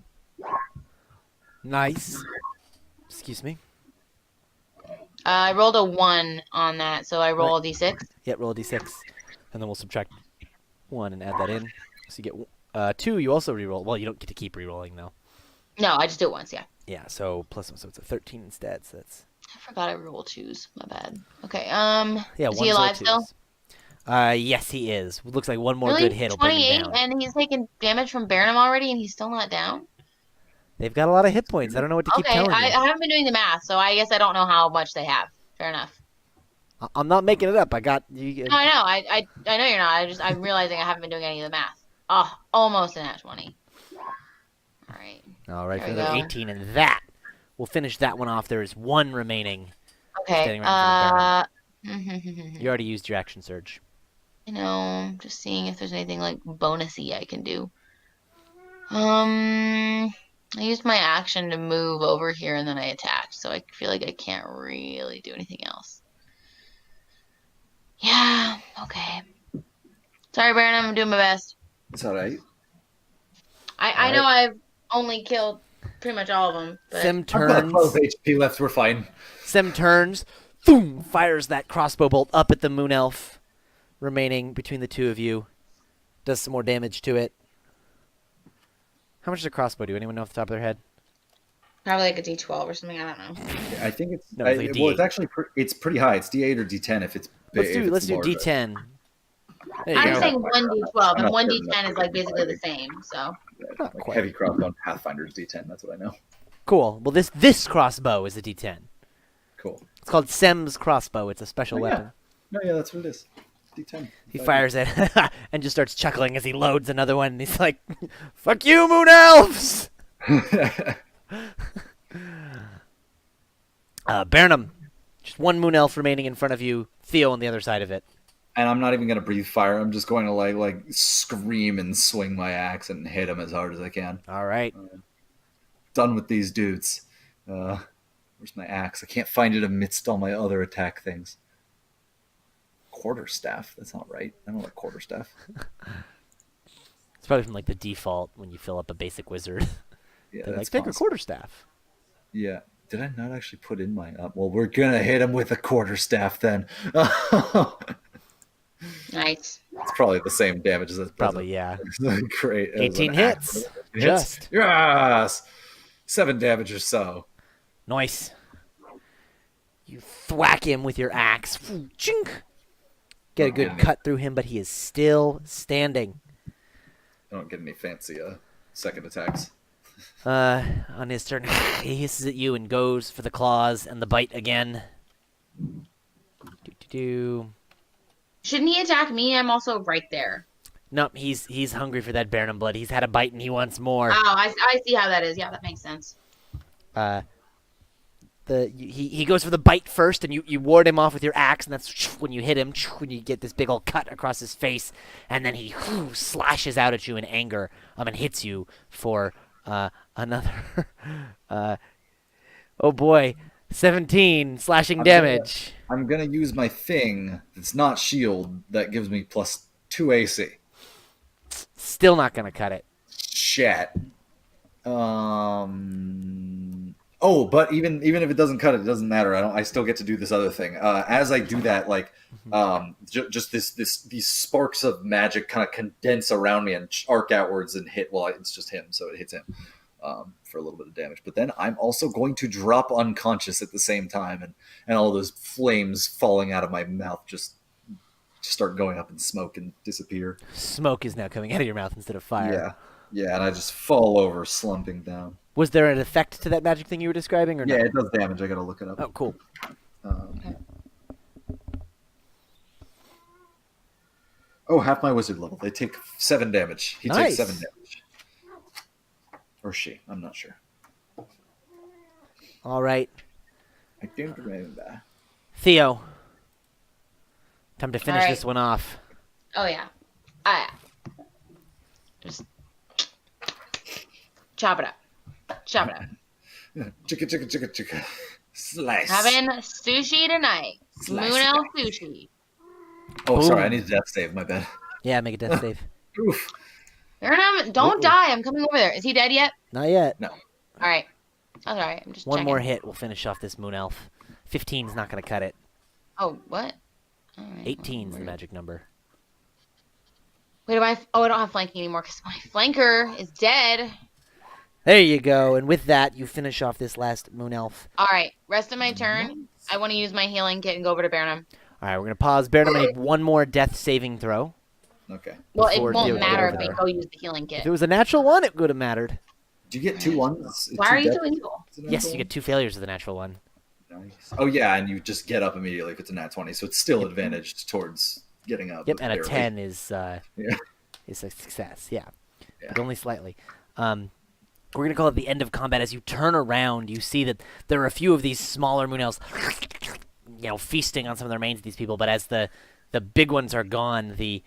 Nice. Excuse me. I rolled a 1 on that, so I roll a d6. Yeah, roll a d6, and then we'll subtract 1 and add that in. So you get 2. You also reroll. Well, you don't get to keep rerolling though. No, I just do it once. Yeah. Yeah. So plus 1, so it's a 13 instead. So that's I forgot I roll 2s. My bad. Okay. yeah. Is 1 he alive still? Yes, he is. Looks like one more Really? good hit will bring him 28, down. and he's taking damage from Burnham already, and he's still not down. They've got a lot of hit points. I don't know what to keep Okay, telling I you. haven't been doing the math, so I guess I don't know how much they have. Fair enough. I'm not making it up. I got you. No, I know. I know you're not. I'm realizing I haven't been doing any of the math. Oh, almost an at 20. All right. All right, There for we another go. 18, and that will finish that one off. There is 1 remaining. Okay. Standing right in You You already used your action surge. know, just seeing if there's anything like bonusy I can do. I used my action to move over here, and then I attacked, so I feel like I can't really do anything else. Yeah. Okay. Sorry, Baron. I'm doing my best. It's all right. I know I've only killed pretty much all of them, but Sem I've got turns. 12 HP left. We're fine. Sem turns. Boom! Fires that crossbow bolt up at the moon elf, remaining between the 2 of you. Does some more damage to it. How much does a crossbow do? Anyone know off the top of their head? probably like a D12 or something. I don't know. I think it's No, it's like a well, D8. it's actually it's pretty high. It's D8 or D10 if it's Let's if do it's larger. D10. There you I'm go. saying 1D12, I'm and not 1D10 certain. is like basically the same. So Yeah, Not like quite. heavy crossbow Pathfinder's D10. That's what I know. Cool. Well, this crossbow is a D10. Cool. It's called Sem's crossbow. It's a special Oh, yeah. weapon. No, yeah, that's what it is. D10. He fires it and just starts chuckling as he loads another one. And he's like, "Fuck you, moon elves!" Burnham, just 1 moon elf remaining in front of you. Theo on the other side of it. And I'm not even gonna breathe fire. I'm just going to like scream and swing my axe and hit him as hard as I can. All right. Done with these dudes. Where's my axe? I can't find it amidst all my other attack things. Quarterstaff. That's not right. I don't like quarterstaff. It's probably from like the default when you fill up a basic wizard. Yeah, They're like, that's take a possible. quarterstaff. Yeah. Did I not actually put in my well, we're gonna hit him with a quarterstaff then. nice. It's probably the same damage as this. Probably, yeah. Great. As 18 an axe. hits. 18 Just. Yes. 7 damage or so. Nice. You thwack him with your axe. Chink. Get a good Oh, cut through him, but he is still standing. I don't get any fancy second attacks. On his turn, he hisses at you and goes for the claws and the bite again. Do. Shouldn't he attack me? I'm also right there. Nope, he's hungry for that Burnham blood. He's had a bite and he wants more. Oh, I see how that is. Yeah, that makes sense. uh, he goes for the bite first, and you ward him off with your axe, and that's when you hit him, when you get this big old cut across his face, and then he slashes out at you in anger, and hits you for another. Oh boy, 17 slashing damage. I'm gonna use my thing that's not shield that gives me +2 AC. Still not gonna cut it. Shit. Oh, but even if it doesn't cut it, it doesn't matter. I still get to do this other thing. As I do that, like just these sparks of magic kind of condense around me and arc outwards and hit. Well, it's just him, so it hits him for a little bit of damage. But then I'm also going to drop unconscious at the same time, and all those flames falling out of my mouth just start going up in smoke and disappear. Smoke is now coming out of your mouth instead of fire. Yeah, and I just fall over, slumping down. Was there an effect to that magic thing you were describing, or no? Yeah, it does damage. I gotta look it up. Oh, cool. Half my wizard level. They take 7 damage. He Nice. takes 7 damage. Or she. I'm not sure. All right, I don't remember. Theo. Time to finish All right. this one off. Oh yeah. Just chop it up. Chop it up. Chicka. Slice. Having sushi tonight. Slice Moon it Elf up. sushi. Oh, sorry. Boom. I need a death save. My bad. Yeah, make a death save. Oof. Burnham, don't die. I'm coming over there. Is he dead yet? Not yet. No. All right. That's all right. I'm just One checking. more hit will finish off this moon elf. 15's not going to cut it. Oh, what? All right. 18's the magic number. Wait, I don't have flanking anymore because my flanker is dead. There you go. And with that, you finish off this last moon elf. All right. Rest of my turn. I want to use my healing kit and go over to Burnham. All right, we're going to pause. Baron, I'm going to need one more death saving throw. Okay. Well, it Before won't Theo matter if goes I over go use the healing If kit. it was a natural one, it would have mattered. Do you get 2 ones? Why are you so evil? Yes, you get 2 failures with the natural one. Nice. Oh, yeah, and you just get up immediately if it's a nat 20, so it's still advantaged towards getting up. Yep, and a barely. 10 is Yeah. a success. Yeah, Yeah. but only slightly. We're going to call it the end of combat. As you turn around, you see that there are a few of these smaller moon elves, feasting on some of the remains of these people. But as the big ones are gone, the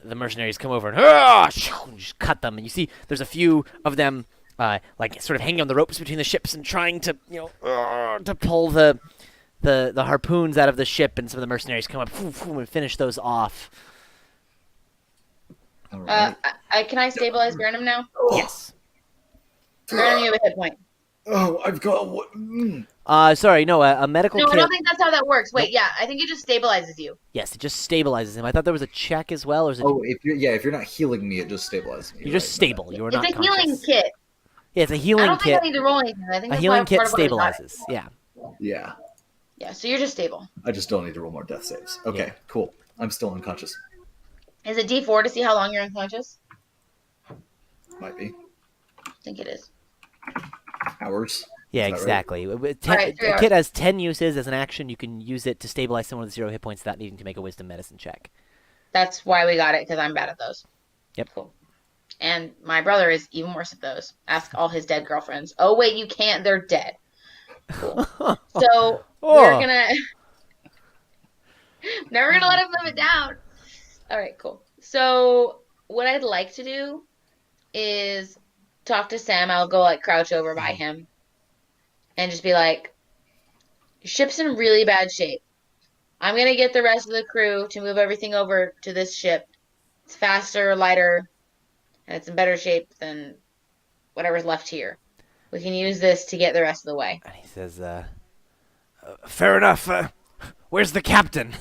mercenaries come over and just cut them. And you see there's a few of them sort of hanging on the ropes between the ships and trying to to pull the harpoons out of the ship. And some of the mercenaries come up and finish those off. All right. Can I stabilize Burnham now? Yes. Burnham, you have a hit point. Oh, I've got what? Sorry, no, a medical No, kit. I don't think that's how that works. Wait, yeah, I think it just stabilizes you. Yes, it just stabilizes him. I thought there was a check as well, or is it? Oh, if you're not healing me, it just stabilizes me. You're just stable. You are It's not a healing conscious. kit. Yeah, it's a I healing don't think kit. I need to roll anything. I think A that's healing why kit part of what I got it. stabilizes. Yeah. Yeah. Yeah, so you're just stable. I just don't need to roll more death saves. Okay, Yeah. cool. I'm still unconscious. Is it D4 to see how long you're unconscious? Might be. I think it is. Hours. Yeah, Is that right? exactly. Alright, 3 A kit has 10 uses as an action. You can use it to stabilize someone with 0 hit points without needing to make a wisdom medicine check. That's why we got it, because I'm bad at those. Yep. Cool. And my brother is even worse at those. Ask all his dead girlfriends. Oh, wait, you can't. They're dead. Cool. So we're Oh. gonna never gonna let him live it down. All right, cool. So what I'd like to do is talk to Sam. I'll go crouch over by him and just be like, "Your ship's in really bad shape. I'm gonna get the rest of the crew to move everything over to this ship. It's faster, lighter, and it's in better shape than whatever's left here. We can use this to get the rest of the way." And he says, fair enough. Where's the captain?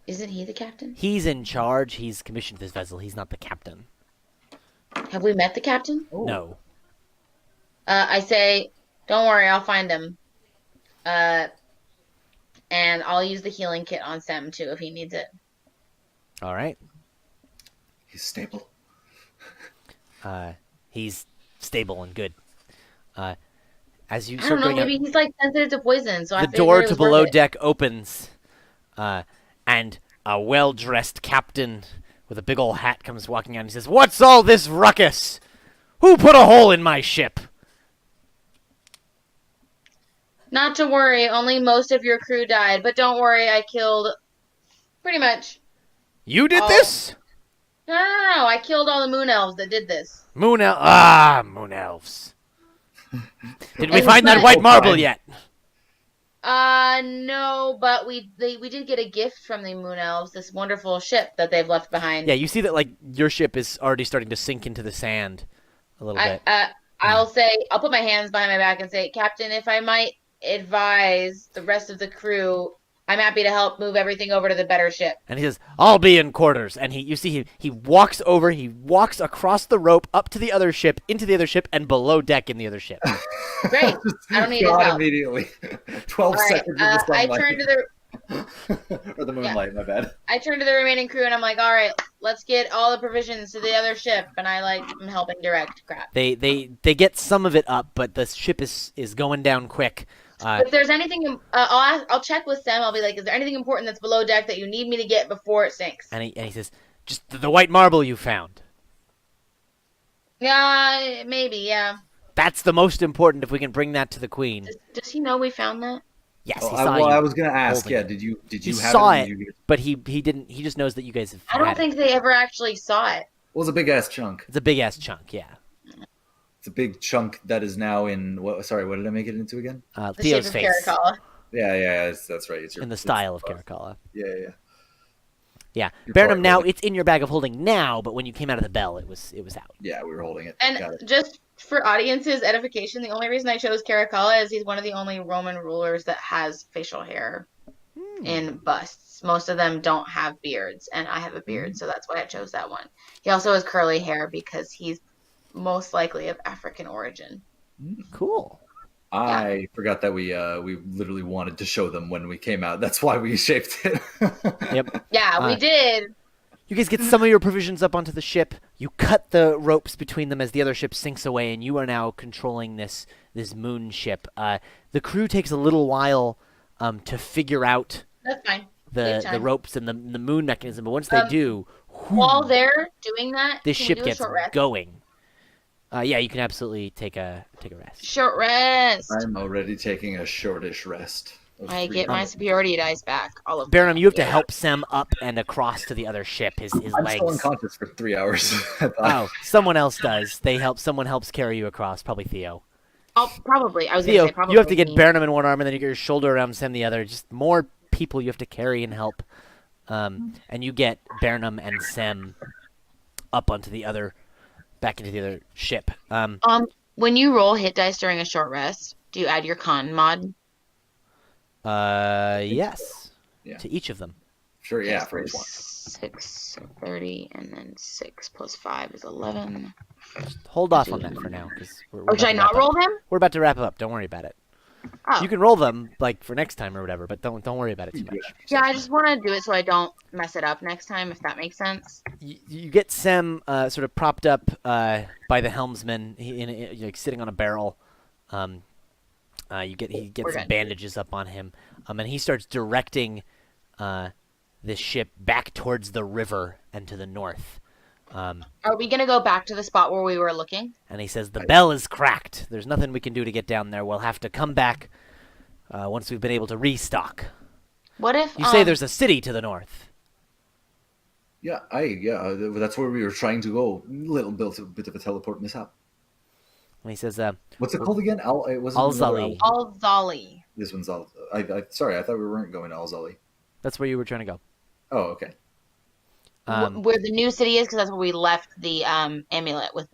Isn't he the captain? He's in charge. He's commissioned this vessel. He's not the captain. Have we met the captain? Oh. No. I say, don't worry, I'll find him. And I'll use the healing kit on Sam too if he needs it. All right. He's stable. He's stable and good. As you I start don't know, going out, maybe he's sensitive to poison, so I the figured door it to was worth below it. deck opens, and a well-dressed captain with a big old hat comes walking out and he says, "What's all this ruckus? Who put a hole in my ship?" Not to worry, only most of your crew died, but don't worry, I killed pretty much You did all. this? No, I killed all the moon elves that did this. Moon elves. Did we And find that but white marble yet? no, but we did get a gift from the moon elves, this wonderful ship that they've left behind. Yeah, you see that like your ship is already starting to sink into the sand a little bit. I'll put my hands behind my back and say, Captain, if I might advise the rest of the crew, I'm happy to help move everything over to the better ship. And he says, "I'll be in quarters." And you see he walks over, he walks across the rope up to the other ship, into the other ship, and below deck in the other ship. Great. I don't need his Gone help. immediately. 12 All right. seconds in the I sunlight. turned to the or the moonlight, my bad. I turned to the remaining crew and I'm like, all right, let's get all the provisions to the other ship. And I'm helping direct crap. They get some of it up, but the ship is going down quick. If there's anything, I'll check with Sam. I'll be like, is there anything important that's below deck that you need me to get before it sinks? And he says, "Just the white marble you found. Yeah, maybe, yeah. That's the most important. If we can bring that to the queen." Does he know we found that? Yes, Oh, he saw well, you. I was gonna ask. holding Yeah, it. did you He have saw it? it, but he didn't. He just knows that you guys have. I don't had think it. they ever actually saw it. It was a big ass chunk. It's a big ass chunk. Yeah. It's a big chunk that is now in what? Sorry, what did I make it into again? The Theo's shape face of Caracalla. Yeah, that's right. in the style of Caracalla. Yeah. Yeah, You're Burnham. Now probably- it's in your bag of holding now, but when you came out of the bell, it was out. Yeah, we were holding it. And Got it. just for audience's edification, the only reason I chose Caracalla is he's one of the only Roman rulers that has facial hair in busts. Most of them don't have beards, and I have a beard, so that's why I chose that one. He also has curly hair because he's most likely of African origin. Cool. I forgot that we literally wanted to show them when we came out. That's why we shaped it. Yep. Yeah, we did. You guys get some of your provisions up onto the ship. You cut the ropes between them as the other ship sinks away, and you are now controlling this moon ship. The crew takes a little while to figure out That's fine. the ropes and the moon mechanism, but once they do, While they're doing that, this can we ship do a gets short rest? going. Yeah, you can absolutely take a rest. Short rest. I'm already taking a shortish rest. of I 3 get my hours. superiority dice back. All of Barnum, them. you have to help Sem up and across to the other ship. His I'm legs. still unconscious for 3 hours. I thought. Oh, someone else does. Someone helps carry you across. Probably Theo. Oh, probably. I was Theo, gonna say probably. you have to get me. Barnum in one arm, and then you get your shoulder around Sem the other. Just more people you have to carry and help. And you get Barnum and Sem up onto back into the other ship. When you roll hit dice during a short rest, do you add your con mod? Yes. Yeah. To each of them. Sure, yeah, for each one. 6, 30, and then 6 plus 5 is 11. Hold off on that for now, because we're Or should I not roll them? We're about to wrap up. Don't worry about it. Oh. You can roll them like for next time or whatever, but don't worry about it too much. Yeah, I just want to do it so I don't mess it up next time, if that makes sense. You get Sem sort of propped up by the helmsman, like sitting on a barrel. He gets some bandages up on him, and he starts directing this ship back towards the river and to the north. Are we going to go back to the spot where we were looking? And he says, the bell is cracked. There's nothing we can do to get down there. We'll have to come back once we've been able to restock. What if... You say there's a city to the north. Yeah, that's where we were trying to go. Little bit of a teleport mishap. And he says, What's it called again? Al-Zali. Al-Zali. This one's Al. Sorry, I thought we weren't going to Al-Zali. That's where you were trying to go. Oh, okay. Where the new city is, because that's where we left the amulet with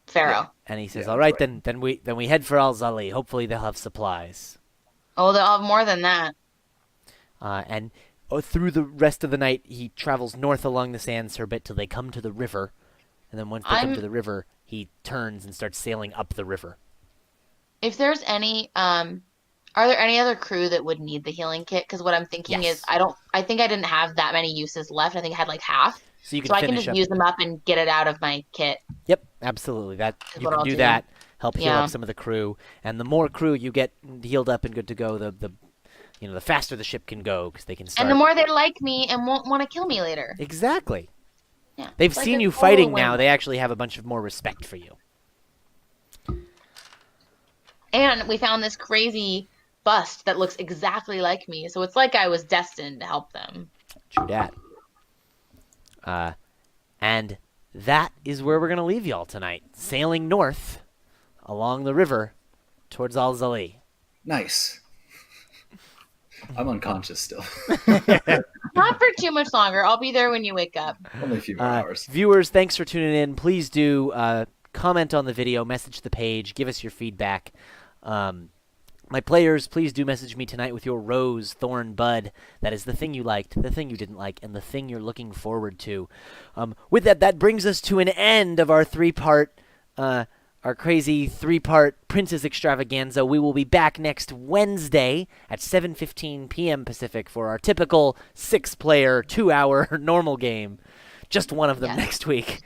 Pharaoh. Yeah. And he says, Yeah, all right, right. then we head for Al-Zali. Hopefully they'll have supplies. Oh, they'll have more than that. And through the rest of the night, he travels north along the sands for a bit till they come to the river. And then once they come to the river, he turns and starts sailing up the river. If there's any... Are there any other crew that would need the healing kit? Because what I'm thinking Yes. is, I think I didn't have that many uses left. I think I had like half. So you can So I can finish just up. use them up and get it out of my kit. Yep, absolutely. That Is you what can I'll do do. that. Help heal Yeah. up some of the crew, and the more crew you get healed up and good to go, the faster the ship can go because they can start. And the more they like me and won't want to kill me later. Exactly. Yeah. They've It's like seen a you total fighting win. now. They actually have a bunch of more respect for you. And we found this crazy bust that looks exactly like me. So it's like I was destined to help them. True dat. And that is where we're going to leave y'all tonight, sailing north along the river towards Al-Zali. Nice. I'm unconscious still. Not for too much longer. I'll be there when you wake up. Only a few more hours. Viewers, thanks for tuning in. Please do comment on the video, message the page, give us your feedback. My players, please do message me tonight with your rose, thorn, bud. That is the thing you liked, the thing you didn't like, and the thing you're looking forward to. With that, that brings us to an end of our our crazy three-part Princess Extravaganza. We will be back next Wednesday at 7:15 p.m. Pacific for our typical 6-player, 2-hour normal game. Just one of them next week.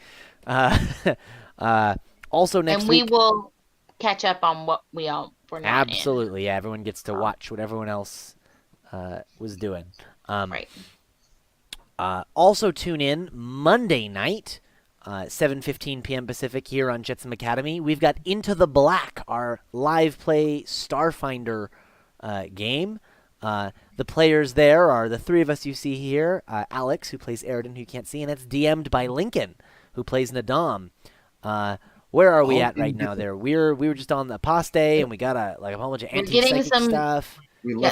Also next week... And we will catch up on what we all were not Absolutely, yeah. Everyone gets to watch what everyone else was doing. Right. Also tune in Monday night, 7:15 p.m. Pacific here on Jetsam Academy. We've got Into the Black, our live play Starfinder game. The players there are the three of us you see here. Alex, who plays Aridin, who you can't see, and it's DM'd by Lincoln, who plays Nadam. Where are we at right now? There, we were just on the aposte, and we got a whole bunch of anti-psychic stuff. We're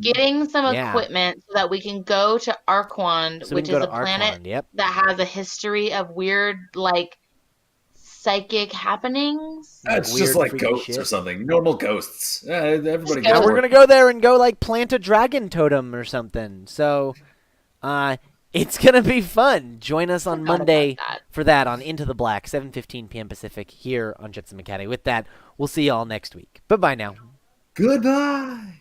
getting some equipment so that we can go to Arquand, which is a planet that has a history of weird, psychic happenings. It's just like ghosts or something. Normal ghosts. Everybody goes. Now we're gonna go there and go plant a dragon totem or something. So, it's gonna be fun. Join us on Monday for that on Into the Black, 7:15 p.m. Pacific here on Jetsam Academy. With that, we'll see y'all next week. Bye bye now. Goodbye.